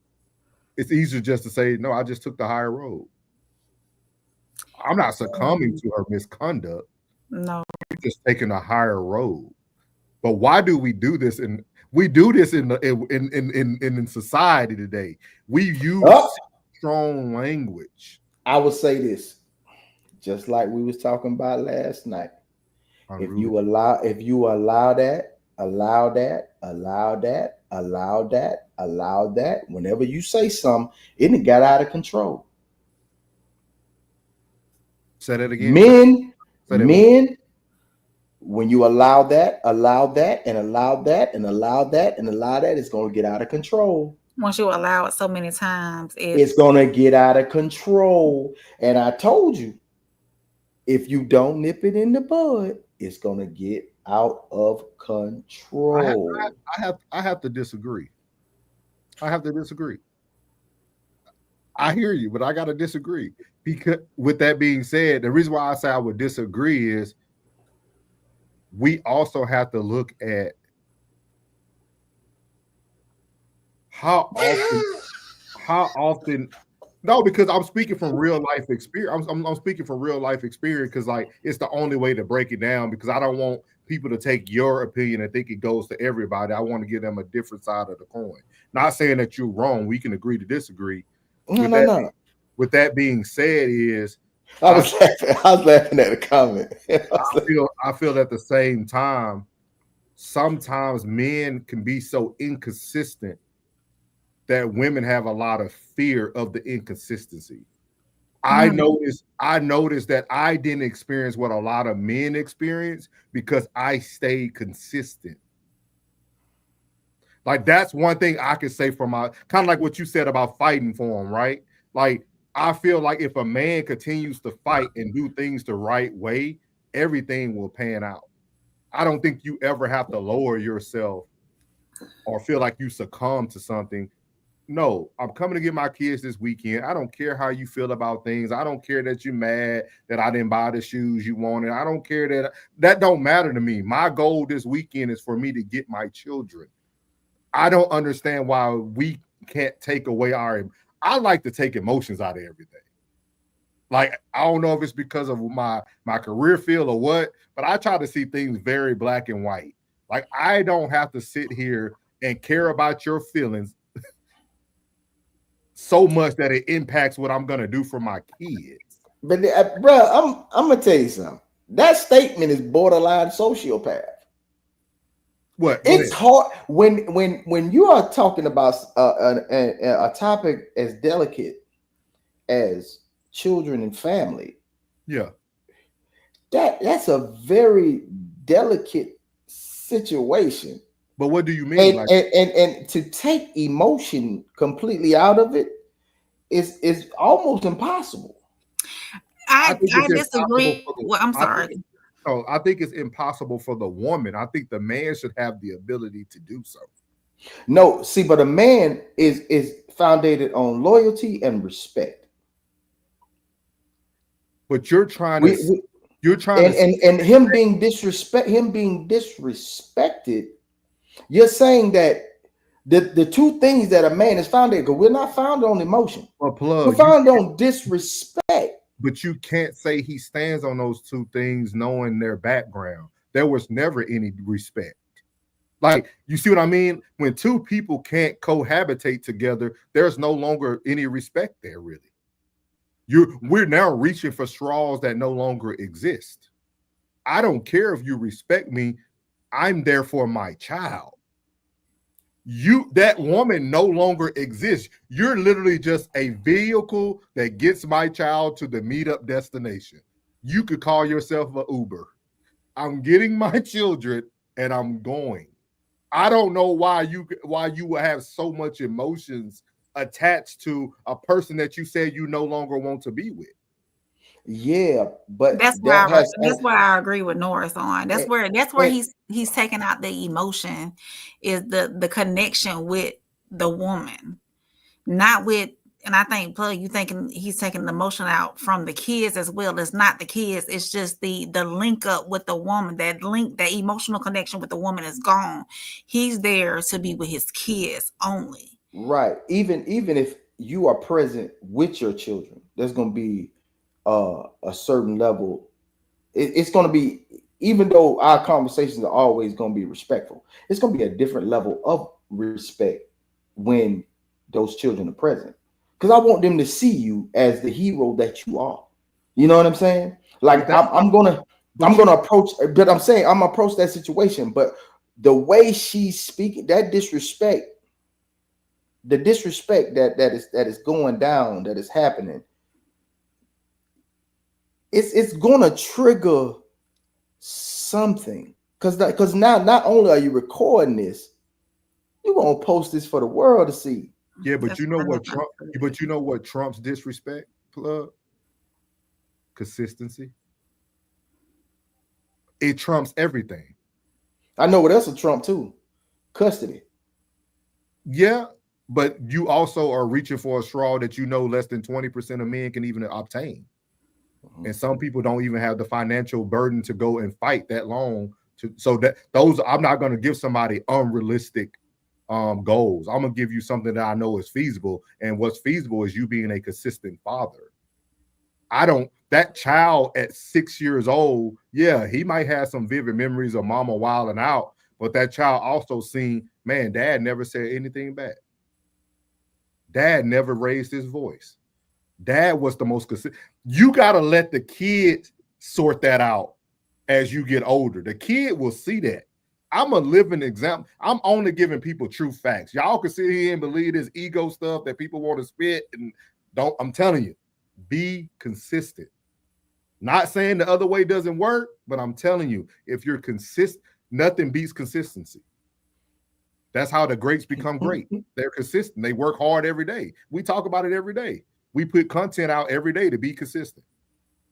It's easier just to say, no, I just took the higher road. I'm not succumbing to her misconduct. No. I'm just taking a higher road. But why do we do this? And we do this in society today. We use strong language. I would say this, just like we was talking about last night. If you allow that, whenever you say something, it got out of control. Say that again. Men, when you allow that, and allow that, and allow that, and allow that, it's going to get out of control. Once you allow it so many times, it's going to get out of control. And I told you, if you don't nip it in the bud, it's going to get out of control. I have to disagree. I hear you, but I got to disagree. Because with that being said, the reason why I say I would disagree is we also have to look at how often. No, because I'm speaking from real life experience. I'm speaking from real life experience because, like, it's the only way to break it down. Because I don't want people to take your opinion and think it goes to everybody. I want to give them a different side of the coin. Not saying that you're wrong. We can agree to disagree. No. With that being said, I was laughing at the comment. I feel at the same time, sometimes men can be so inconsistent that women have a lot of fear of the inconsistency. I noticed that I didn't experience what a lot of men experience because I stayed consistent. Like, that's one thing I could say from my, kind of like what you said about fighting for him, right? Like, I feel like if a man continues to fight and do things the right way, everything will pan out. I don't think you ever have to lower yourself or feel like you succumb to something. No, I'm coming to get my kids this weekend. I don't care how you feel about things. I don't care that you're mad that I didn't buy the shoes you wanted. I don't care that don't matter to me. My goal this weekend is for me to get my children. I don't understand why we can't take away I like to take emotions out of everything. Like, I don't know if it's because of my career field or what, but I try to see things very black and white. Like, I don't have to sit here and care about your feelings so much that it impacts what I'm gonna do for my kids. But bro, I'm gonna tell you something. That statement is borderline sociopath. What? It's hard when you are talking about a topic as delicate as children and family. Yeah, that's a very delicate situation. But what do you mean? And to take emotion completely out of it is almost impossible. I disagree. Well, I'm sorry. I think it's impossible for the woman. I think the man should have the ability to do so. No, see, but a man is founded on loyalty and respect. But you're trying to and him being disrespected. You're saying that the two things that a man is founded, because we're not founded on emotion. We're founded on disrespect. But you can't say he stands on those two things knowing their background. There was never any respect. Like, you see what I mean? When two people can't cohabitate together, there's no longer any respect there, really. We're now reaching for straws that no longer exist. I don't care if you respect me. I'm there for my child. That woman no longer exists. You're literally just a vehicle that gets my child to the meetup destination. You could call yourself an Uber. I'm getting my children and I'm going. I don't know why you would have so much emotions attached to a person that you said you no longer want to be with. Yeah, but that's where I agree with Norris on. That's where he's taking out the emotion, is the connection with the woman, not with. And I think, Plug, you thinking he's taking the emotion out from the kids as well. It's not the kids. It's just the link up with the woman. That emotional connection with the woman is gone. He's there to be with his kids only. Right. Even if you are present with your children, there's going to be a certain level. It's going to be, even though our conversations are always going to be respectful, it's going to be a different level of respect when those children are present. Because I want them to see you as the hero that you are. You know what I'm saying? Like, I'm gonna approach, but I'm saying I'm gonna approach that situation. But the way she's speaking, that disrespect, the disrespect that is going down, that is happening, it's gonna trigger something. Because now not only are you recording this, you're gonna post this for the world to see. Yeah, but you know what Trump's disrespect, Plug? Consistency. It trumps everything. I know what else will trump too. Custody. Yeah, but you also are reaching for a straw that you know less than 20% of men can even obtain. And some people don't even have the financial burden to go and fight that long. I'm not going to give somebody unrealistic goals. I'm gonna give you something that I know is feasible, and what's feasible is you being a consistent father. That child at 6 years old, yeah, he might have some vivid memories of mama wilding out, but that child also seen, man, dad never said anything bad. Dad never raised his voice. Dad was the most consistent. You gotta let the kid sort that out as you get older. The kid will see that. I'm a living example. I'm only giving people true facts. Y'all can sit here and believe this ego stuff that people want to spit and don't. I'm telling you, be consistent. Not saying the other way doesn't work, but I'm telling you, if you're consistent, nothing beats consistency. That's how the greats become great. They're consistent. They work hard every day. We talk about it every day. We put content out every day to be consistent.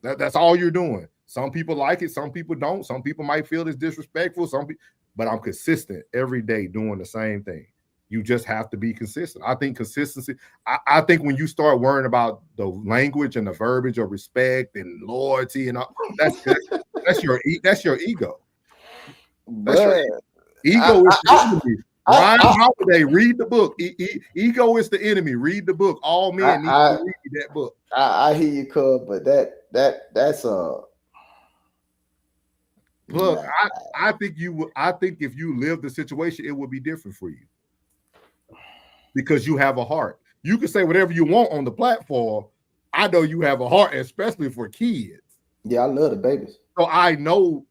That's all you're doing. Some people like it, some people don't. Some people might feel it's disrespectful. But I'm consistent every day doing the same thing. You just have to be consistent. I think consistency. I think when you start worrying about the language and the verbiage of respect and loyalty and all, that's your ego. That's your ego is the enemy. Ryan Holiday, read the book. Ego is the enemy. Read the book. All men need to read that book. I hear you, Cub, but that's Look, I think if you live the situation, it would be different for you because you have a heart. You can say whatever you want on the platform. I know you have a heart, especially for kids. Yeah, I love the babies. So I know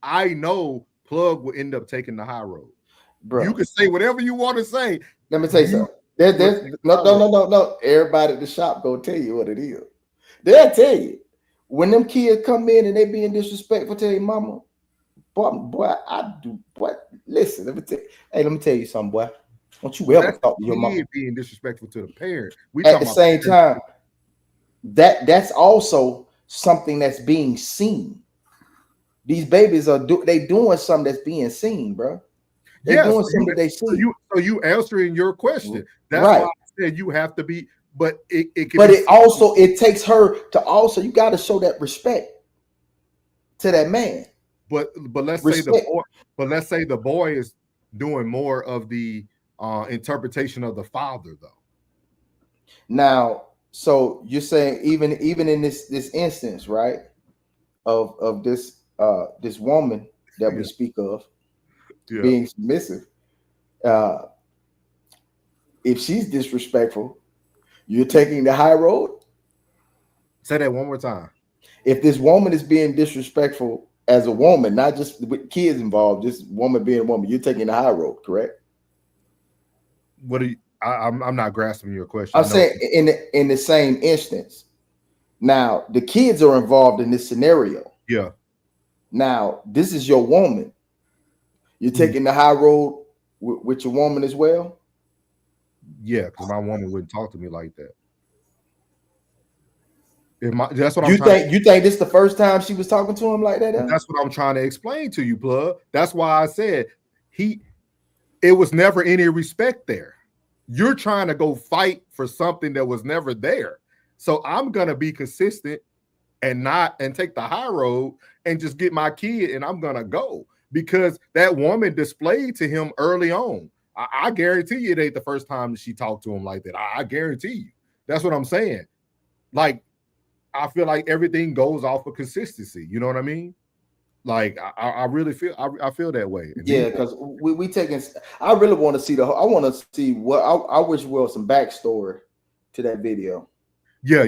Plug will end up taking the high road. Bro. You can say whatever you want to say. Let me tell you something. No. Everybody at the shop gonna tell you what it is. They'll tell you. When them kids come in and they being disrespectful to their mama, boy, I do. Boy, listen, let me tell you something, boy. Don't you ever talk to your mama being disrespectful to the parent. At the same time, that's also something that's being seen. These babies are doing something that's being seen, bro. They're doing something that they see. So you answering your question. That's right. why I said you have to be, but it takes her to also, you got to show that respect to that man. But let's say the boy is doing more of the interpretation of the father, though. Now, so you're saying even in this instance, right, of this woman that we speak of being submissive, if she's disrespectful, you're taking the high road. Say that one more time. If this woman is being disrespectful as a woman, not just with kids involved, just woman being a woman, you're taking the high road, correct? What are you? I'm not grasping your question. I'm saying in the same instance. Now the kids are involved in this scenario. Yeah. Now this is your woman. You're taking the high road with your woman as well. Yeah, because my woman wouldn't talk to me like that. That's what you think. You think this is the first time she was talking to him like that? That's what I'm trying to explain to you, Plug. That's why I said it was never any respect there. You're trying to go fight for something that was never there. So I'm gonna be consistent and take the high road and just get my kid, and I'm gonna go because that woman displayed to him early on. I guarantee you it ain't the first time that she talked to him like that. I guarantee you. That's what I'm saying. Like, I feel like everything goes off of consistency. You know what I mean? Like, I really feel I feel that way. Yeah, because we taking. I really want to see I want to see what I wish there was some backstory to that video. Yeah.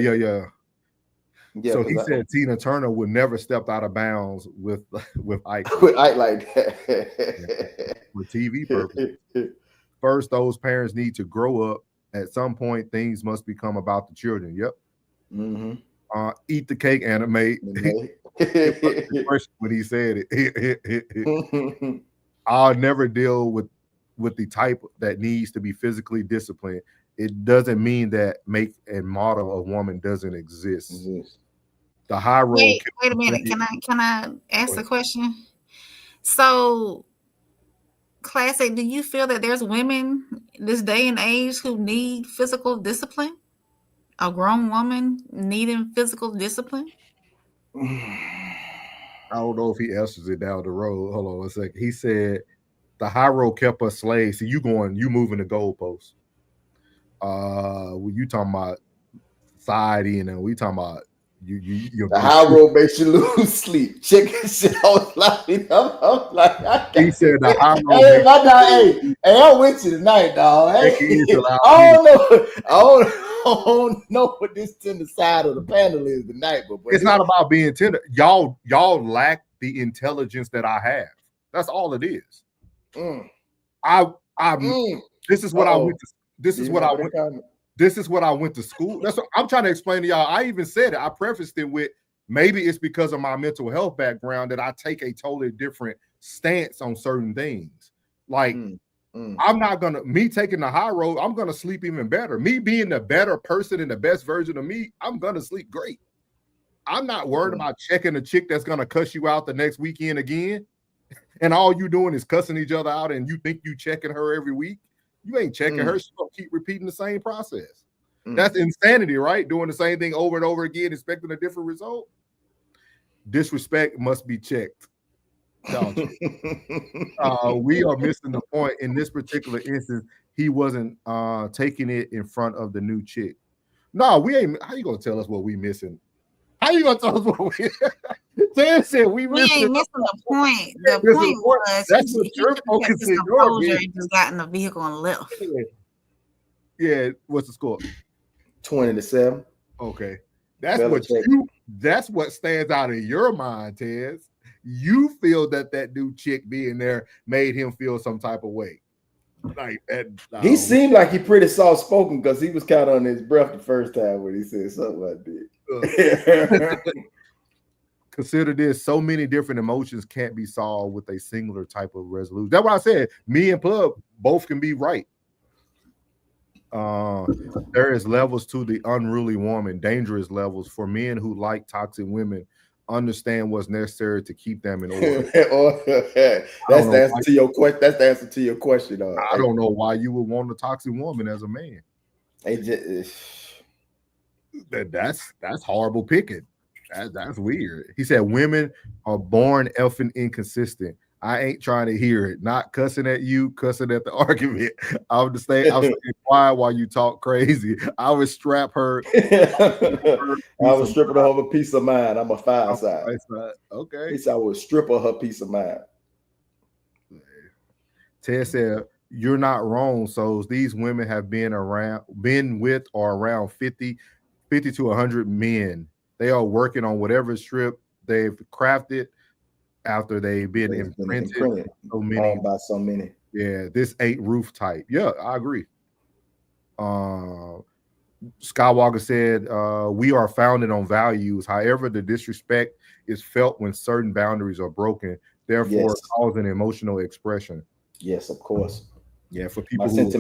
So he said Tina Turner would never step out of bounds with Ike. With Ike like that. For TV purposes. First, those parents need to grow up. At some point, things must become about the children. Yep. Mm-hmm. Eat the cake, animate. When he said it. I'll never deal with the type that needs to be physically disciplined. It doesn't mean that make and model a woman doesn't exist. The high road. Wait a minute. Can I ask the question? So, Classic, do you feel that there's women this day and age who need physical discipline? A grown woman needing physical discipline? I don't know if he answers it down the road. Hold on 1 second. He said the high road kept us slaves. So you moving the goalposts. When you talking about society, and then we talking about you the high road makes you lose sleep. Check this shit. I was laughing. I'm like, he said the high road. Hey, my dog, hey, I'm with you tonight, dog. Hey, I don't know what this tender side of the panel is tonight, but it's not about being tender. Y'all lack the intelligence that I have. That's all it is. This is what I went to. This is what I went. This is what I went to school. That's what I'm trying to explain to y'all. I even said it. I prefaced it with maybe it's because of my mental health background that I take a totally different stance on certain things. Like I'm not me taking the high road. I'm gonna sleep even better. Me being the better person and the best version of me, I'm gonna sleep great. I'm not worried about checking a chick that's gonna cuss you out the next weekend again, and all you doing is cussing each other out, and you think you checking her every week. You ain't checking her. She's gonna keep repeating the same process. That's insanity, right? Doing the same thing over and over again, expecting a different result. Disrespect must be checked. We are missing the point. In this particular instance, he wasn't taking it in front of the new chick. No, we ain't. How you gonna tell us what we missing? How you gonna tell us what we? Said we ain't missing the point. The point was that's what you're focusing on. And just got in the vehicle and left. Yeah. What's the score? 20-7. Okay. That's what stands out in your mind, Tez. You feel that new chick being there made him feel some type of way. Like that. He seemed like he pretty soft spoken because he was kind of on his breath the first time when he said something like that. Consider this: so many different emotions can't be solved with a singular type of resolution. That's why I said me and Plug both can be right. There is levels to the unruly woman, dangerous levels for men who like toxic women. Understand what's necessary to keep them in order. That's the answer to your question. That's the answer to your question. I don't know why you would want a toxic woman as a man. That's horrible picking. That's weird. He said women are born effing inconsistent. I ain't trying to hear it. Not cussing at you, cussing at the argument. I would stay quiet while you talk crazy. I would strap her. I would strip her of a piece of mind. I'm a fire side. Okay. He said I would strip her peace of mind. Ted said, "You're not wrong. So these women have been with or around 50 to 100 men. They are working on whatever strip they've crafted after they've been imprinted so many by so many. Yeah, this ain't roof type. Yeah, I agree. Skywalker said, we are founded on values. However, the disrespect is felt when certain boundaries are broken, therefore causing emotional expression. Yes, of course. Yeah, for people who are not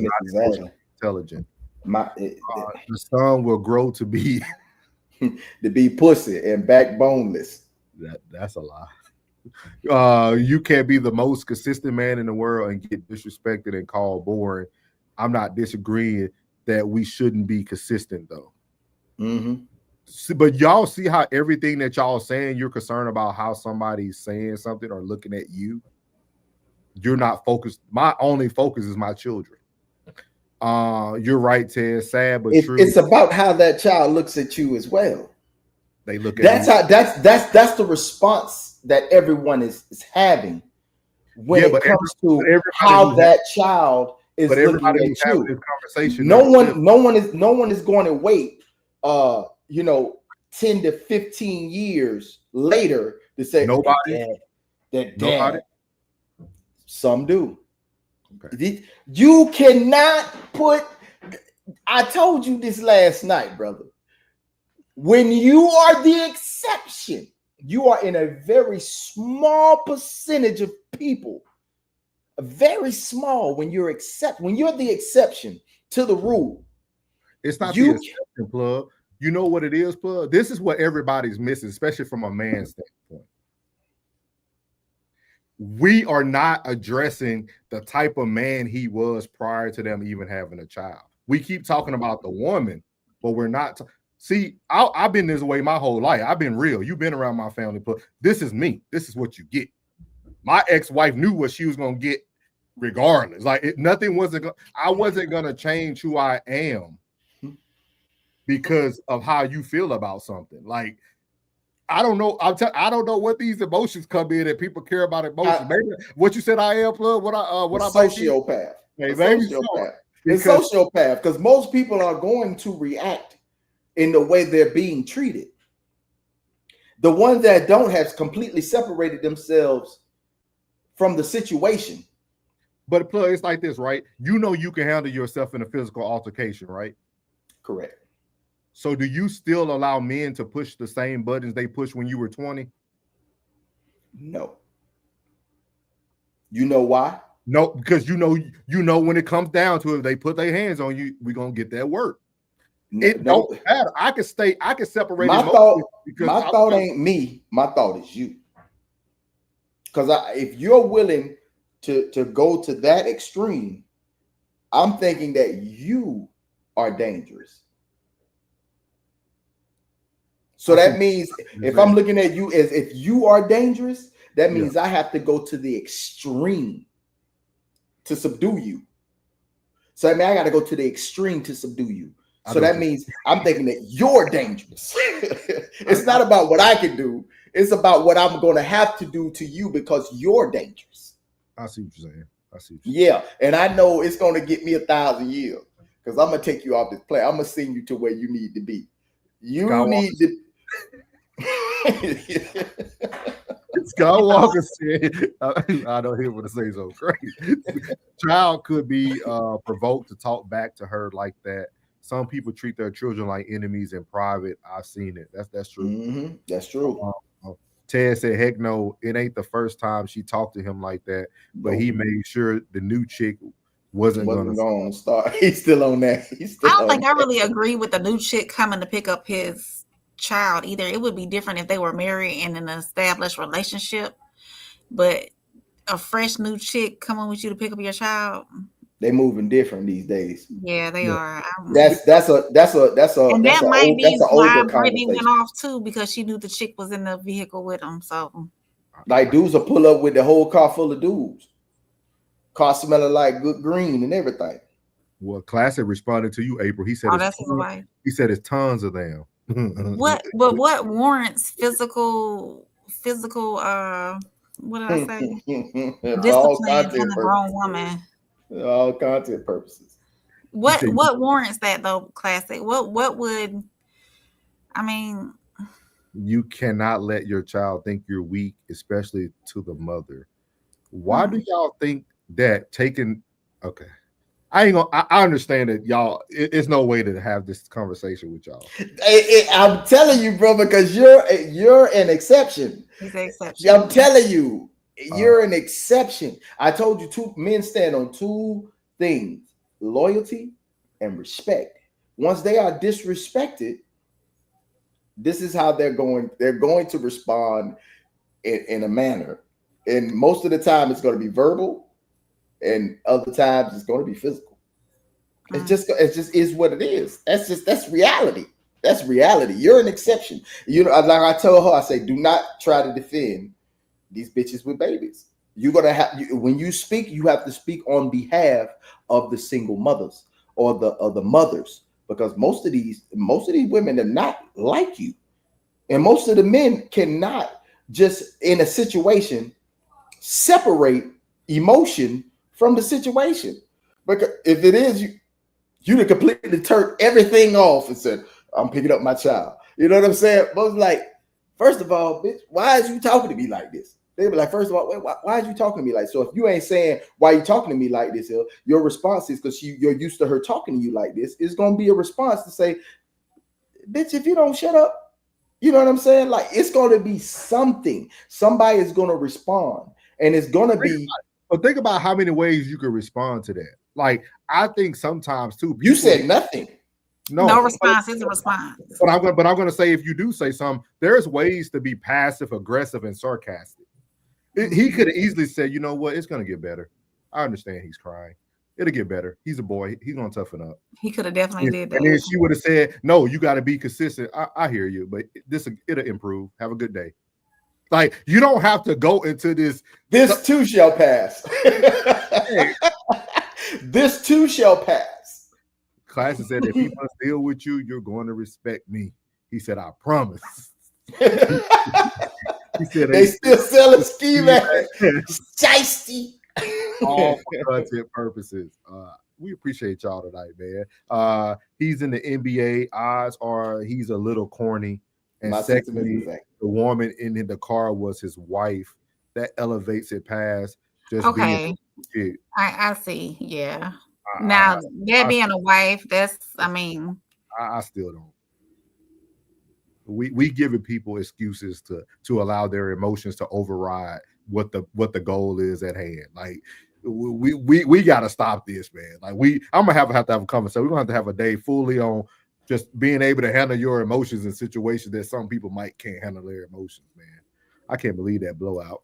intelligent. The son will grow to be pussy and backboneless. That's a lie. You can't be the most consistent man in the world and get disrespected and called boring. I'm not disagreeing that we shouldn't be consistent though. But y'all see how everything that y'all saying, you're concerned about how somebody's saying something or looking at you. You're not focused. My only focus is my children. You're right, Ted. Sad but true. It's about how that child looks at you as well. They look at that's the response that everyone is having when it comes to how that child is looking at you. No one is going to wait 10 to 15 years later to say nobody. Dad. Some do. Okay. You cannot put. I told you this last night, brother. When you are the exception, you are in a very small percentage of people. A very small when you're the exception to the rule. It's not the exception, Plug. You know what it is, Plug? This is what everybody's missing, especially from a man's standpoint. We are not addressing the type of man he was prior to them even having a child. We keep talking about the woman, but we're not. See, I've been this way my whole life. I've been real. You've been around my family, but this is me. This is what you get. My ex-wife knew what she was going to get regardless. Like I wasn't going to change who I am because of how you feel about something. Like, I don't know. I don't know what these emotions come in that people care about emotions. Maybe what you said I am, Plug. What I sociopath. It's sociopath because most people are going to react in the way they're being treated. The ones that don't have completely separated themselves from the situation. But Plug, it's like this, right? You know you can handle yourself in a physical altercation, right? Correct. So do you still allow men to push the same buttons they pushed when you were 20? No. You know why? No, because you know when it comes down to it, if they put their hands on you, we're gonna get that work. It don't matter. I can separate. My thought ain't me. My thought is you. Because if you're willing to go to that extreme, I'm thinking that you are dangerous. So that means if I'm looking at you as if you are dangerous, that means I have to go to the extreme to subdue you. So I mean, I got to go to the extreme to subdue you. So that means I'm thinking that you're dangerous. It's not about what I can do. It's about what I'm going to have to do to you because you're dangerous. I see what you're saying. Yeah. And I know it's going to get me 1,000 years because I'm gonna take you off this plane. I'm gonna send you to where you need to be. You Skywalker. need to. Skywalker said, I don't hear what to say so crazy. Child could be provoked to talk back to her like that. Some people treat their children like enemies in private. I've seen it. That's true. Mm-hmm. That's true. Ted said, heck no, it ain't the first time she talked to him like that, but he made sure the new chick wasn't going to start. He's still on that. I don't think I really agree with the new chick coming to pick up his child either. It would be different if they were married in an established relationship, but a fresh new chick coming with you to pick up your child. They moving different these days. Yeah, they are. That's and that might be why Brittany went off too, because she knew the chick was in the vehicle with him. So, like, dudes will pull up with the whole car full of dudes, car smelling like good green and everything. Well, Classic responded to you, April. He said, that's his wife. He said it's tons of them. What warrants physical? What did I say? Discipline in a grown woman. All content purposes. What warrants that though, Classic? What would, I mean, you cannot let your child think you're weak, especially to the mother. Why do y'all think that taking okay? I understand that y'all, it's no way to have this conversation with y'all. I'm telling you, bro, because you're an exception. He's an exception. I'm telling you. You're an exception. I told you, two men stand on two things: loyalty and respect. Once they are disrespected, this is how they're going to respond in a manner. And most of the time it's going to be verbal, and other times it's going to be physical. It just is what it is. That's reality. That's reality. You're an exception. You know, like I told her, I say, do not try to defend these bitches with babies. You're gonna have when you speak, you have to speak on behalf of the single mothers or the mothers, because most of these women are not like you, and most of the men cannot just in a situation separate emotion from the situation. Because if it is you'd have completely turned everything off and said, "I'm picking up my child." You know what I'm saying? But it's like, first of all, bitch, why is you talking to me like this? They be like, first of all, why are you talking to me like? So if you ain't saying why you talking to me like this, your response is because you're used to her talking to you like this. It's gonna be a response to say, bitch, if you don't shut up, you know what I'm saying? Like, it's gonna be something. Somebody is gonna respond, and it's gonna be. But think about how many ways you could respond to that. Like, I think sometimes too. You said nothing. No response is a response. But I'm going to say, if you do say something, there's ways to be passive, aggressive, and sarcastic. He could have easily said, you know what, it's going to get better. I understand he's crying. It'll get better. He's a boy. He's going to toughen up. He could have definitely did that. And then she would have said, no, you got to be consistent. I hear you, but it'll improve. Have a good day. Like, you don't have to go into this. This too shall pass. This too shall pass. Classic said, if he must deal with you, you're going to respect me. He said, I promise. He said, they still selling ski mask. Shiesty. All for content purposes. We appreciate y'all tonight, man. He's in the NBA. Odds are he's a little corny. And secondly, the woman in the car was his wife. That elevates it past just being a kid. I see. Yeah. Now, that being a wife, that's, I mean. I still don't. We giving people excuses to allow their emotions to override what the goal is at hand. Like, we got to stop this, man. Like, I'm gonna have to have a conversation. We're gonna have to have a day fully on just being able to handle your emotions in situations that some people can't handle their emotions, man. I can't believe that blowout.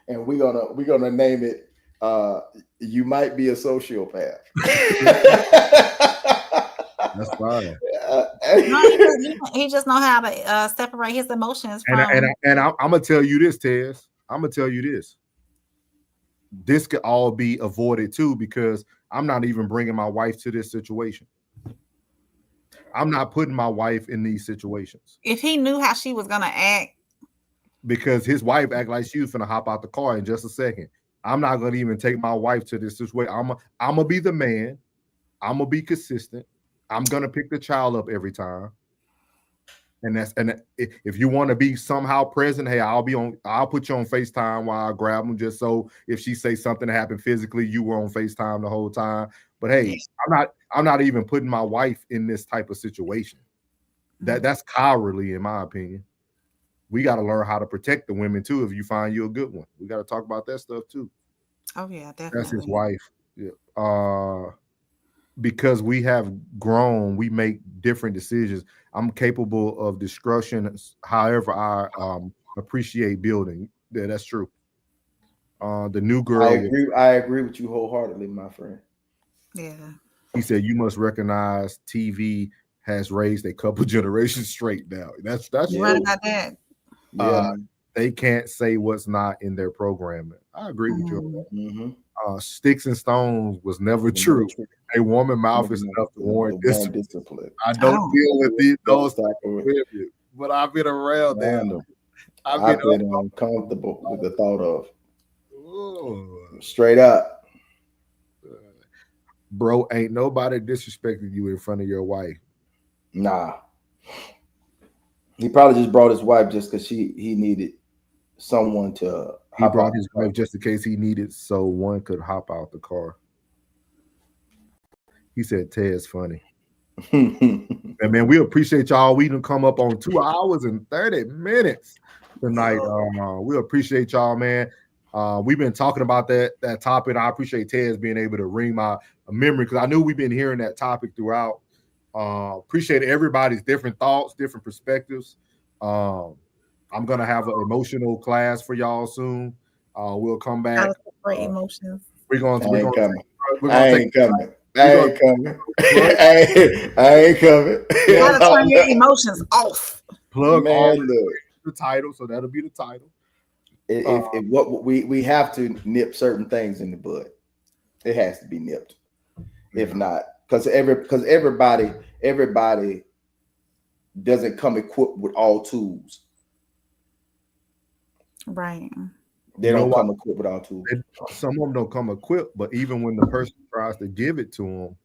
And we're gonna name it. You might be a sociopath. That's fine. He just know how to separate his emotions from. And I'm gonna tell you this, Tez. I'm gonna tell you this. This could all be avoided too, because I'm not even bringing my wife to this situation. I'm not putting my wife in these situations. If he knew how she was gonna act, because his wife act like she was gonna hop out the car in just a second. I'm not gonna even take my wife to this situation. I'm gonna be the man. I'm gonna be consistent. I'm gonna pick the child up every time. And if you want to be somehow present, hey, I'll put you on FaceTime while I grab them, just so if she say something happened physically, you were on FaceTime the whole time. But hey, I'm not even putting my wife in this type of situation. That's cowardly, in my opinion. We got to learn how to protect the women too. If you find you a good one, we got to talk about that stuff too. Oh yeah, definitely. That's his wife. Yeah. Because we have grown, we make different decisions. I'm capable of discretion. However, I appreciate building. Yeah, that's true. The new girl. I agree with you wholeheartedly, my friend. Yeah. He said you must recognize TV has raised a couple generations straight now. That's you right about that. They can't say what's not in their programming. I agree with you. Mm-hmm. Sticks and stones was never true. A woman mouth is enough to warrant discipline. I don't deal with those type of women, but I've been around them. I've been uncomfortable with the thought of straight up. Bro, ain't nobody disrespecting you in front of your wife. Nah. He probably just brought his wife just because he needed someone to He brought his wife just in case he needed so one could hop out the car. He said Ted's funny. And man, we appreciate y'all. We done come up on 2 hours and 30 minutes tonight. We appreciate y'all, man. We've been talking about that topic. I appreciate Ted's being able to ring my memory because I knew we've been hearing that topic throughout. Appreciate everybody's different thoughts, different perspectives. I'm gonna have an emotional class for y'all soon. We'll come back. Great emotions. I ain't coming. I ain't coming. You gotta turn your emotions off. Plug all the title, so that'll be the title. If what we have to nip certain things in the bud, it has to be nipped. If not, because everybody doesn't come equipped with all tools. Right. They don't come equipped with all tools. Some of them don't come equipped, but even when the person tries to give it to them,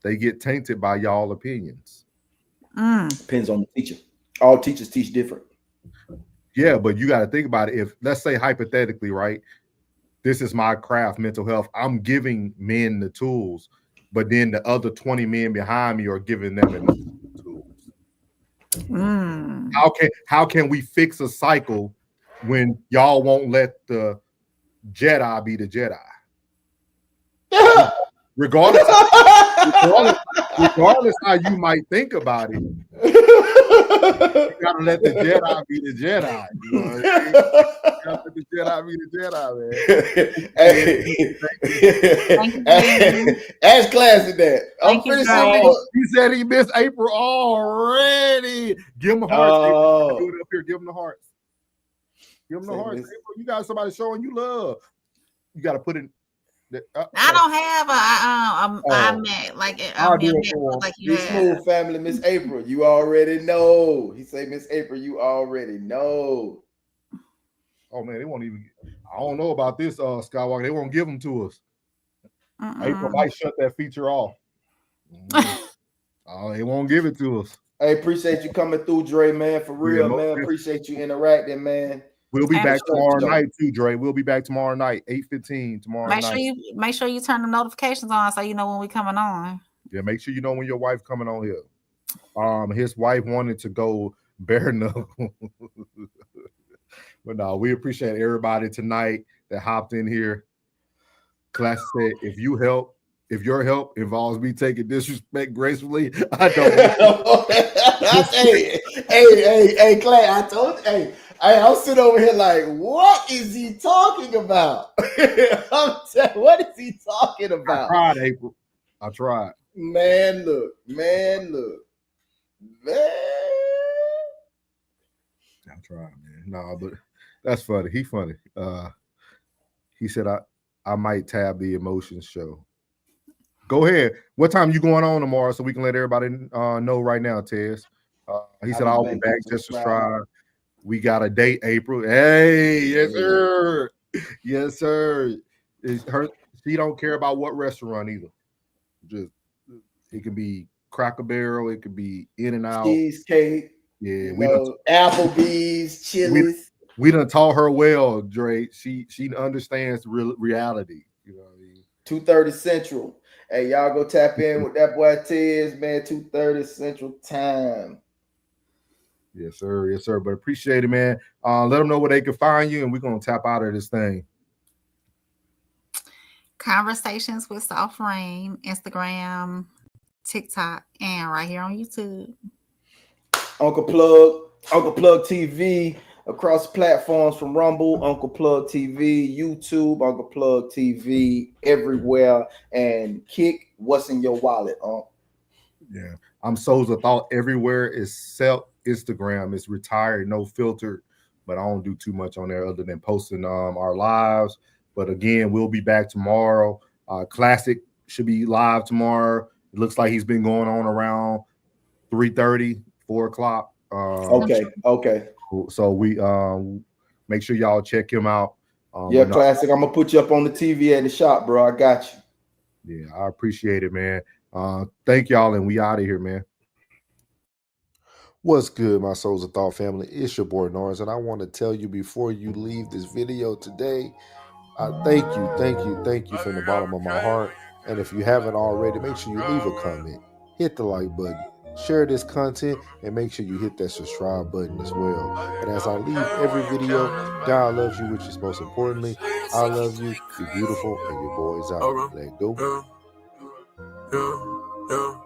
they get tainted by y'all opinions. Depends on the teacher. All teachers teach different. Yeah, but you got to think about it. If, let's say hypothetically, right, this is my craft, mental health. I'm giving men the tools, but then the other 20 men behind me are giving them the tools. How can we fix a cycle when y'all won't let the Jedi be the Jedi? regardless how you might think about it, you gotta let the Jedi be the Jedi. You know what I mean? You gotta let the Jedi be the Jedi, man. Hey, ask class at that. I'm pretty sure he said he missed April already. Give him a heart. Do it up here. Give him the hearts. Give them the hearts. April, you got somebody showing you love. You got to put it. I don't have I'm like you have. Smooth family, Miss April. You already know. He say, Miss April, you already know. Oh man, they won't even. I don't know about this, Skywalker. They won't give them to us. April might shut that feature off. They won't give it to us. I appreciate you coming through, Dre, man. For real, man. Appreciate you interacting, man. We'll be back tomorrow night too, Dre. We'll be back tomorrow night, 8:15 tomorrow night. Make sure you turn the notifications on so you know when we coming on. Yeah, make sure you know when your wife coming on here. His wife wanted to go bare knuckle. But no, we appreciate everybody tonight that hopped in here. Class said, if your help involves me taking disrespect gracefully, I don't know. hey, Clay, I told you, I'm sitting over here like, what is he talking about? What is he talking about? I tried, April. I tried. Man, look. Man. I tried, man. No, but that's funny. He funny. He said, I might tab the emotions show. Go ahead. What time you going on tomorrow so we can let everybody know right now, Tez? He said, I'll be back just to try. We got a date, April. Hey, yes, sir. Yes, sir. She don't care about what restaurant either. Just It can be Cracker Barrel. It could be In and Out. Cheesecake. Yeah, we Applebee's, Chili's. We done taught her well, Dre. She understands reality. You know what I mean? 2:30 Central. Hey, y'all go tap in with that boy Tiz, man. 2:30 Central time. Yes, sir. Yes, sir. But appreciate it, man. Let them know where they can find you, and we're gonna tap out of this thing. Conversations with Soft Rain, Instagram, TikTok, and right here on YouTube. Uncle Plug TV across platforms from Rumble, Uncle Plug TV, YouTube, Uncle Plug TV, everywhere. And Kick, what's in your wallet, Yeah, I'm Souls of Thought everywhere except Instagram. It's retired, no filter, but I don't do too much on there other than posting our lives. But again, we'll be back tomorrow. Classic should be live tomorrow. It looks like he's been going on around 3:30, 4 o'clock. Okay. So we make sure y'all check him out. Classic. I'm gonna put you up on the TV at the shop, bro. I got you. Yeah, I appreciate it, man. Thank y'all, and we out of here, man. What's good, my Souls of Thought family? It's your boy Norris, and I want to tell you before you leave this video today, thank you from the bottom of my heart. And if you haven't already, make sure you leave a comment, hit the like button, share this content, and make sure you hit that subscribe button as well. And as I leave every video, God loves you, which is most importantly, I love you. You're beautiful, and your boy's out. Let go. Yeah.